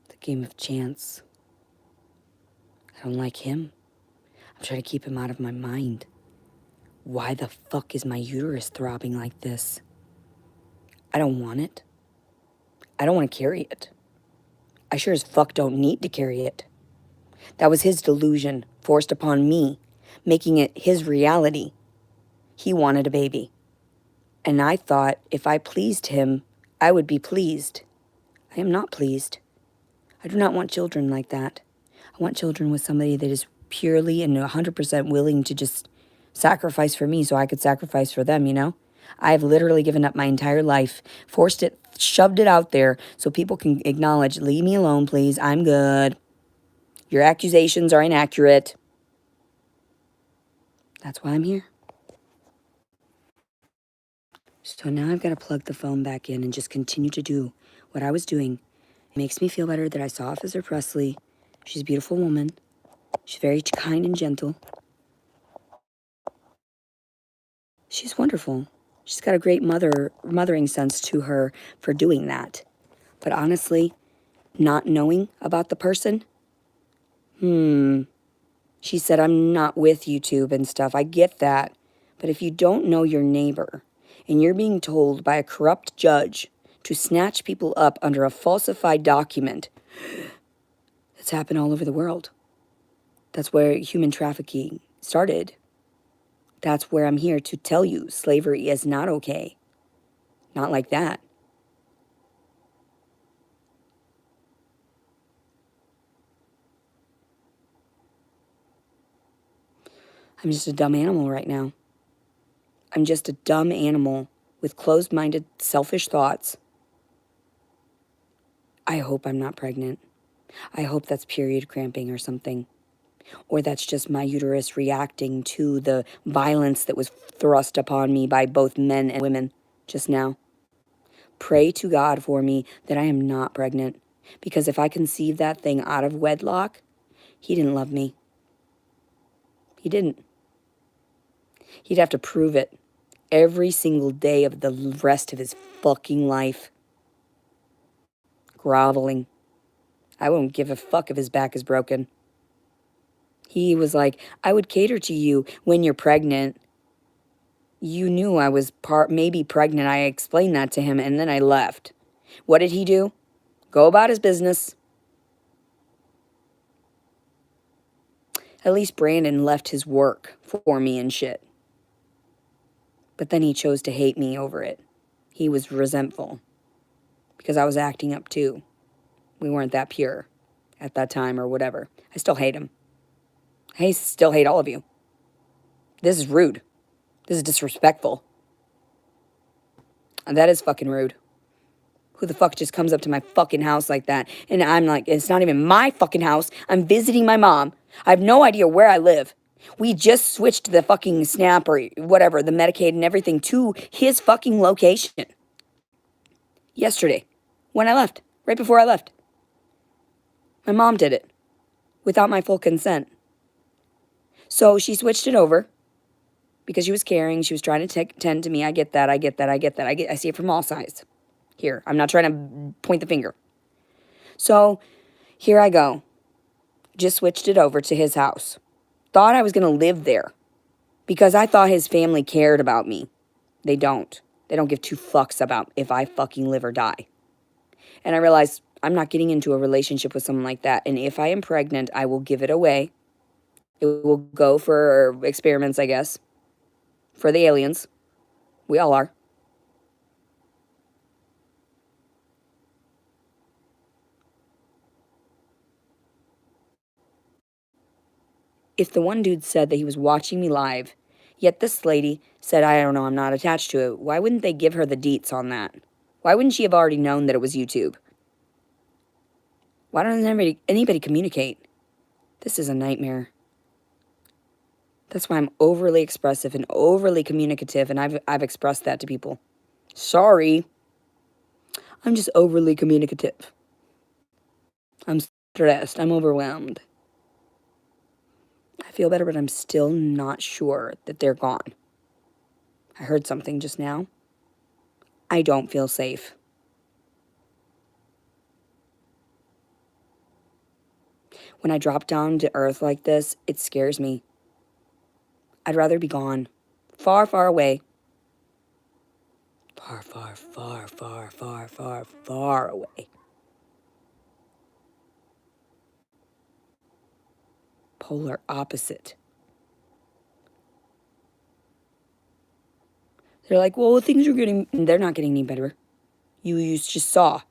The game of chance. I don't like him. I'm trying to keep him out of my mind. Why the fuck is my uterus throbbing like this? I don't want it. I don't want to carry it. I sure as fuck don't need to carry it. That was his delusion forced upon me, making it his reality. He wanted a baby. And I thought if I pleased him, I would be pleased. I am not pleased. I do not want children like that. I want children with somebody that is purely and 100% willing to just sacrifice for me so I could sacrifice for them, you know? I've literally given up my entire life, forced it, shoved it out there so people can acknowledge, leave me alone, please. I'm good. Your accusations are inaccurate. That's why I'm here. So now I've got to plug the phone back in and just continue to do what I was doing. It makes me feel better that I saw Officer Presley. She's a beautiful woman. She's very kind and gentle. She's wonderful. She's got a great mothering sense to her for doing that. But honestly, not knowing about the person, she said, I'm not with YouTube and stuff. I get that. But if you don't know your neighbor and you're being told by a corrupt judge to snatch people up under a falsified document, it's happened all over the world. That's where human trafficking started. That's where I'm here to tell you slavery is not okay. Not like that. I'm just a dumb animal right now. I'm just a dumb animal with closed-minded, selfish thoughts. I hope I'm not pregnant. I hope that's period cramping or something. Or that's just my uterus reacting to the violence that was thrust upon me by both men and women just now. Pray to God for me that I am not pregnant. Because if I conceive that thing out of wedlock, he didn't love me. He didn't. He'd have to prove it every single day of the rest of his fucking life. Groveling. I won't give a fuck if his back is broken. He was like, I would cater to you when you're pregnant. You knew I was maybe pregnant. I explained that to him, and then I left. What did he do? Go about his business. At least Brandon left his work for me and shit. But then he chose to hate me over it. He was resentful because I was acting up too. We weren't that pure at that time or whatever. I still hate him. I still hate all of you. This is rude. This is disrespectful. And that is fucking rude. Who the fuck just comes up to my fucking house like that? And I'm like, it's not even my fucking house. I'm visiting my mom. I have no idea where I live. We just switched the fucking SNAP or whatever, the Medicaid and everything to his fucking location. Yesterday, when I left, right before I left. My mom did it without my full consent. So she switched it over because she was caring. She was trying to tend to me. I get that. I see it from all sides. Here, I'm not trying to point the finger. So here I go. Just switched it over to his house. Thought I was going to live there because I thought his family cared about me. They don't. They don't give two fucks about if I fucking live or die. And I realized I'm not getting into a relationship with someone like that. And if I am pregnant, I will give it away. It will go for experiments, I guess. For the aliens. We all are. If the one dude said that he was watching me live, yet this lady said, I don't know, I'm not attached to it, why wouldn't they give her the deets on that? Why wouldn't she have already known that it was YouTube? Why doesn't anybody communicate? This is a nightmare. That's why I'm overly expressive and overly communicative, and I've expressed that to people. Sorry. I'm just overly communicative. I'm stressed. I'm overwhelmed. I feel better, but I'm still not sure that they're gone. I heard something just now. I don't feel safe. When I drop down to earth like this, it scares me. I'd rather be gone. Far, far away. Far, far, far, far, far, far, far away. Polar opposite. They're like, well, things are they're not getting any better. You just saw.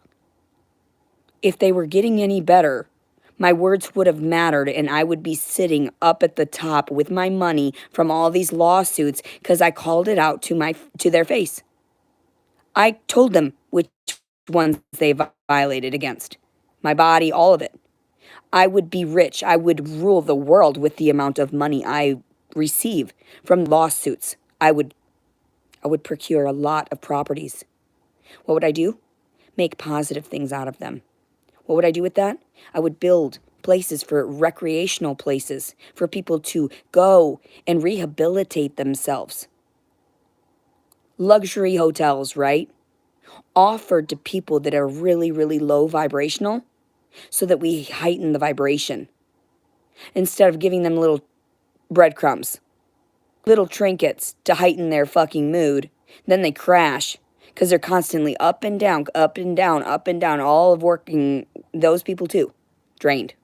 If they were getting any better, my words would have mattered and I would be sitting up at the top with my money from all these lawsuits because I called it out to their face. I told them which ones they violated against. My body, all of it. I would be rich. I would rule the world with the amount of money I receive from lawsuits. I would procure a lot of properties. What would I do? Make positive things out of them. What would I do with that? I would build places for recreational places for people to go and rehabilitate themselves. Luxury hotels, right? Offered to people that are really, really low vibrational so that we heighten the vibration. Instead of giving them little breadcrumbs, little trinkets to heighten their fucking mood, then they crash because they're constantly up and down, up and down, up and down, all of working, those people too, drained.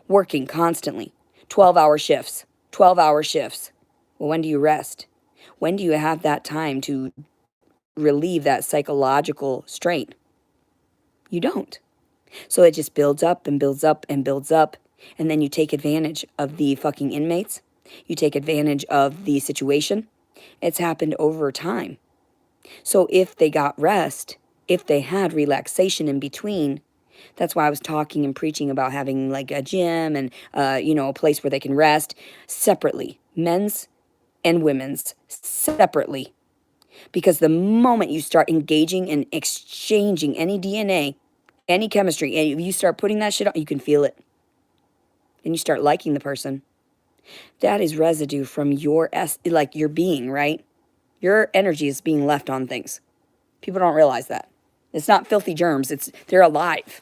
Working constantly, 12-hour shifts, 12-hour shifts. Well, when do you rest? When do you have that time to relieve that psychological strain? You don't. So it just builds up and builds up and builds up. And then you take advantage of the fucking inmates. You take advantage of the situation. It's happened over time. So if they got rest, if they had relaxation in between, that's why I was talking and preaching about having like a gym and, a place where they can rest separately. Men's and women's separately. Because the moment you start engaging and exchanging any DNA, any chemistry, and if you start putting that shit on, you can feel it. And you start liking the person. That is residue from your being, right? Your energy is being left on things. People don't realize that. It's not filthy germs. They're alive.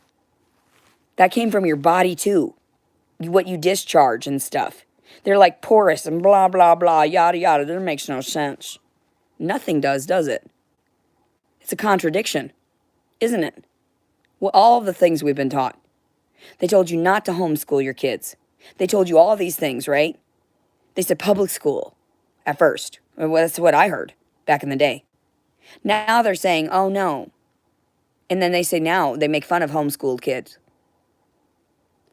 That came from your body too. What you discharge and stuff. They're like porous and blah, blah, blah, yada, yada. That makes no sense. Nothing does it? It's a contradiction, isn't it? Well, all the things we've been taught. They told you not to homeschool your kids. They told you all these things, right? They said public school at first. Well, that's what I heard. back in the day. Now they're saying, oh no. And then they say now they make fun of homeschooled kids.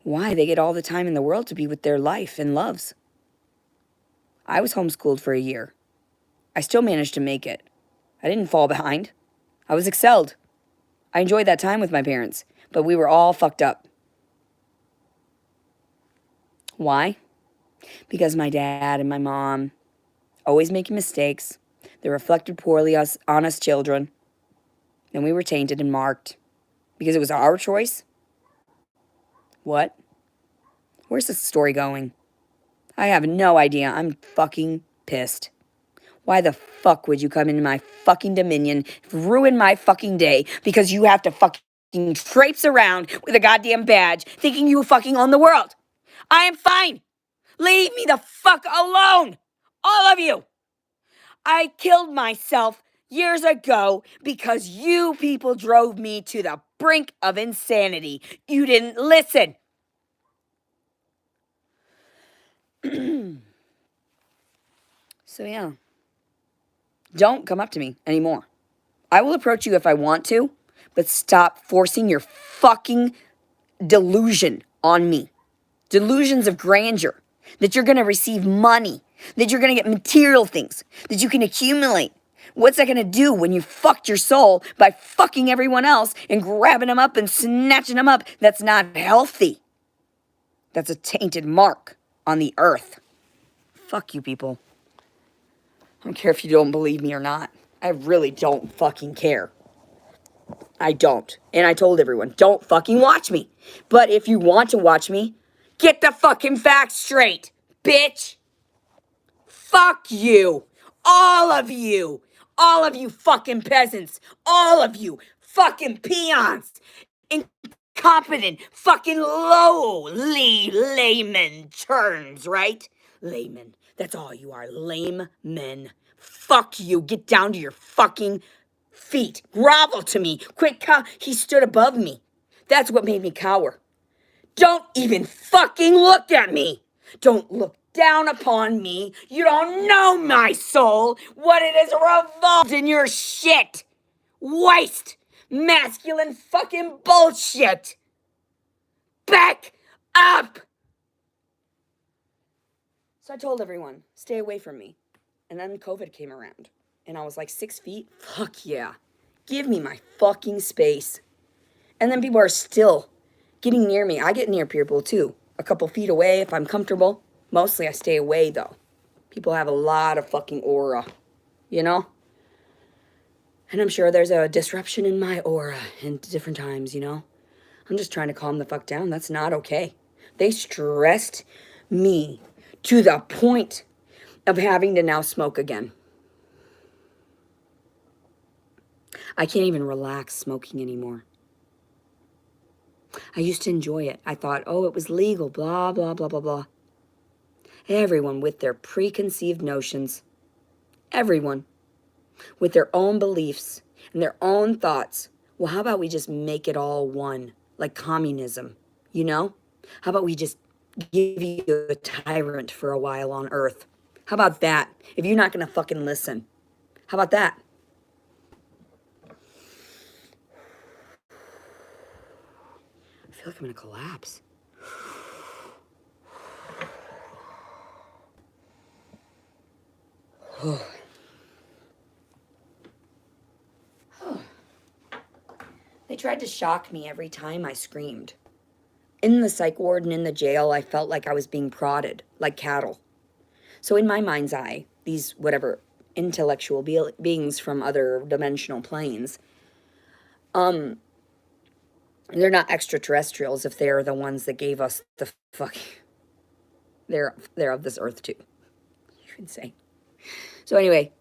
Why? They get all the time in the world to be with their life and loves. I was homeschooled for a year. I still managed to make it. I didn't fall behind. I was excelled. I enjoyed that time with my parents, but we were all fucked up. Why? Because my dad and my mom always making mistakes. They reflected poorly on us children. And we were tainted and marked. Because it was our choice? What? Where's this story going? I have no idea. I'm fucking pissed. Why the fuck would you come into my fucking dominion, ruin my fucking day, because you have to fucking traipse around with a goddamn badge thinking you fucking own the world? I am fine. Leave me the fuck alone. All of you. I killed myself years ago because you people drove me to the brink of insanity. You didn't listen. So yeah. Don't come up to me anymore. I will approach you if I want to, but stop forcing your fucking delusion on me. Delusions of grandeur. That you're going to receive money. That you're going to get material things. That you can accumulate. What's that going to do when you fucked your soul by fucking everyone else and grabbing them up and snatching them up? That's not healthy. That's a tainted mark on the earth. Fuck you people. I don't care if you don't believe me or not. I really don't fucking care. I don't. And I told everyone, don't fucking watch me. But if you want to watch me, get the fucking facts straight, bitch. Fuck you. All of you. All of you fucking peasants. All of you fucking peons. Incompetent fucking lowly layman terms, right? Layman. That's all you are. Lame men. Fuck you. Get down to your fucking feet. Grovel to me. Quit he stood above me. That's what made me cower. Don't even fucking look at me. Don't look down upon me. You don't know my soul. What it is revolved in your shit. Waste. Masculine fucking bullshit. Back up. So I told everyone, stay away from me. And then COVID came around. And I was like 6 feet. Fuck yeah. Give me my fucking space. And then people are still getting near me. I get near people too. A couple feet away if I'm comfortable. Mostly I stay away though. People have a lot of fucking aura. You know? And I'm sure there's a disruption in my aura in different times, you know? I'm just trying to calm the fuck down. That's not okay. They stressed me to the point of having to now smoke again. I can't even relax smoking anymore. I used to enjoy it. I thought, oh, it was legal, blah, blah, blah, blah, blah. Everyone with their preconceived notions. Everyone with their own beliefs and their own thoughts. Well, how about we just make it all one, like communism, you know? How about we just give you a tyrant for a while on Earth? How about that? If you're not going to fucking listen. How about that? I feel like I'm going to collapse. They tried to shock me every time I screamed. In the psych ward and in the jail, I felt like I was being prodded, like cattle. So in my mind's eye, these whatever intellectual beings from other dimensional planes, they're not extraterrestrials if they're the ones that gave us the fuck. They're of this earth too. You can say. So anyway,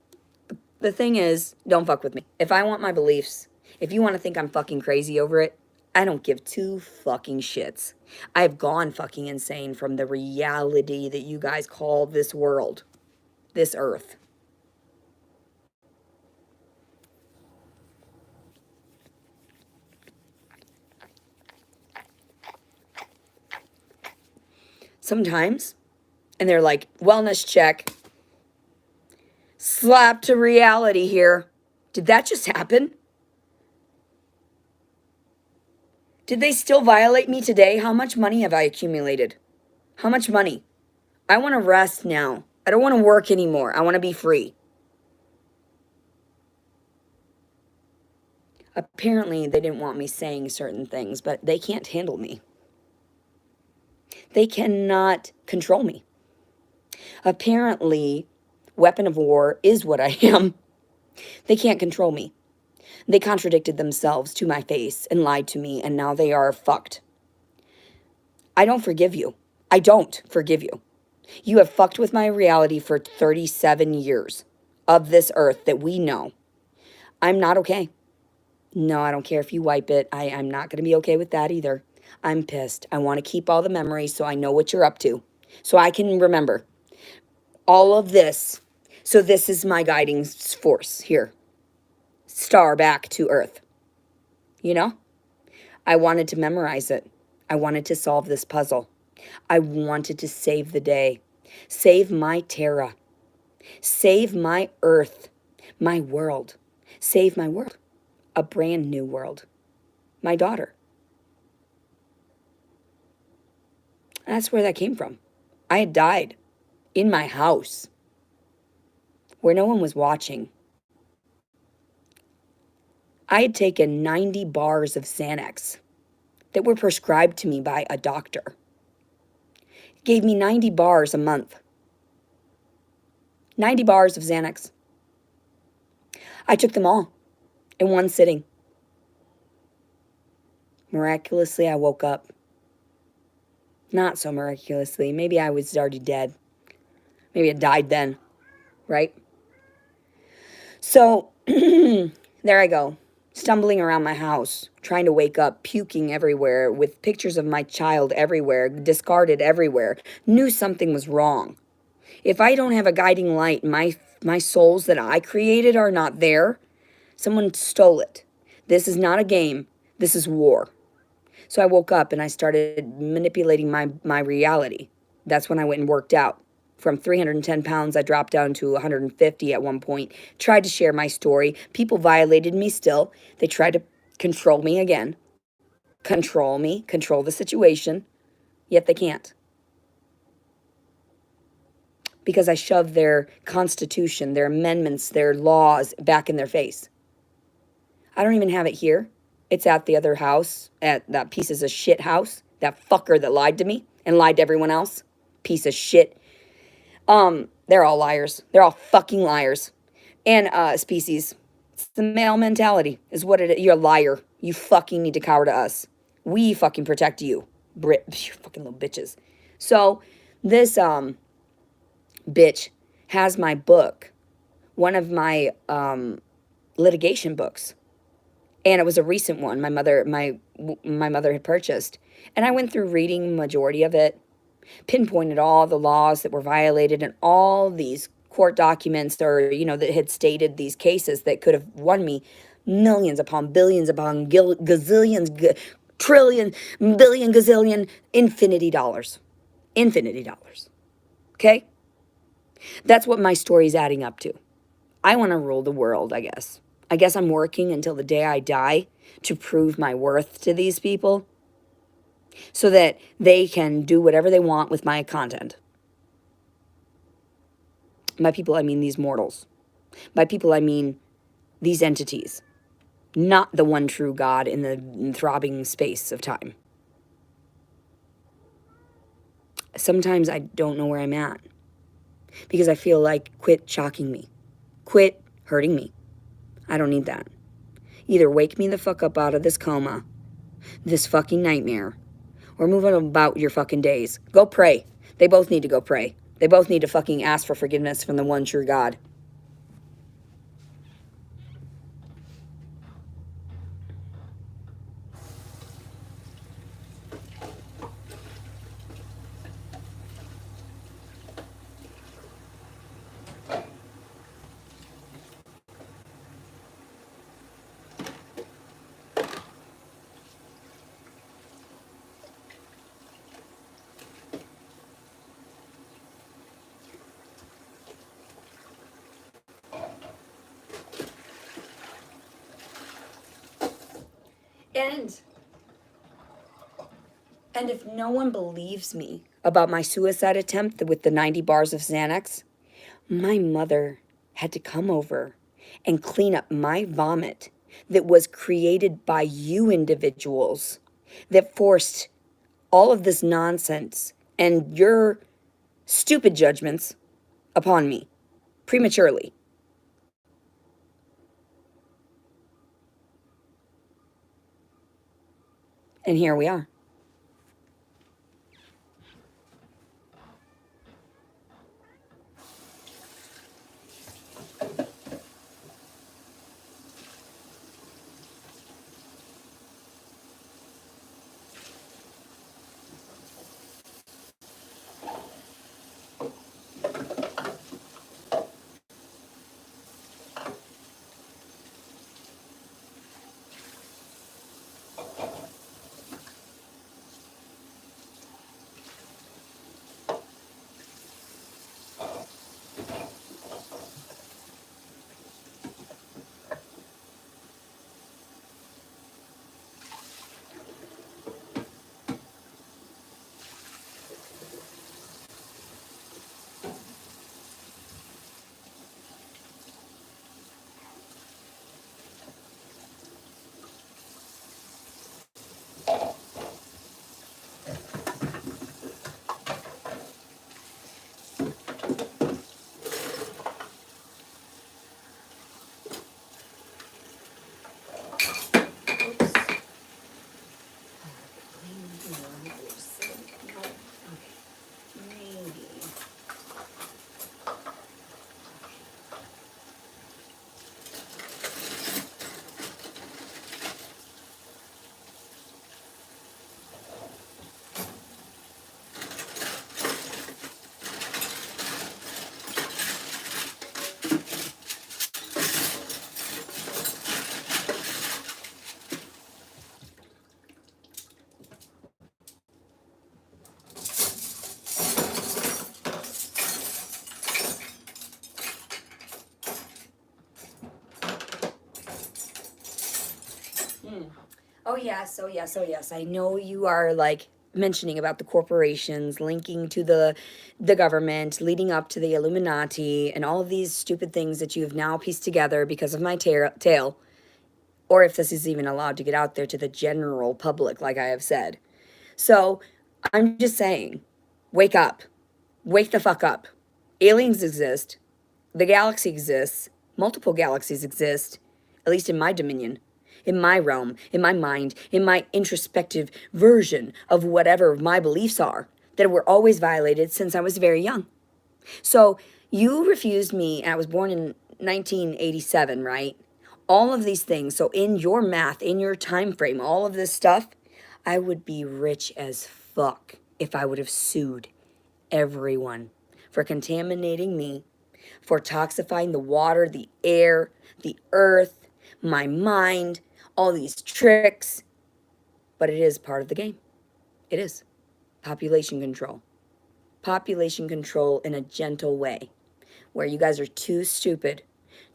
the thing is, don't fuck with me. If I want my beliefs, if you want to think I'm fucking crazy over it, I don't give two fucking shits. I've gone fucking insane from the reality that you guys call this world, this earth. Sometimes, and they're like, wellness check, slap to reality here. Did that just happen? Did they still violate me today? How much money have I accumulated? How much money? I want to rest now. I don't want to work anymore. I want to be free. Apparently, they didn't want me saying certain things, but they can't handle me. They cannot control me. Apparently, weapon of war is what I am. They can't control me. They contradicted themselves to my face and lied to me, and now they are fucked. I don't forgive you. I don't forgive you. You have fucked with my reality for 37 years of this earth that we know. I'm not okay. No, I don't care if you wipe it. I'm not going to be okay with that either. I'm pissed. I want to keep all the memories so I know what you're up to, so I can remember all of this. So this is my guiding force here. Star back to earth. You know? I wanted to memorize it. I wanted to solve this puzzle. I wanted to save the day. Save my Terra. Save my earth. My world. Save my world. A brand new world. My daughter. That's where that came from. I had died in my house where no one was watching. I had taken 90 bars of Xanax that were prescribed to me by a doctor. It gave me 90 bars a month. 90 bars of Xanax. I took them all in one sitting. Miraculously, I woke up. Not so miraculously. Maybe I was already dead. Maybe I died then, right? So, there I go, stumbling around my house, trying to wake up, puking everywhere, with pictures of my child everywhere, discarded everywhere. Knew something was wrong. If I don't have a guiding light, my souls that I created are not there. Someone stole it. This is not a game. This is war. So I woke up and I started manipulating my reality. That's when I went and worked out. From 310 pounds, I dropped down to 150 at one point. Tried to share my story. People violated me still. They tried to control me again. Control me, control the situation. Yet they can't. Because I shoved their constitution, their amendments, their laws back in their face. I don't even have it here. It's at the other house, at that pieces of shit house. That fucker that lied to me and lied to everyone else. Piece of shit. They're all liars. They're all fucking liars. And species. It's the male mentality is what it is. You're a liar. You fucking need to cower to us. We fucking protect you. You fucking little bitches. So this bitch has my book. One of my litigation books. And it was a recent one my mother had purchased. And I went through reading majority of it, pinpointed all the laws that were violated and all these court documents or, that had stated these cases that could have won me millions upon billions upon gazillions, trillion, billion, gazillion, infinity dollars. Infinity dollars. Okay? That's what my story's adding up to. I want to rule the world, I guess. I guess I'm working until the day I die to prove my worth to these people so that they can do whatever they want with my content. By people, I mean these mortals. By people, I mean these entities, not the one true God in the throbbing space of time. Sometimes I don't know where I'm at because I feel like quit shocking me. Quit hurting me. I don't need that. Either wake me the fuck up out of this coma, this fucking nightmare, or move on about your fucking days. Go pray. They both need to go pray. They both need to fucking ask for forgiveness from the one true God. And if no one believes me about my suicide attempt with the 90 bars of Xanax, my mother had to come over and clean up my vomit that was created by you individuals that forced all of this nonsense and your stupid judgments upon me prematurely. And here we are. Oh yes, oh yes, oh yes. I know you are like mentioning about the corporations linking to the government, leading up to the Illuminati, and all of these stupid things that you have now pieced together because of my tale, or if this is even allowed to get out there to the general public, like I have said. So I'm just saying, wake up, wake the fuck up. Aliens exist. The galaxy exists. Multiple galaxies exist, at least in my dominion, in my realm, in my mind, in my introspective version of whatever my beliefs are that were always violated since I was very young. So you refused me, and I was born in 1987, right? All of these things. So in your math, in your time frame, all of this stuff, I would be rich as fuck if I would have sued everyone for contaminating me, for toxifying the water, the air, the earth, my mind, all these tricks. But it is part of the game. It is. Population control. Population control in a gentle way, where you guys are too stupid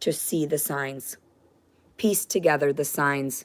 to see the signs. Piece together the signs.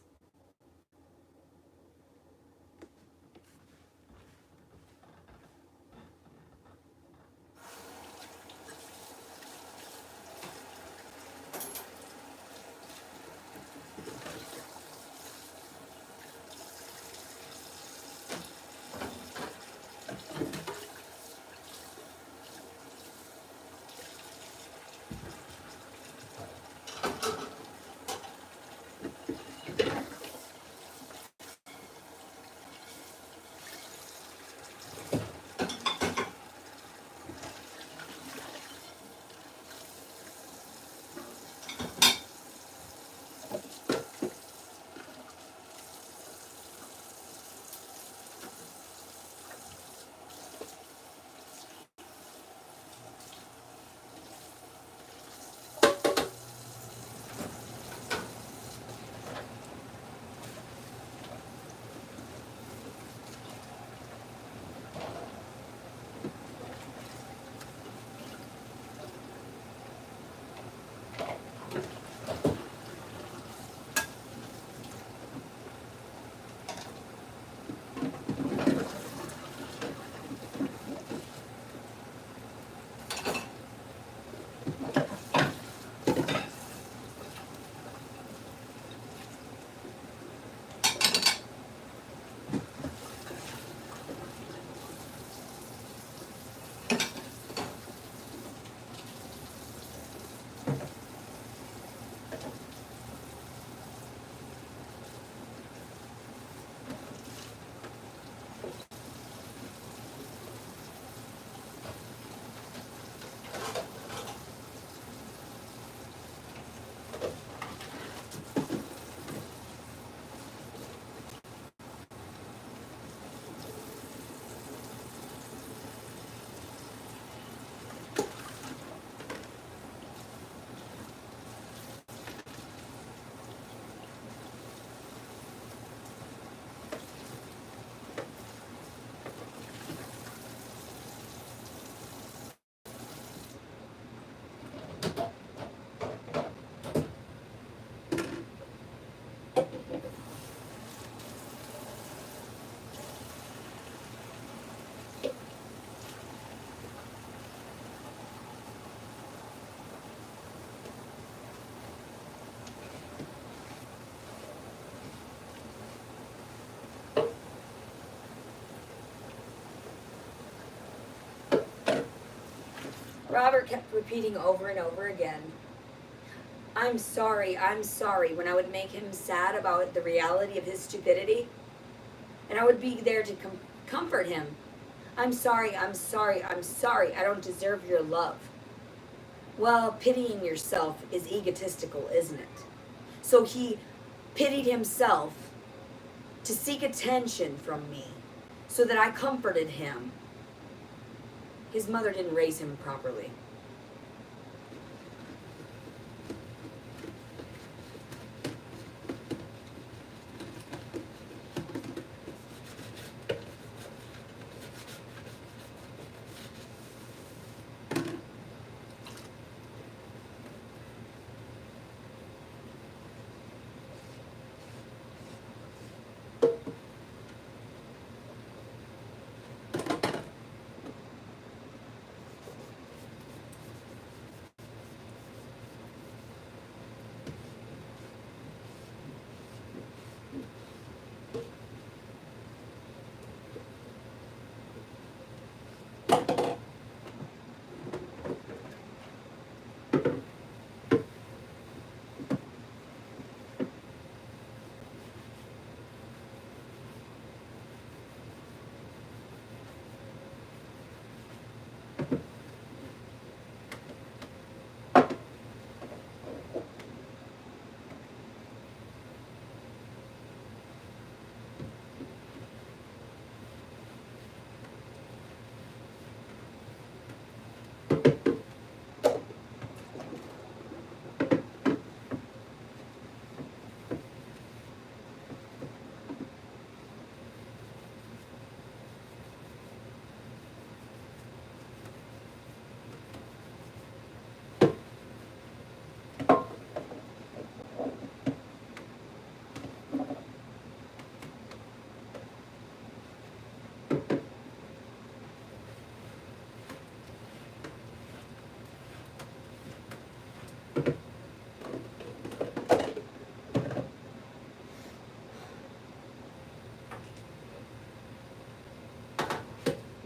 Robert kept repeating over and over again, I'm sorry, when I would make him sad about the reality of his stupidity. And I would be there to comfort him. I'm sorry, I don't deserve your love. Well, pitying yourself is egotistical, isn't it? So he pitied himself to seek attention from me so that I comforted him. His mother didn't raise him properly.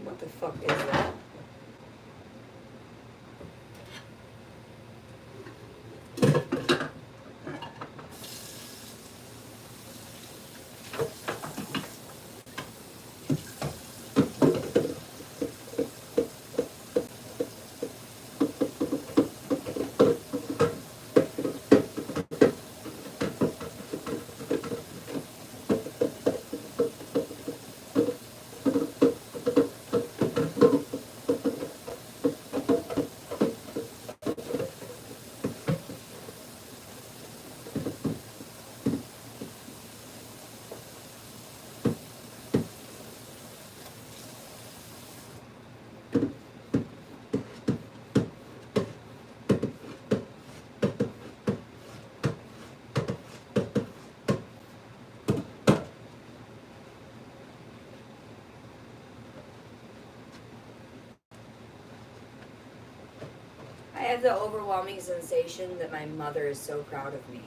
What the fuck is that? I have the overwhelming sensation that my mother is so proud of me.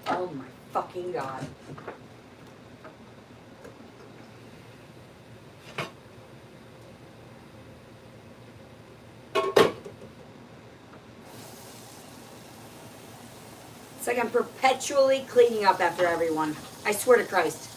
Oh my fucking God. It's like I'm perpetually cleaning up after everyone. I swear to Christ.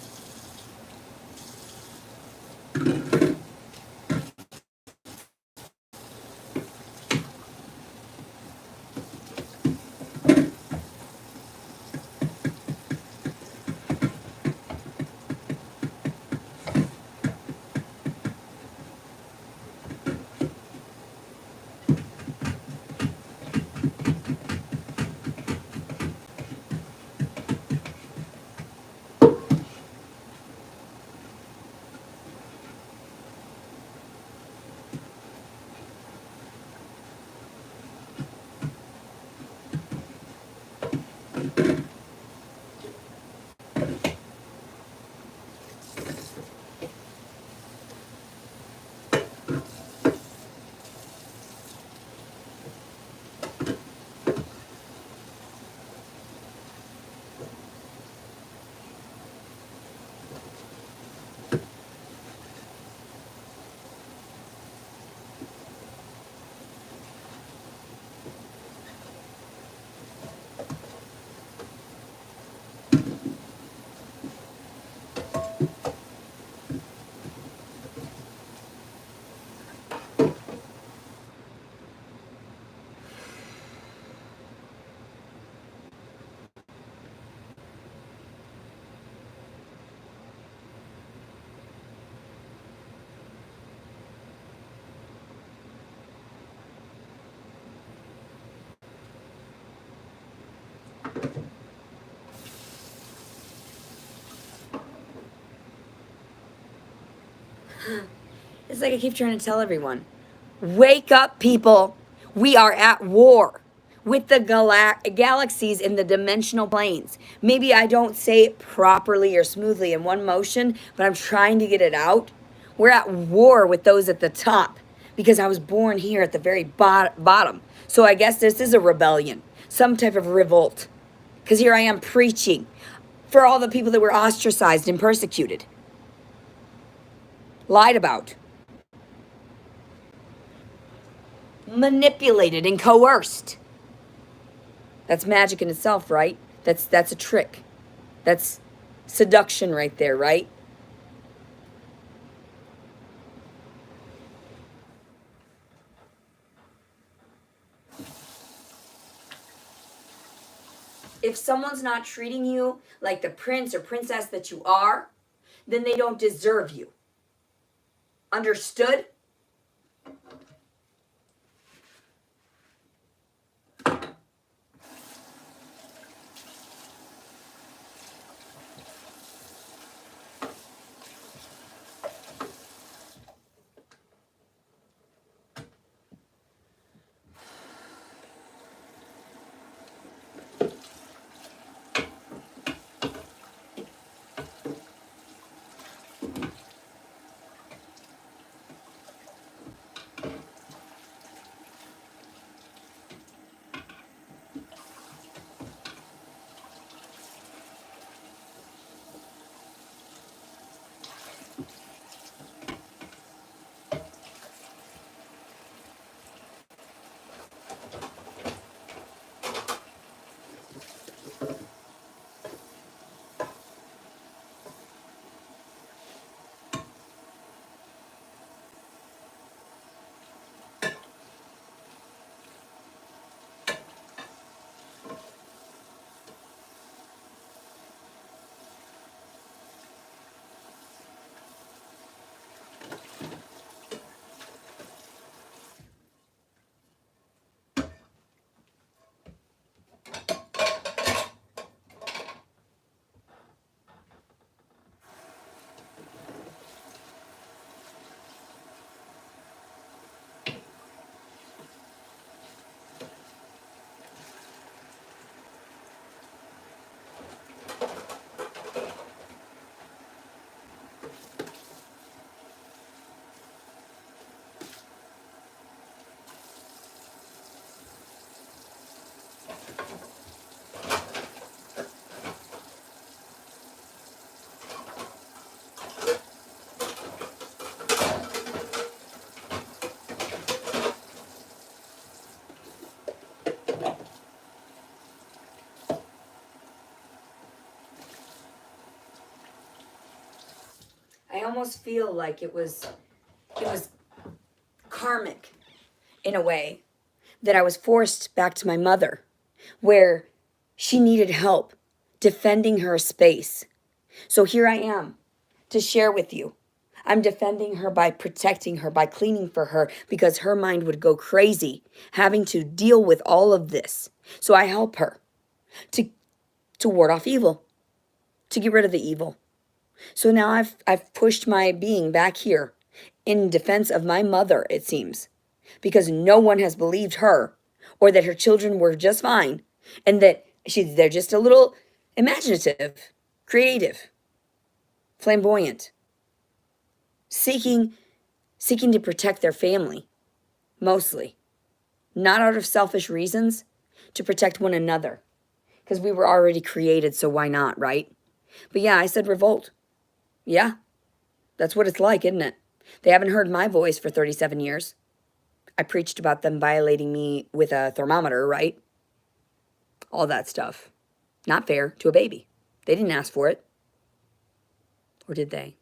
It's like I keep trying to tell everyone. Wake up, people. We are at war with the galaxies in the dimensional planes. Maybe I don't say it properly or smoothly in one motion, but I'm trying to get it out. We're at war with those at the top because I was born here at the very bottom. So I guess this is a rebellion, some type of revolt. Because here I am preaching for all the people that were ostracized and persecuted, lied about, manipulated and coerced. That's magic in itself, right? That's a trick. That's seduction right there, right? If someone's not treating you like the prince or princess that you are, then they don't deserve you. Understood? I almost feel like it was karmic in a way that I was forced back to my mother where she needed help defending her space. So here I am to share with you. I'm defending her by protecting her, by cleaning for her, because her mind would go crazy having to deal with all of this. So I help her to ward off evil, to get rid of the evil. So now I've pushed my being back here in defense of my mother, it seems, because no one has believed her or that her children were just fine and that they're just a little imaginative, creative, flamboyant, seeking to protect their family, mostly. Not out of selfish reasons, to protect one another. Because we were already created, so why not, right? But yeah, I said revolt. Yeah, that's what it's like, isn't it? They haven't heard my voice for 37 years. I preached about them violating me with a thermometer, right? All that stuff. Not fair to a baby. They didn't ask for it. Or did they?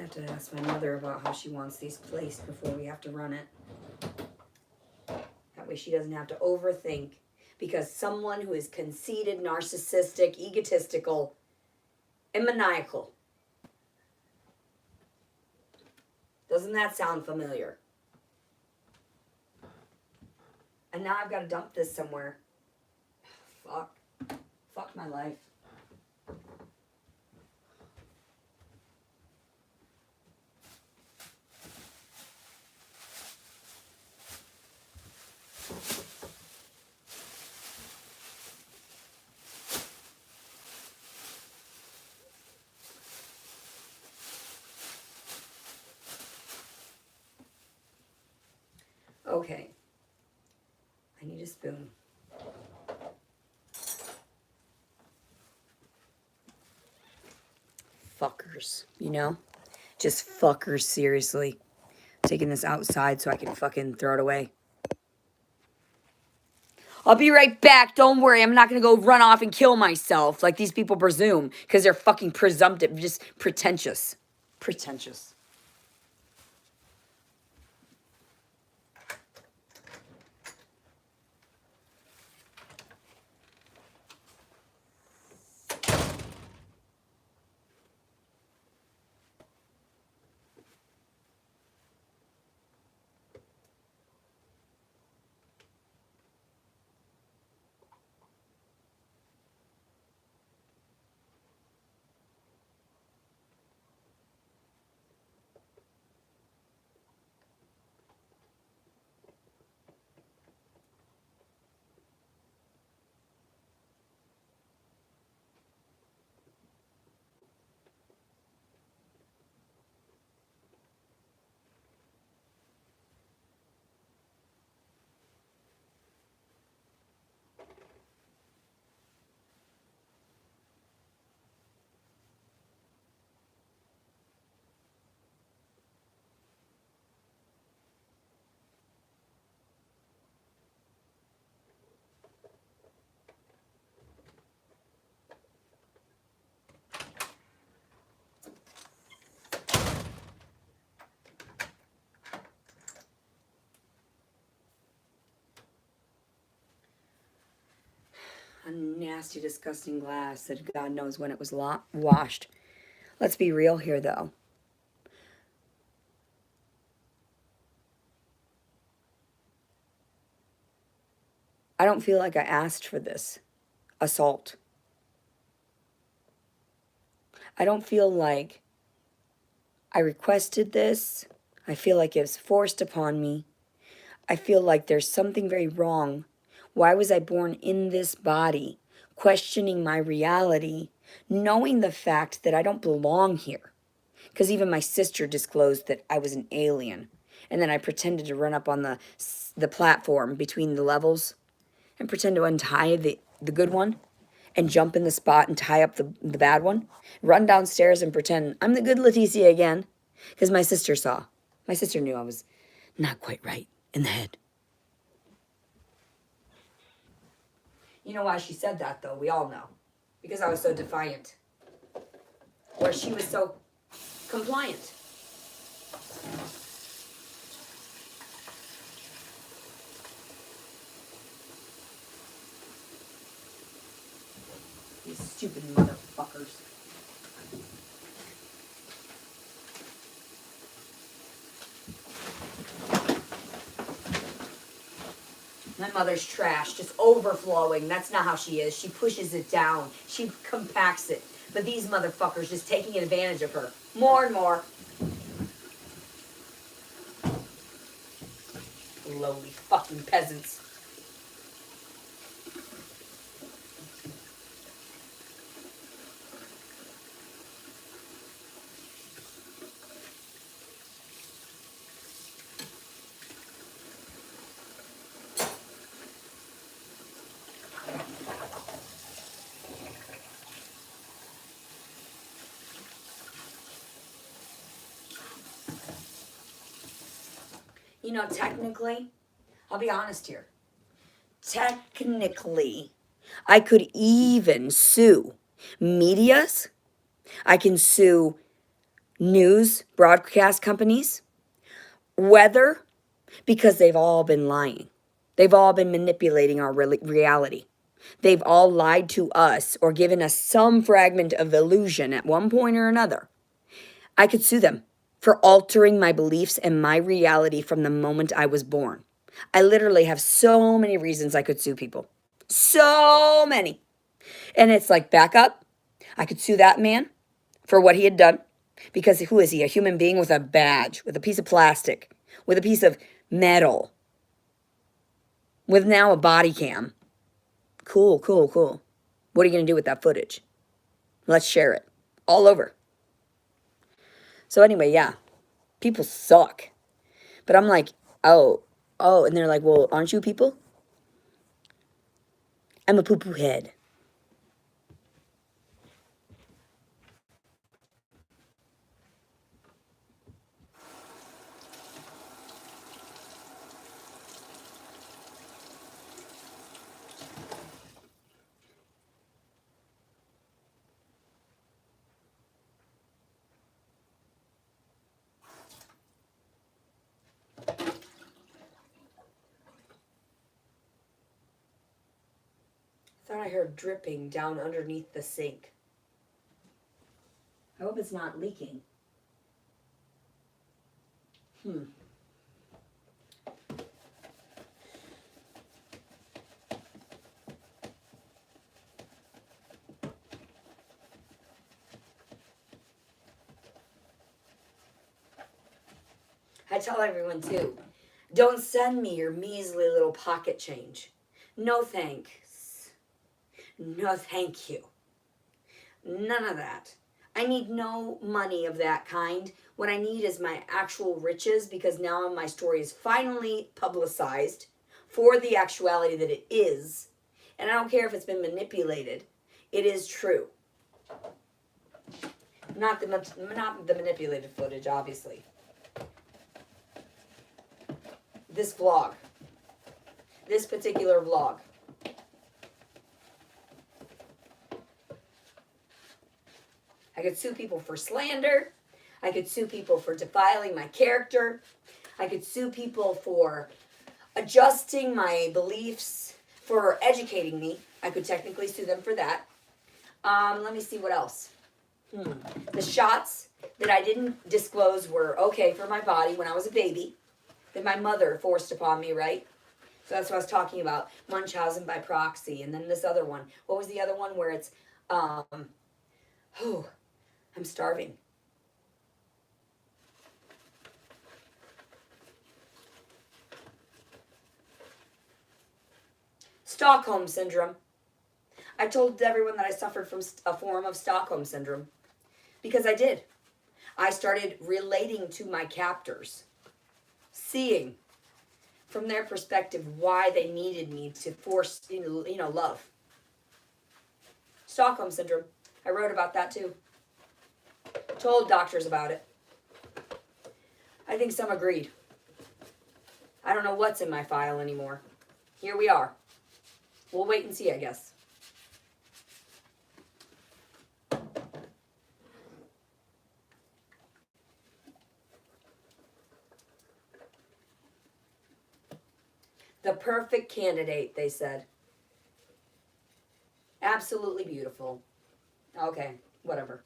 have to ask my mother about how she wants these placed before we have to run it. That way she doesn't have to overthink. Because someone who is conceited, narcissistic, egotistical, and maniacal. Doesn't that sound familiar? And now I've got to dump this somewhere. Fuck. Fuck my life. Okay. I need a spoon. Fuckers, you know? Just fuckers, seriously. Taking this outside so I can fucking throw it away. I'll be right back. Don't worry. I'm not going to go run off and kill myself like these people presume because they're fucking presumptive, just pretentious. Pretentious. A nasty, disgusting glass that God knows when it was washed. Let's be real here, though. I don't feel like I asked for this assault. I don't feel like I requested this. I feel like it was forced upon me. I feel like there's something very wrong. Why was I born in this body? Questioning my reality, knowing the fact that I don't belong here. Because even my sister disclosed that I was an alien. And then I pretended to run up on the platform between the levels and pretend to untie the good one and jump in the spot and tie up the bad one. Run downstairs and pretend I'm the good Leticia again. Because my sister saw. My sister knew I was not quite right in the head. You know why she said that, though? We all know. Because I was so defiant. Or she was so compliant. These stupid motherfuckers. My mother's trash, just overflowing. That's not how she is. She pushes it down. She compacts it. But these motherfuckers just taking advantage of her. More and more. Lowly fucking peasants. You know, technically, I'll be honest here. Technically, I could even sue medias. I can sue news broadcast companies, weather, because they've all been lying. They've all been manipulating our reality. They've all lied to us or given us some fragment of illusion at one point or another. I could sue them for altering my beliefs and my reality from the moment I was born. I literally have so many reasons I could sue people. So many. And it's like, back up. I could sue that man for what he had done. Because who is he? A human being with a badge, with a piece of plastic, with a piece of metal, with now a body cam. Cool, cool, cool. What are you going to do with that footage? Let's share it all over. So anyway, yeah, people suck. But I'm like, oh, and they're like, well, aren't you people? I'm a poo-poo head. Thought I heard dripping down underneath the sink. I hope it's not leaking. I tell everyone too, don't send me your measly little pocket change. No thanks. No thank you. None of that. I need no money of that kind. What I need is my actual riches, because now my story is finally publicized for the actuality that it is. And I don't care if it's been manipulated. It is true. Not the manipulated footage, obviously. This vlog. This particular vlog. I could sue people for slander. I could sue people for defiling my character. I could sue people for adjusting my beliefs, for educating me. I could technically sue them for that. Let me see what else. The shots that I didn't disclose were okay for my body when I was a baby, that my mother forced upon me, right? So that's what I was talking about. Munchausen by proxy. And then this other one. What was the other one where it's, I'm starving. Stockholm Syndrome. I told everyone that I suffered from a form of Stockholm Syndrome. Because I did. I started relating to my captors. Seeing from their perspective why they needed me to force, love. Stockholm Syndrome. I wrote about that too. Told doctors about it. I think some agreed. I don't know what's in my file anymore. Here we are. We'll wait and see, I guess. The perfect candidate, they said. Absolutely beautiful. Okay, whatever.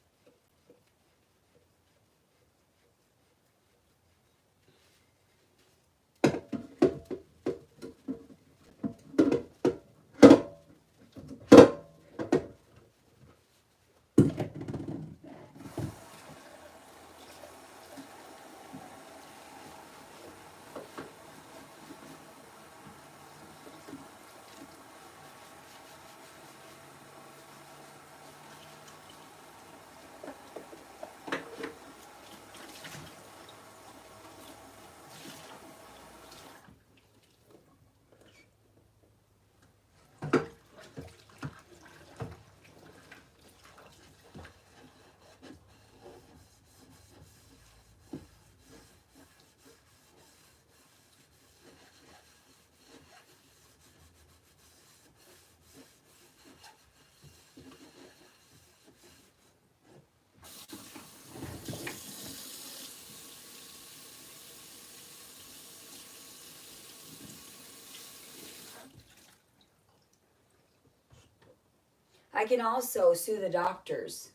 I can also sue the doctors.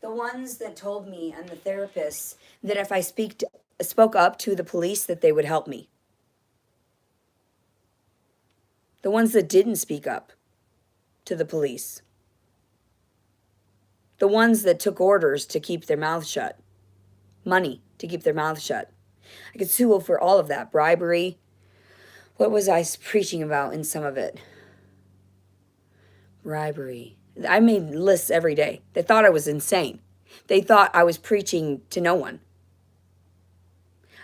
The ones that told me and the therapists that if I spoke up to the police that they would help me. The ones that didn't speak up to the police. The ones that took orders to keep their mouth shut. Money to keep their mouth shut. I could sue for all of that. Bribery. What was I preaching about in some of it? Bribery. I made lists every day. They thought I was insane. They thought I was preaching to no one.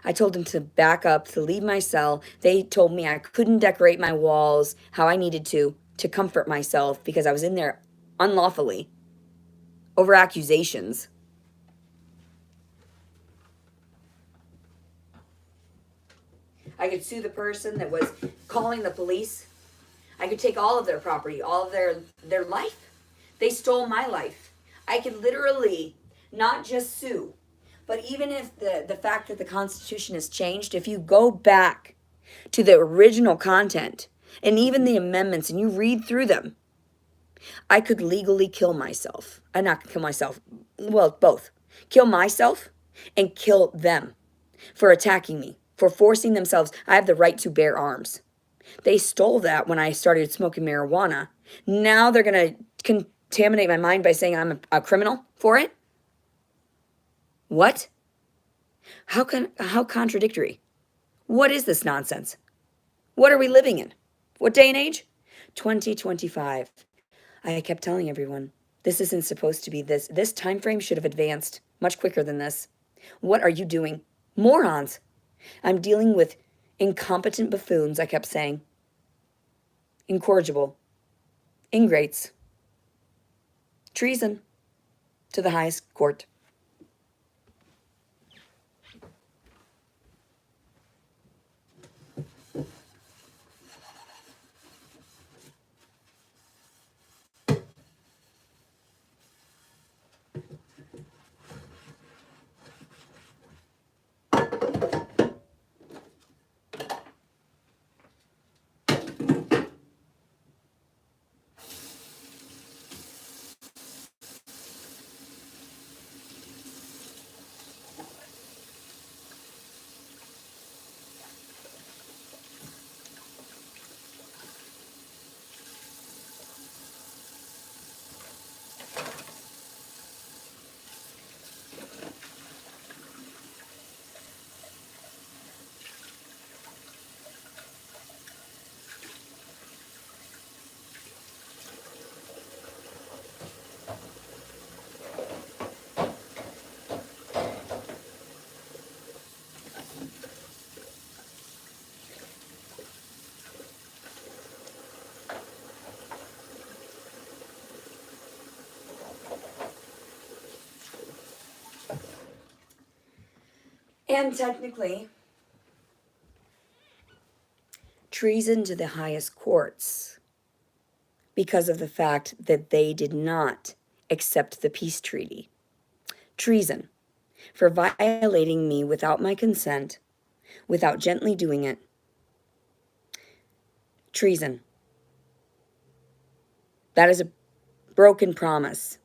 I told them to back up, to leave my cell. They told me I couldn't decorate my walls how I needed to comfort myself because I was in there unlawfully over accusations. I could sue the person that was calling the police. I could take all of their property, all of their life. They stole my life. I could literally not just sue, but even if the fact that the Constitution has changed, if you go back to the original content and even the amendments and you read through them, I could legally kill myself. Not kill myself, well, both. Kill myself and kill them for attacking me, for forcing themselves. I have the right to bear arms. They stole that when I started smoking marijuana. Now they're going to contaminate my mind by saying I'm a criminal for it? What? How contradictory? What is this nonsense? What are we living in? What day and age? 2025. I kept telling everyone, this isn't supposed to be this. This time frame should have advanced much quicker than this. What are you doing? Morons. I'm dealing with incompetent buffoons, I kept saying. Incorrigible. Ingrates. Treason to the highest court. And technically, treason to the highest courts because of the fact that they did not accept the peace treaty. Treason for violating me without my consent, without gently doing it. Treason. That is a broken promise.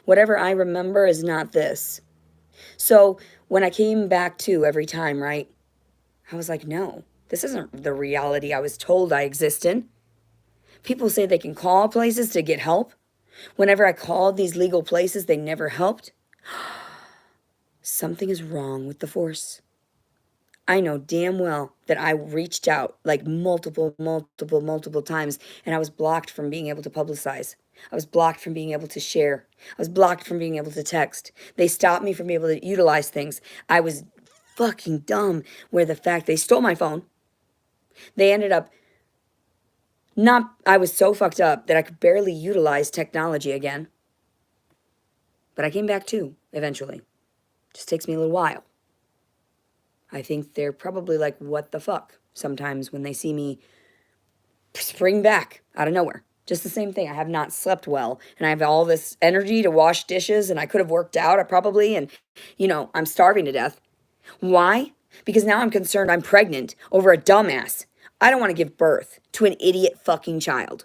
Whatever I remember is not this. So when I came back to every time, right, I was like, no, this isn't the reality I was told I exist in. People say they can call places to get help. Whenever I called these legal places, they never helped. Something is wrong with the force. I know damn well that I reached out like multiple times, and I was blocked from being able to publicize. I was blocked from being able to share. I was blocked from being able to text. They stopped me from being able to utilize things. I was fucking dumb where the fact they stole my phone. They ended up I was so fucked up that I could barely utilize technology again. But I came back too, eventually. Just takes me a little while. I think they're probably like, what the fuck? Sometimes when they see me spring back out of nowhere. Just the same thing. I have not slept well. And I have all this energy to wash dishes. And I could have worked out probably. And, I'm starving to death. Why? Because now I'm concerned I'm pregnant over a dumbass. I don't want to give birth to an idiot fucking child.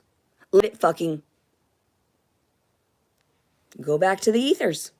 Let it fucking Go back to the ethers.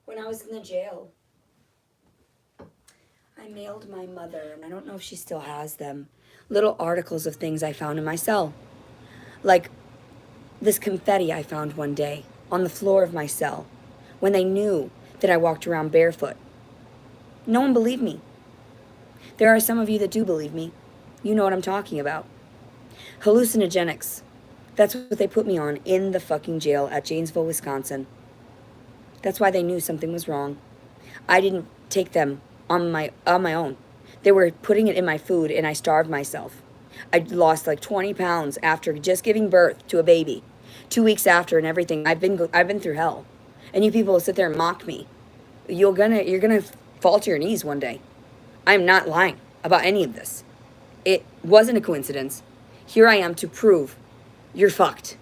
When I was in the jail, I mailed my mother, and I don't know if she still has them, little articles of things I found in my cell. Like this confetti I found one day on the floor of my cell when they knew that I walked around barefoot. No one believed me. There are some of you that do believe me. You know what I'm talking about. Hallucinogenics. That's what they put me on in the fucking jail at Janesville, Wisconsin. That's why they knew something was wrong. I didn't take them on my own. They were putting it in my food, and I starved myself. I lost like 20 pounds after just giving birth to a baby. 2 weeks after and everything. I've been through hell. And you people sit there and mock me. You're gonna fall to your knees one day. I'm not lying about any of this. It wasn't a coincidence. Here I am to prove you're fucked.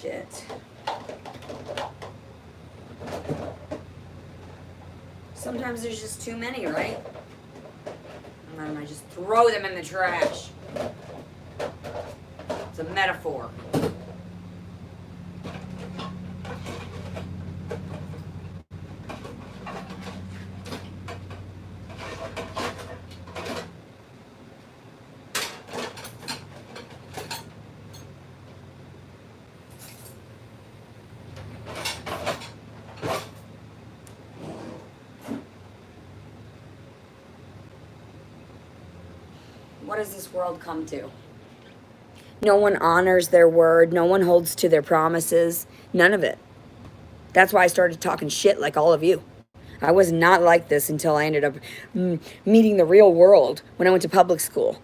Shit. Sometimes there's just too many, right? And then I just throw them in the trash. It's a metaphor. What does this world come to? No one honors their word. No one holds to their promises. None of it. That's why I started talking shit like all of you. I was not like this until I ended up meeting the real world when I went to public school.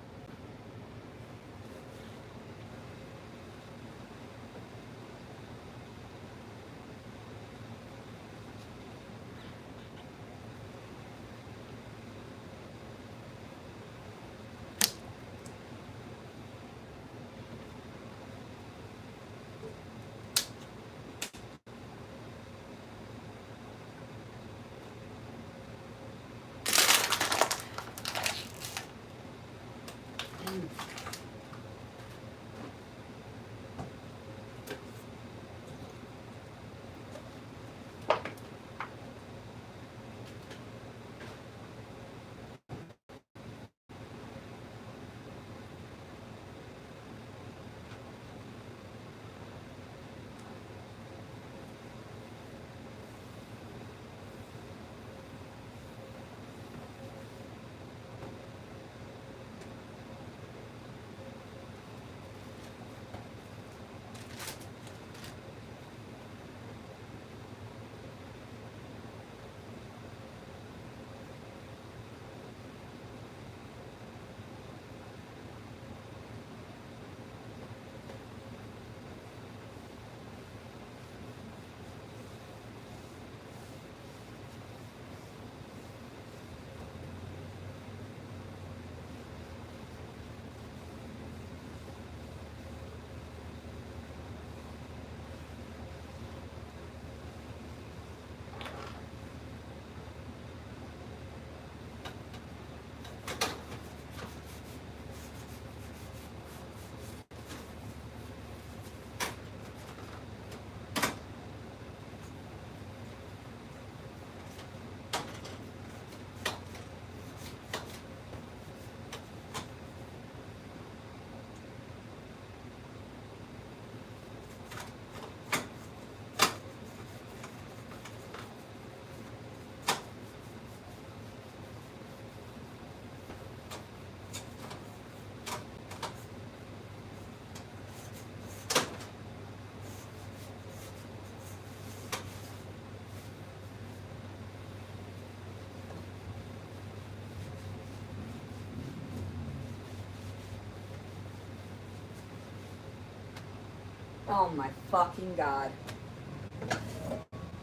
Oh my fucking God.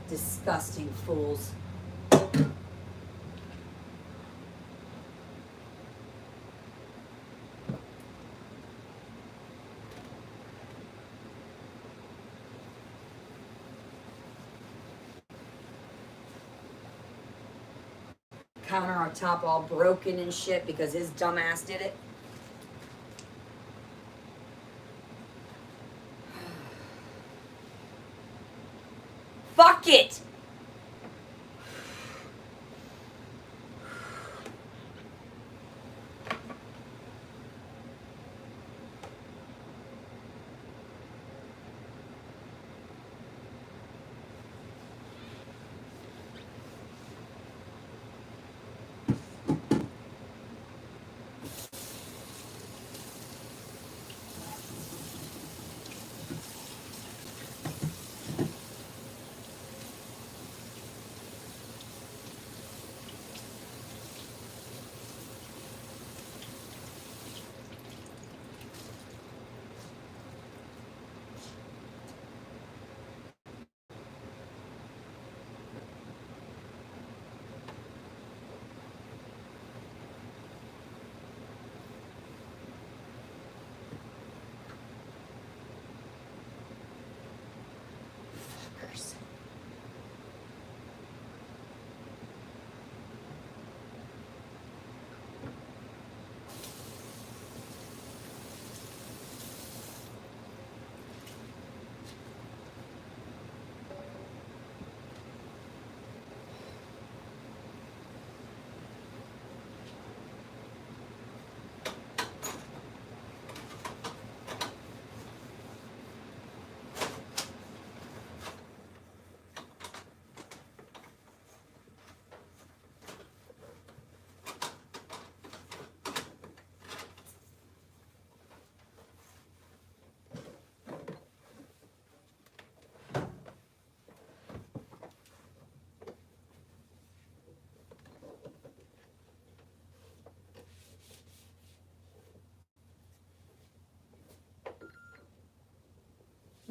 Disgusting fools. Counter on top all broken and shit because his dumbass did it. Fuck it! Fuckers.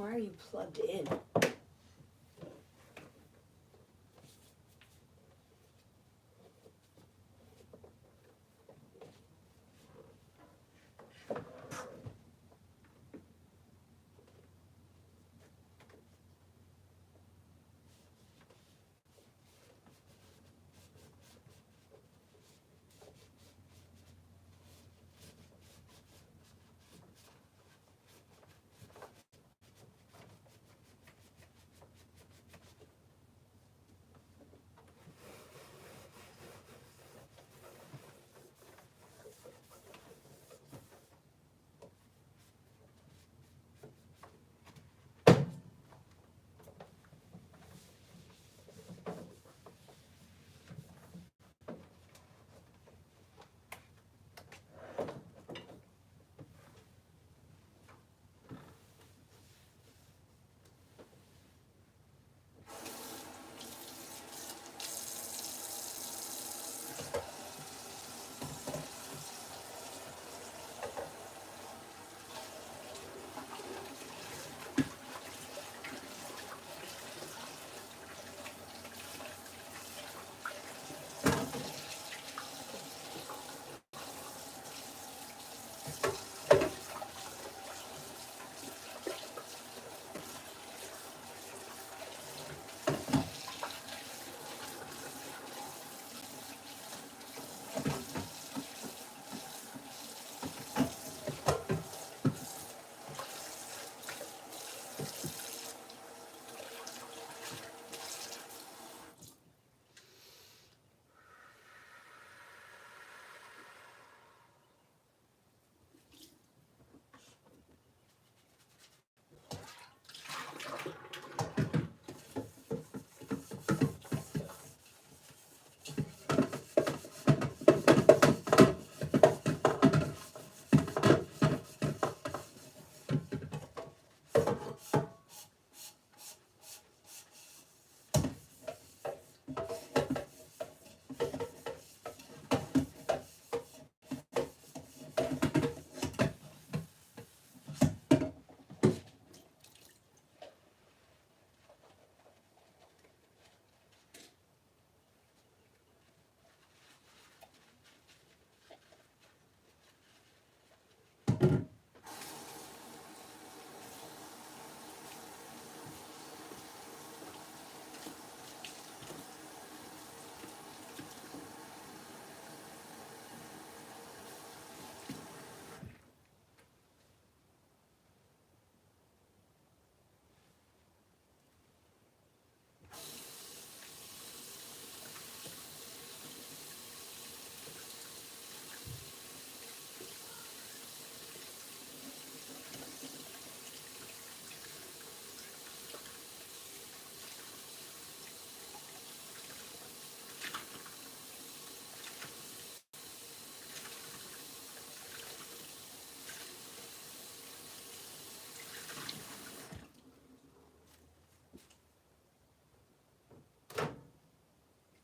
Why are you plugged in?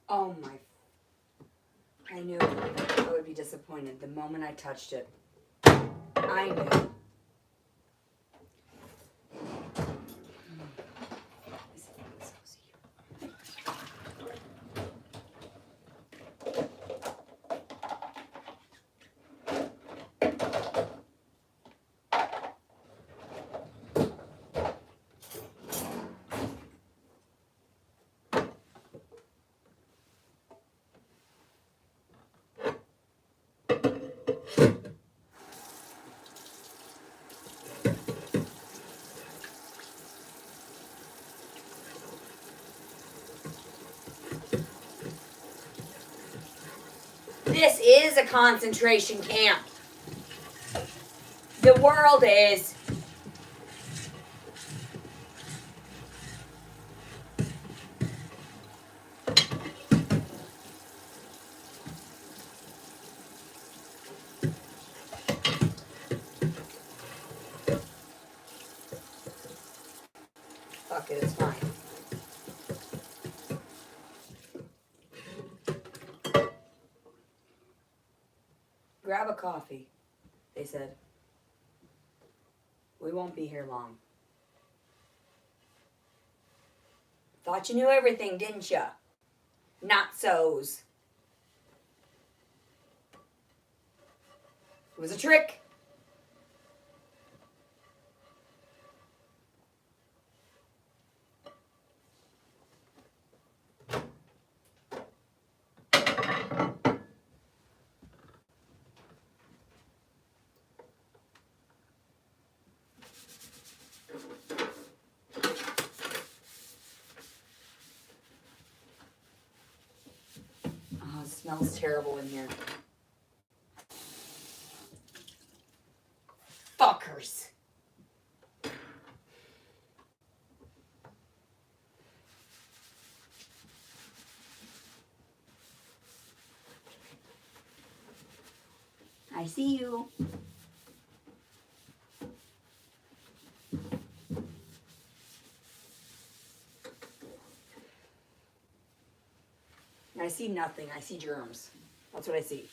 Oh my. I knew I would be disappointed the moment I touched it. I knew. This is a concentration camp. The world is. Fuck it, it's fine. Grab a coffee, they said. We won't be here long. Thought you knew everything, didn't ya? Not so's. It was a trick. Oh, it smells terrible in here. Fuckers. I see you. I see nothing. I see germs. That's what I see.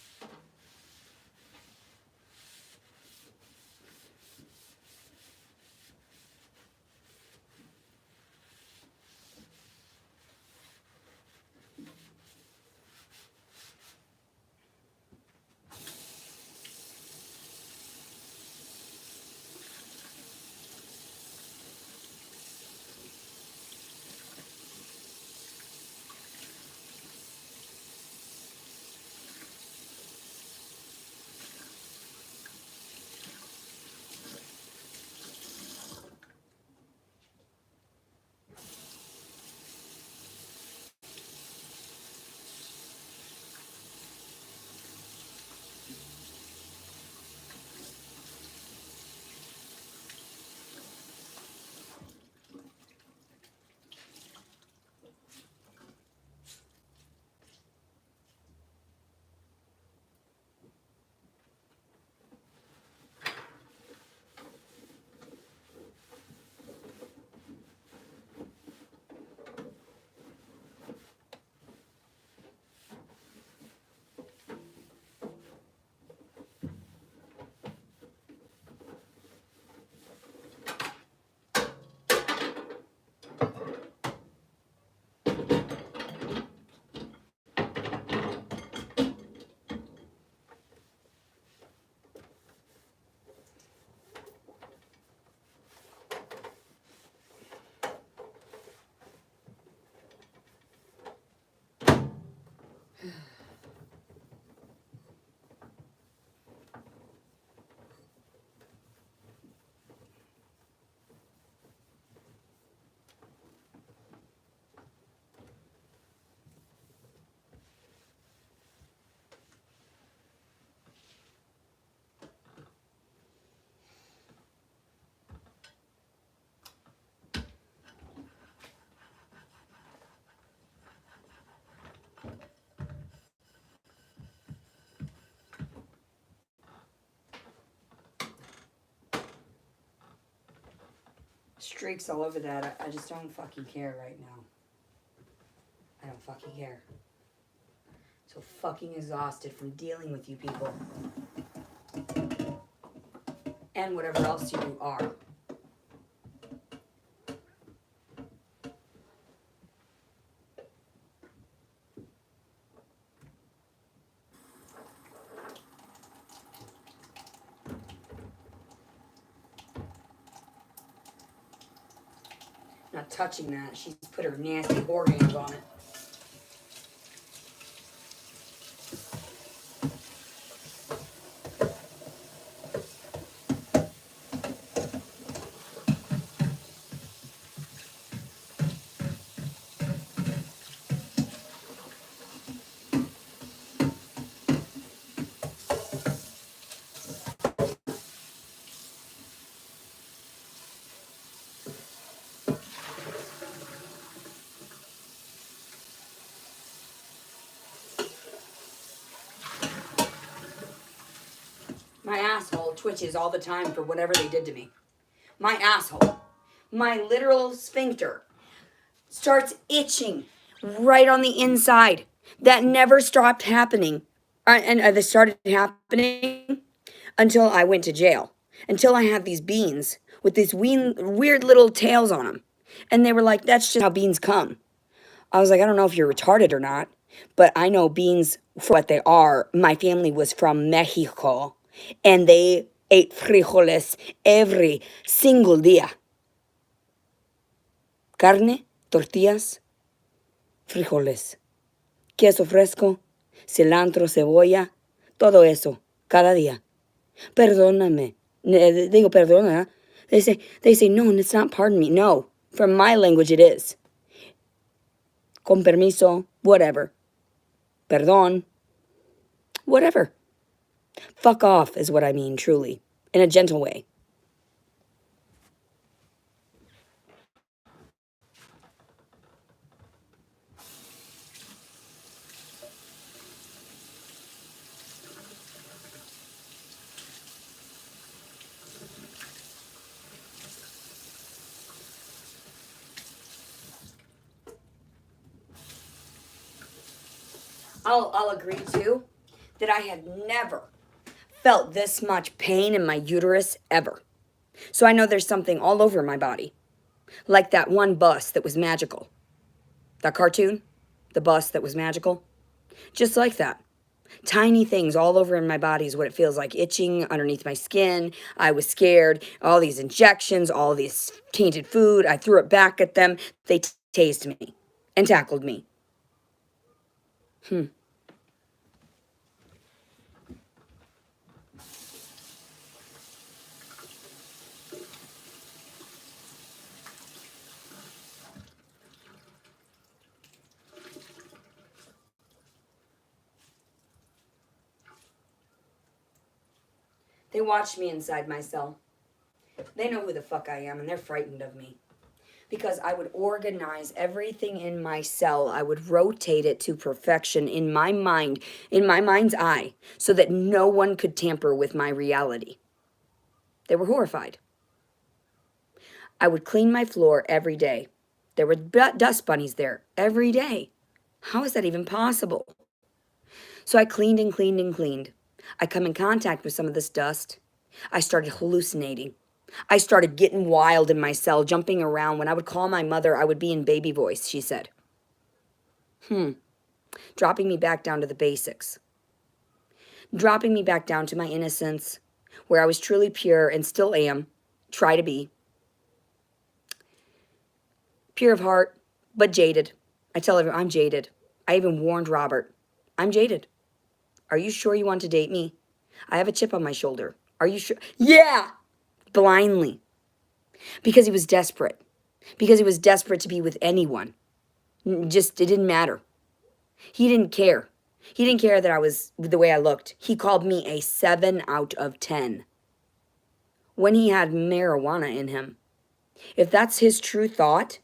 Streaks all over that. I just don't fucking care right now. I don't fucking care. So fucking exhausted from dealing with you people. And whatever else you are. Not touching that. She's put her nasty whore hands on it. My asshole twitches all the time for whatever they did to me. My asshole, my literal sphincter, starts itching right on the inside. That never stopped happening. And that started happening until I went to jail. Until I had these beans with these weird little tails on them. And they were like, that's just how beans come. I was like, I don't know if you're retarded or not, but I know beans for what they are. My family was from Mexico, and they ate frijoles every single día. Carne, tortillas, frijoles, queso fresco, cilantro, cebolla, todo eso, cada día. Perdóname. Digo, perdona. They say, no, it's not pardon me. No, from my language it is. Con permiso, whatever. Perdón, whatever. Fuck off is what I mean, truly, in a gentle way. I'll agree too that I had never felt this much pain in my uterus ever. So I know there's something all over my body. Like that one bus that was magical. That cartoon, the bus that was magical. Just like that. Tiny things all over in my body is what it feels like. Itching underneath my skin. I was scared. All these injections, all this tainted food. I threw it back at them. They tased me and tackled me. They watched me inside my cell. They know who the fuck I am, and they're frightened of me. Because I would organize everything in my cell. I would rotate it to perfection in my mind, in my mind's eye, so that no one could tamper with my reality. They were horrified. I would clean my floor every day. There were dust bunnies there every day. How is that even possible? So I cleaned and cleaned and cleaned. I come in contact with some of this dust. I started hallucinating. I started getting wild in my cell, jumping around. When I would call my mother, I would be in baby voice, she said. Dropping me back down to the basics. Dropping me back down to my innocence, where I was truly pure and still am, try to be. Pure of heart, but jaded. I tell everyone, I'm jaded. I even warned Robert. I'm jaded. Are you sure you want to date me? I have a chip on my shoulder. Are you sure? Yeah! Blindly. Because he was desperate. Because he was desperate to be with anyone. Just, it didn't matter. He didn't care. He didn't care that I was the way I looked. He called me a 7 out of 10. When he had marijuana in him. If that's his true thought,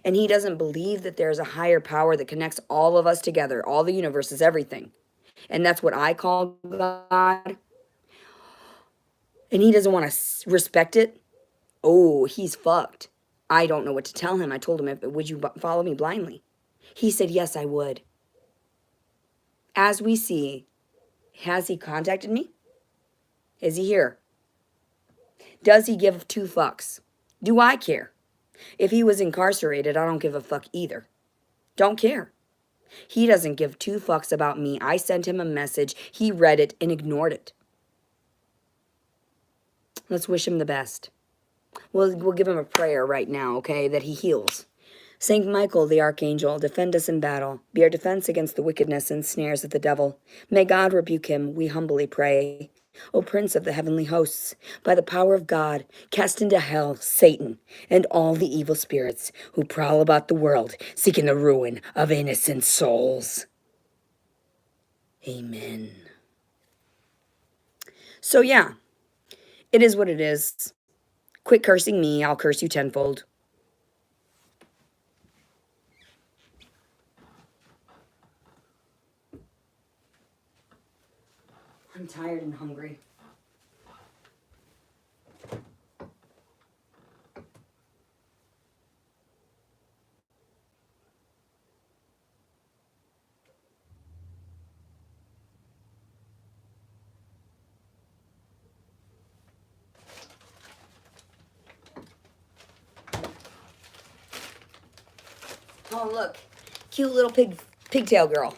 and he doesn't believe that there's a higher power that connects all of us together, all the universe is everything, and that's what I call God, and he doesn't want to respect it, oh, he's fucked. I don't know what to tell him. I told him, would you follow me blindly? He said, yes, I would. As we see, has he contacted me? Is he here? Does he give two fucks? Do I care? If he was incarcerated, I don't give a fuck either. Don't care. He doesn't give two fucks about me. I sent him a message. He read it and ignored it. Let's wish him the best. We'll give him a prayer right now, okay, that he heals. Saint Michael, the Archangel, defend us in battle. Be our defense against the wickedness and snares of the devil. May God rebuke him, we humbly pray. O Prince of the heavenly hosts, by the power of God, cast into hell Satan and all the evil spirits who prowl about the world, seeking the ruin of innocent souls. Amen. So yeah, it is what it is. Quit cursing me, I'll curse you tenfold. I'm tired and hungry. Oh, look. Cute little pigtail girl.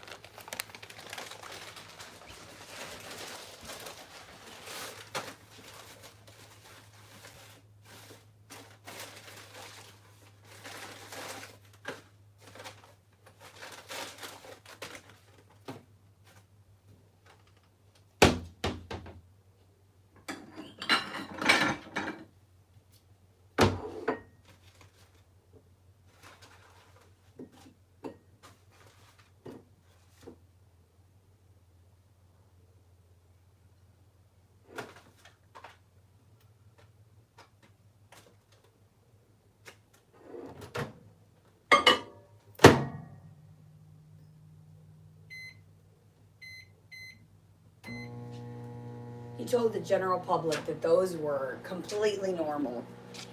He told the general public that those were completely normal.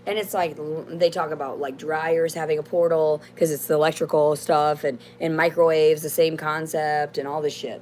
And it's like, they talk about like dryers having a portal because it's the electrical stuff, and microwaves, the same concept, and all this shit.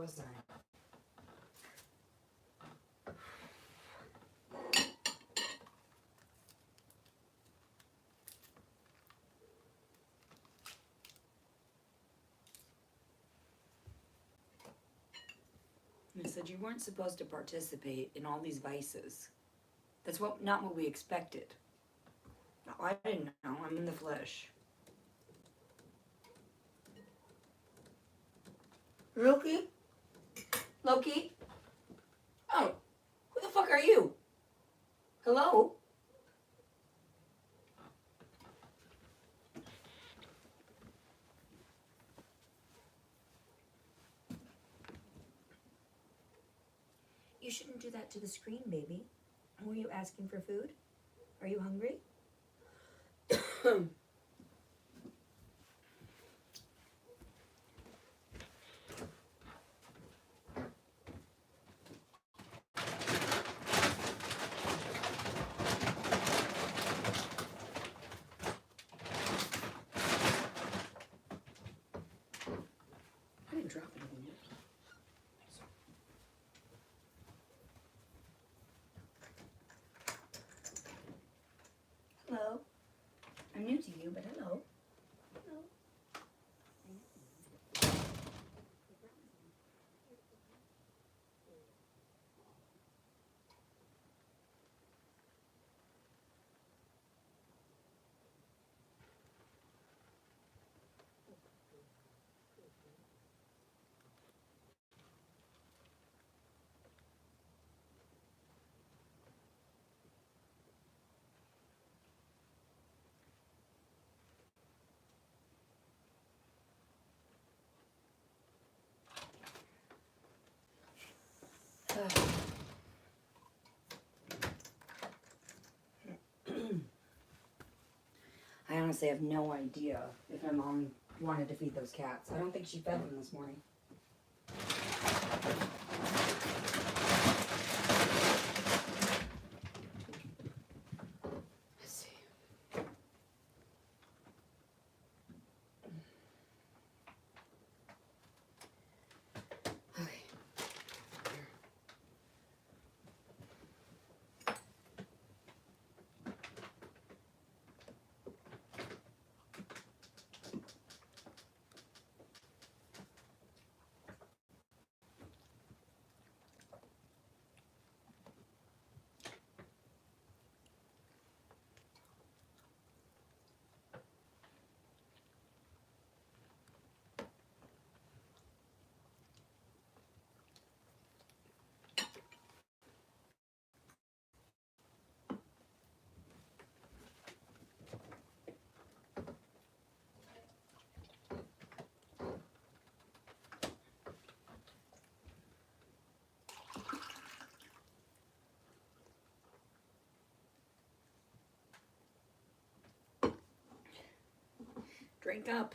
was I? I said you weren't supposed to participate in all these vices. That's not what we expected. No, I didn't know. I'm in the flesh. Loki? Loki? Oh, who the fuck are you? Hello? You shouldn't do that to the screen, baby. Were you asking for food? Are you hungry? I didn't drop anything yet. Hello. I'm new to you, but hello. Hello. I honestly have no idea if my mom wanted to feed those cats. I don't think she fed them this morning. Let's see. Okay. Drink up.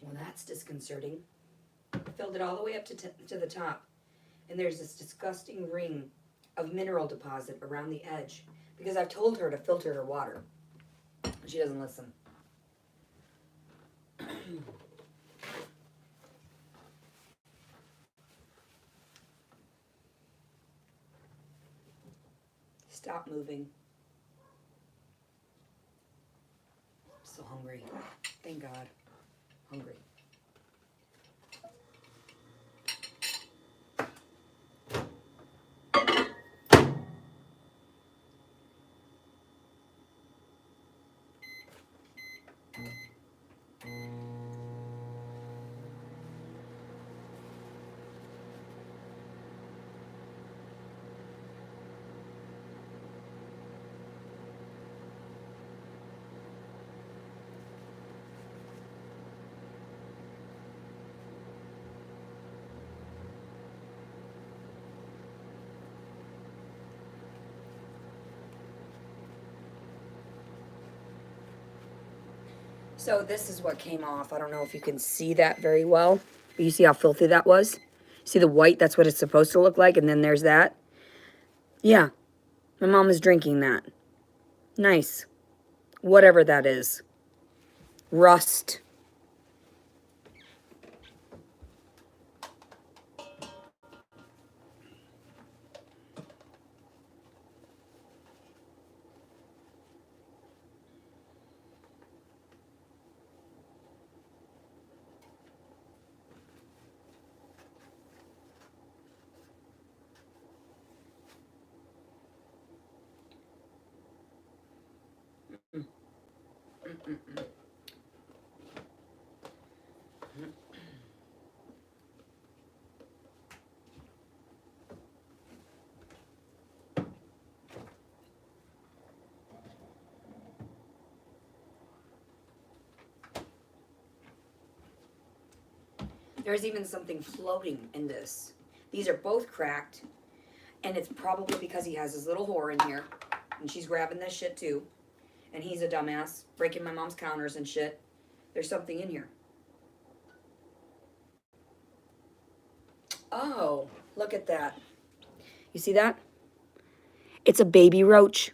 Well, that's disconcerting. I filled it all the way up to the top, and there's this disgusting ring of mineral deposit around the edge because I've told her to filter her water. She doesn't listen. Stop moving. I'm so hungry. Thank God. Hungry. So this is what came off. I don't know if you can see that very well. But you see how filthy that was? See the white? That's what it's supposed to look like. And then there's that. Yeah. My mom is drinking that. Nice. Whatever that is. Rust. There's even something floating in this. These are both cracked. And it's probably because he has his little whore in here. And she's grabbing this shit too. And he's a dumbass, breaking my mom's counters and shit. There's something in here. Oh, look at that. You see that? It's a baby roach.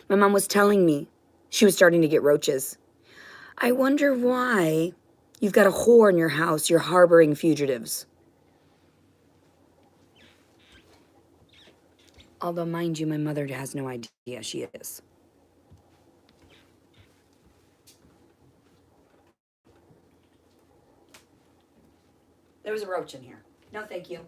My mom was telling me she was starting to get roaches. I wonder why you've got a whore in your house. You're harboring fugitives. Although, mind you, my mother has no idea she is. There was a roach in here. No, thank you.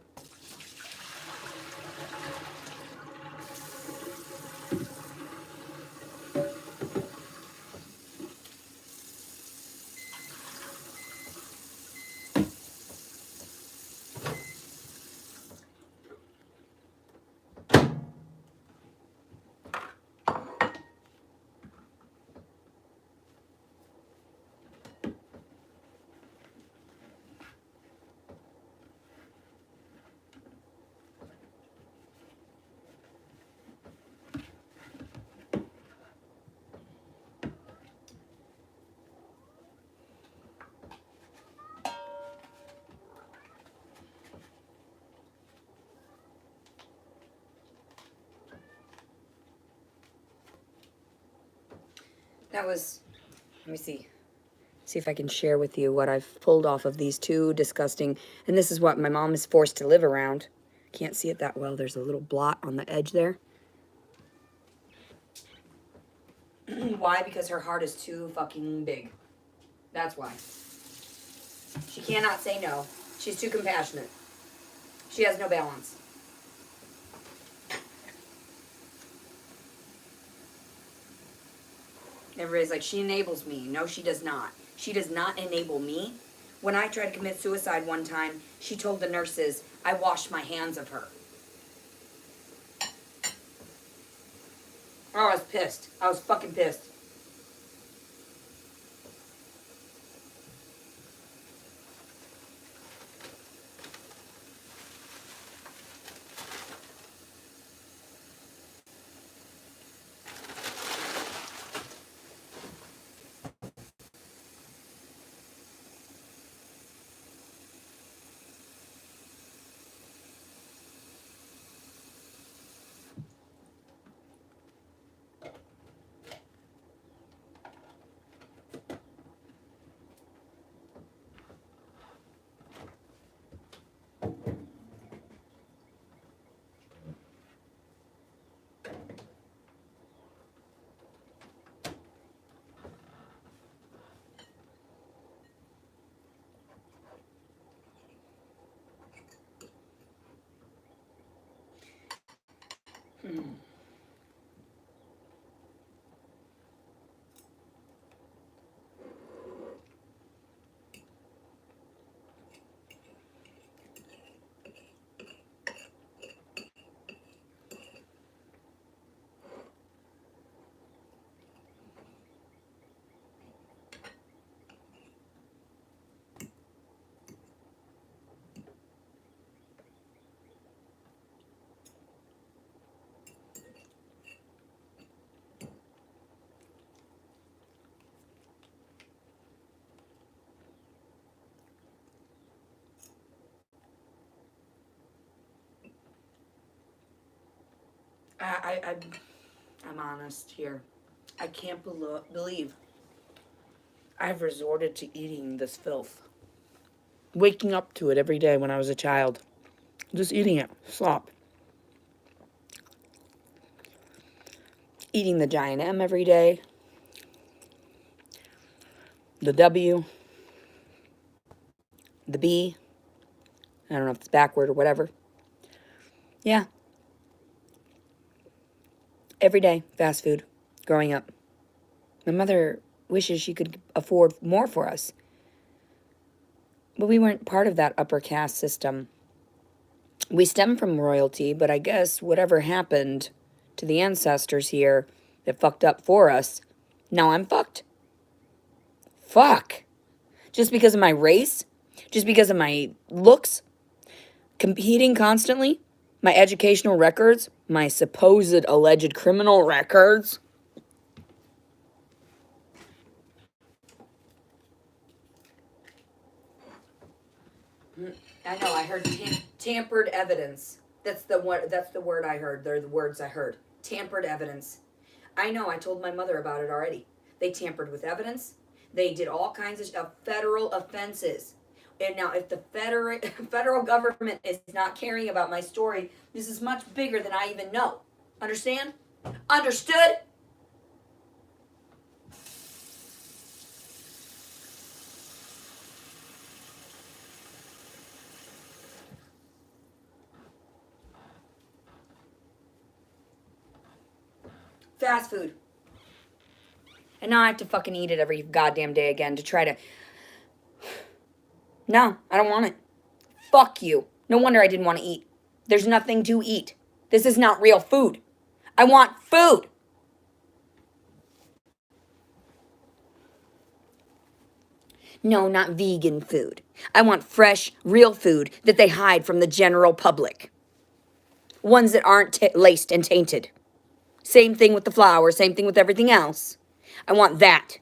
That was, let me see. See if I can share with you what I've pulled off of these two disgusting, and this is what my mom is forced to live around. Can't see it that well. There's a little blot on the edge there. Why? Because her heart is too fucking big. That's why. She cannot say no. She's too compassionate. She has no balance. Everybody's like, she enables me. No, she does not. She does not enable me. When I tried to commit suicide one time, she told the nurses, I washed my hands of her. Oh, I was pissed. I was fucking pissed. I'm honest here. I can't believe I've resorted to eating this filth. Waking up to it every day when I was a child. Just eating it. Slop. Eating the giant M every day. The W. The B. I don't know if it's backward or whatever. Yeah. Every day, fast food. Growing up. My mother wishes she could afford more for us. But we weren't part of that upper caste system. We stem from royalty, but I guess whatever happened to the ancestors here that fucked up for us, now I'm fucked. Fuck. Just because of my race? Just because of my looks? Competing constantly? My educational records? My supposed alleged criminal records? I know, I heard tampered evidence. That's the word I heard. They're the words I heard. Tampered evidence. I know, I told my mother about it already. They tampered with evidence. They did all kinds of federal offenses. And now if the federal government is not caring about my story, this is much bigger than I even know. Understand? Understood? Fast food. And now I have to fucking eat it every goddamn day again to try to... No, I don't want it. Fuck you. No wonder I didn't want to eat. There's nothing to eat. This is not real food. I want food. No, not vegan food. I want fresh, real food that they hide from the general public. Ones that aren't laced and tainted. Same thing with the flour, same thing with everything else. I want that.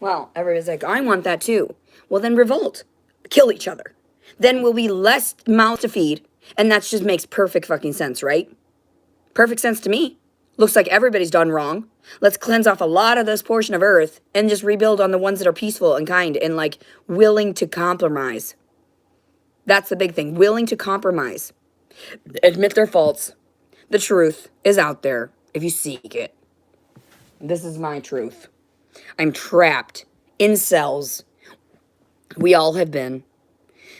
Well, everybody's like, I want that too. Well, then revolt. Kill each other. Then we'll be less mouth to feed, and that just makes perfect fucking sense, right? Perfect sense to me. Looks like everybody's done wrong. Let's cleanse off a lot of this portion of earth and just rebuild on the ones that are peaceful and kind and like willing to compromise. That's the big thing. Willing to compromise. Admit their faults. The truth is out there if you seek it. This is my truth. I'm trapped in cells. We all have been.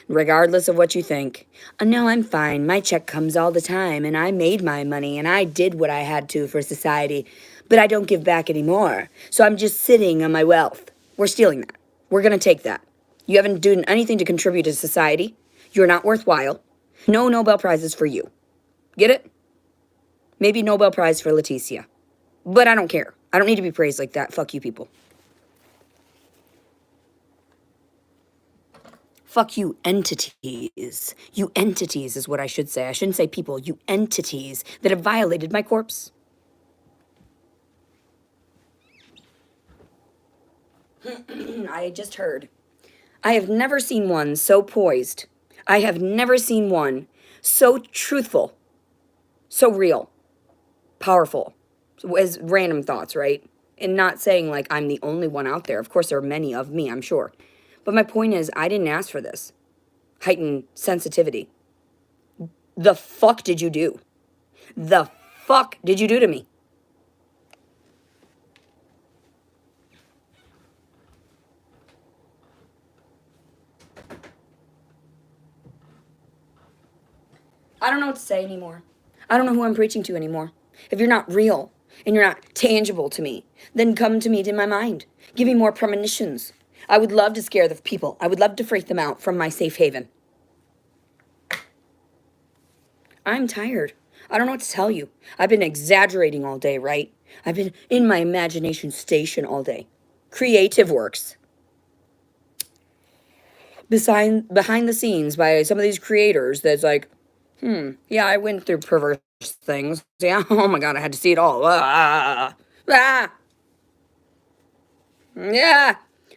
Regardless of what you think. No, I'm fine. My check comes all the time, and I made my money, and I did what I had to for society, but I don't give back anymore. So I'm just sitting on my wealth. We're stealing that. We're going to take that. You haven't done anything to contribute to society. You're not worthwhile. No Nobel Prizes for you. Get it? Maybe Nobel Prize for Leticia. But I don't care. I don't need to be praised like that. Fuck you people. Fuck you entities. You entities is what I should say. I shouldn't say people. You entities that have violated my corpse. I just heard. I have never seen one so poised. I have never seen one so truthful, so real, powerful, as random thoughts, right? And not saying like I'm the only one out there. Of course, there are many of me, I'm sure. But my point is, I didn't ask for this. Heightened sensitivity. The fuck did you do? The fuck did you do to me? I don't know what to say anymore. I don't know who I'm preaching to anymore. If you're not real and you're not tangible to me, then come to me in my mind. Give me more premonitions. I would love to scare the people. I would love to freak them out from my safe haven. I'm tired. I don't know what to tell you. I've been exaggerating all day, right? I've been in my imagination station all day. Creative works. Behind the scenes by some of these creators that's like, yeah, I went through perverse things. Yeah, oh my God, I had to see it all. Yeah.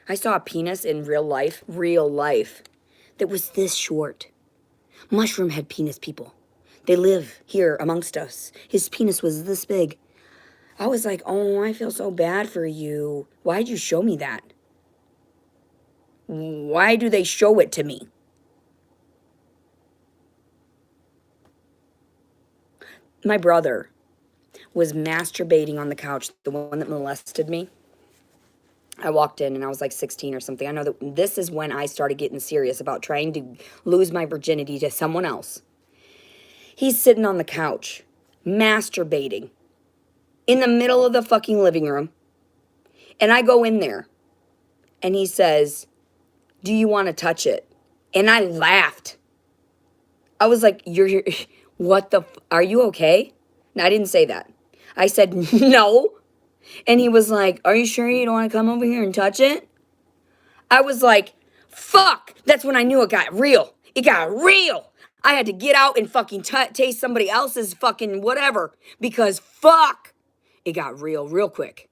I saw a penis in real life, that was this short. Mushroom head penis people. They live here amongst us. His penis was this big. I was like, oh, I feel so bad for you. Why'd you show me that? Why do they show it to me? My brother was masturbating on the couch, the one that molested me. I walked in and I was like 16 or something. I know that this is when I started getting serious about trying to lose my virginity to someone else. He's sitting on the couch, masturbating in the middle of the fucking living room. And I go in there and he says, do you want to touch it? And I laughed. I was like, what are you okay? No, I didn't say that. I said, no. And he was like, are you sure you don't want to come over here and touch it? I was like, fuck. That's when I knew it got real. It got real. I had to get out and fucking taste somebody else's fucking whatever because fuck. It got real quick.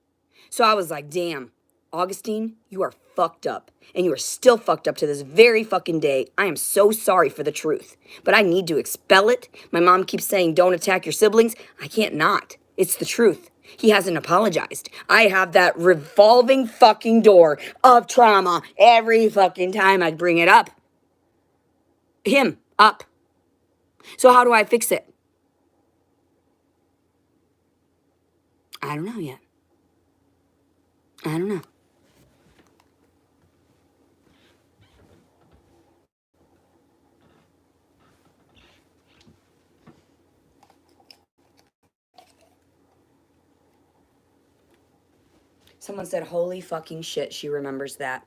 So I was like, damn, Augustine, you are fucked up. And you are still fucked up to this very fucking day. I am so sorry for the truth. But I need to expel it. My mom keeps saying, don't attack your siblings. I can't not. It's the truth. He hasn't apologized. I have that revolving fucking door of trauma every fucking time I bring it up. Him, up. So how do I fix it? I don't know yet. I don't know. Someone said, holy fucking shit, she remembers that.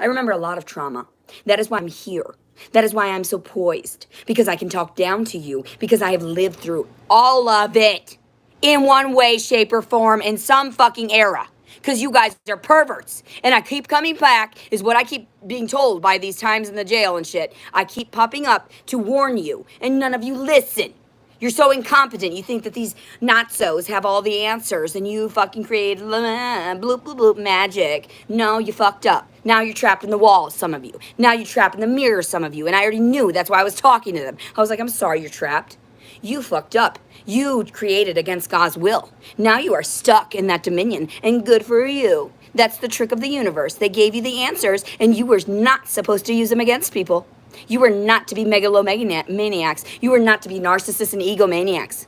I remember a lot of trauma. That is why I'm here. That is why I'm so poised. Because I can talk down to you. Because I have lived through all of it. In one way, shape, or form. In some fucking era. Because you guys are perverts. And I keep coming back, is what I keep being told by these times in the jail and shit. I keep popping up to warn you. And none of you listen. You're so incompetent. You think that these not-sos have all the answers and you fucking created bloop, bloop, bloop magic. No, you fucked up. Now you're trapped in the wall, some of you. Now you're trapped in the mirror, some of you. And I already knew. That's why I was talking to them. I was like, I'm sorry you're trapped. You fucked up. You created against God's will. Now you are stuck in that dominion. And good for you. That's the trick of the universe. They gave you the answers and you were not supposed to use them against people. You were not to be megalomaniacs. You were not to be narcissists and egomaniacs.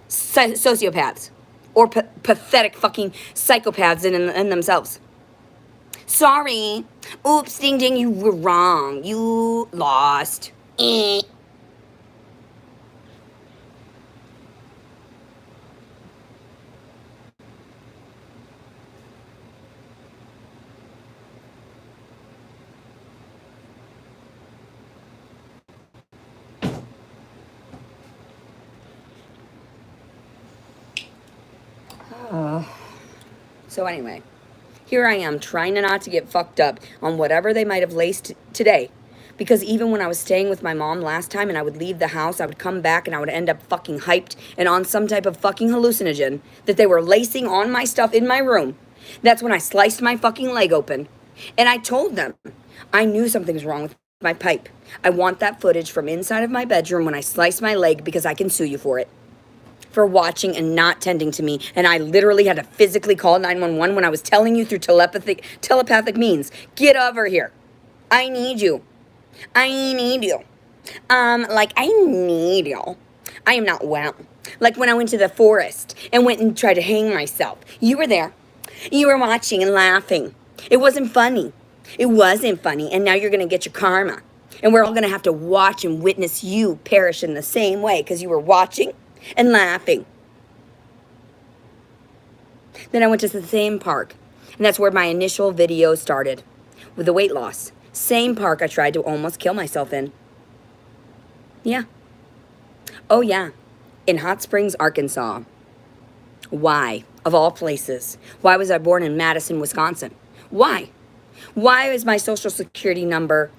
Sociopaths. Or pathetic fucking psychopaths in themselves. Sorry. Oops, ding ding, you were wrong. You lost. So anyway, here I am trying not to get fucked up on whatever they might have laced today. Because even when I was staying with my mom last time and I would leave the house, I would come back and I would end up fucking hyped and on some type of fucking hallucinogen that they were lacing on my stuff in my room. That's when I sliced my fucking leg open. And I told them I knew something was wrong with my pipe. I want that footage from inside of my bedroom when I sliced my leg because I can sue you for it. For watching and not tending to me, and I literally had to physically call 911 when I was telling you through telepathic means. Get over here. I need you. I need you. I need you. I am not well. Like when I went to the forest and went and tried to hang myself. You were there. You were watching and laughing. It wasn't funny. It wasn't funny, and now you're gonna get your karma. And we're all gonna have to watch and witness you perish in the same way because you were watching and laughing. Then I went to the same park, and that's where my initial video started, with the weight loss. Same park I tried to almost kill myself in. Yeah. Oh yeah, in Hot Springs, Arkansas. Why, of all places? Why was I born in Madison, Wisconsin? Why? Why is my social security number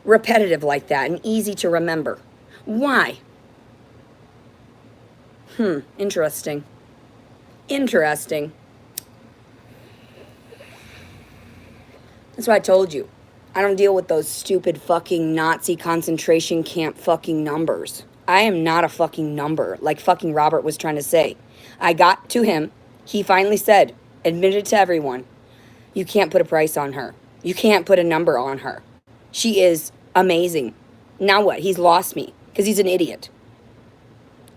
repetitive like that and easy to remember? Why? Interesting. Interesting. That's why I told you. I don't deal with those stupid fucking Nazi concentration camp fucking numbers. I am not a fucking number, like fucking Robert was trying to say. I got to him. He finally said, admitted to everyone, you can't put a price on her. You can't put a number on her. She is amazing. Now what? He's lost me because he's an idiot.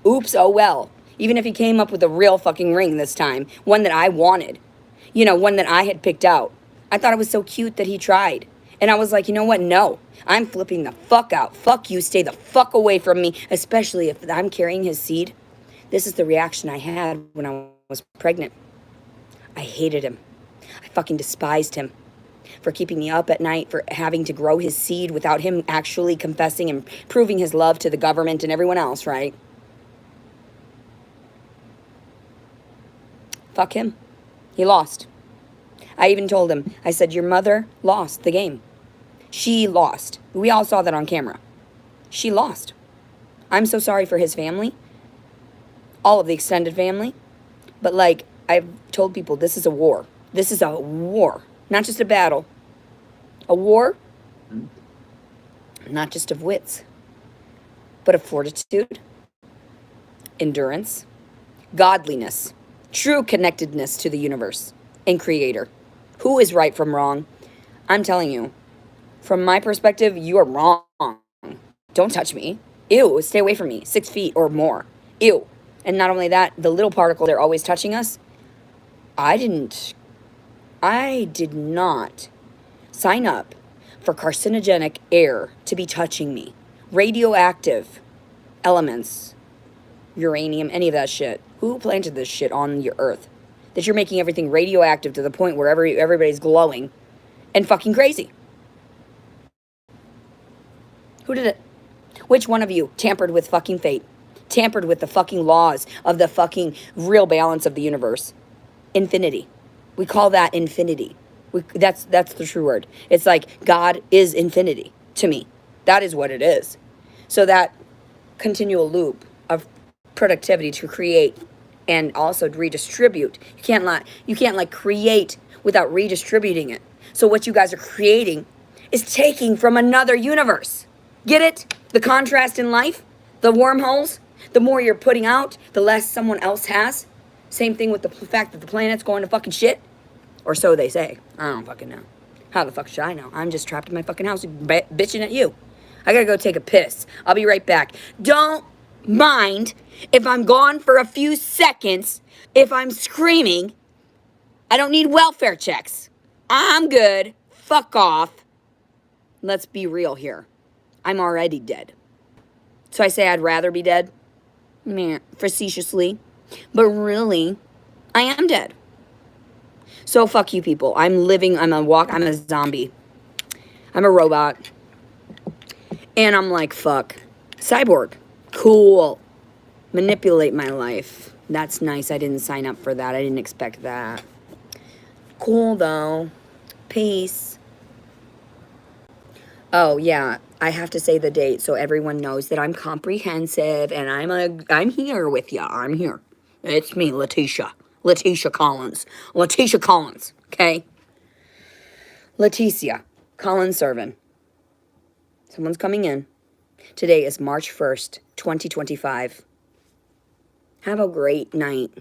Oops, oh well. Even if he came up with a real fucking ring this time, one that I wanted, one that I had picked out. I thought it was so cute that he tried. And I was like, you know what? No, I'm flipping the fuck out. Fuck you, stay the fuck away from me, especially if I'm carrying his seed. This is the reaction I had when I was pregnant. I hated him. I fucking despised him for keeping me up at night, for having to grow his seed without him actually confessing and proving his love to the government and everyone else, right? Fuck him. He lost. I even told him, I said, your mother lost the game. She lost. We all saw that on camera. She lost. I'm so sorry for his family, all of the extended family. But like I've told people, this is a war. This is a war, not just a battle. A war, not just of wits, but of fortitude, endurance, godliness, true connectedness to the universe and creator. Who is right from wrong? I'm telling you, from my perspective, you are wrong. Don't touch me. Ew, stay away from me. 6 feet or more. Ew. And not only that, the little particle they're always touching us. I did not sign up for carcinogenic air to be touching me. Radioactive elements, uranium, any of that shit. Who planted this shit on your earth? That you're making everything radioactive to the point where everybody's glowing and fucking crazy. Who did it? Which one of you tampered with fucking fate? Tampered with the fucking laws of the fucking real balance of the universe? Infinity. We call that infinity. That's the true word. It's like God is infinity to me. That is what it is. So that continual loop of productivity to create and also redistribute. You can't create without redistributing it. So what you guys are creating is taking from another universe. Get it? The contrast in life, the wormholes, the more you're putting out, the less someone else has. Same thing with the fact that the planet's going to fucking shit. Or so they say. I don't fucking know. How the fuck should I know? I'm just trapped in my fucking house bitching at you. I gotta go take a piss. I'll be right back. Don't mind if I'm gone for a few seconds, if I'm screaming. I don't need welfare checks. I'm good. Fuck off. Let's be real here. I'm already dead. So I say I'd rather be dead? Meh, facetiously. But really, I am dead. So fuck you people. I'm a zombie. I'm a robot. And I'm like, fuck. Cyborg. Cool. Manipulate my life. That's nice. I didn't sign up for that. I didn't expect that. Cool though. Peace. Oh yeah, I have to say the date so everyone knows that I'm comprehensive and I'm here with you. I'm here. It's me, Letitia. Letitia Collins. Letitia Collins, okay? Leticia Collins Servin. Someone's coming in. Today is March 1st, 2025. Have a great night.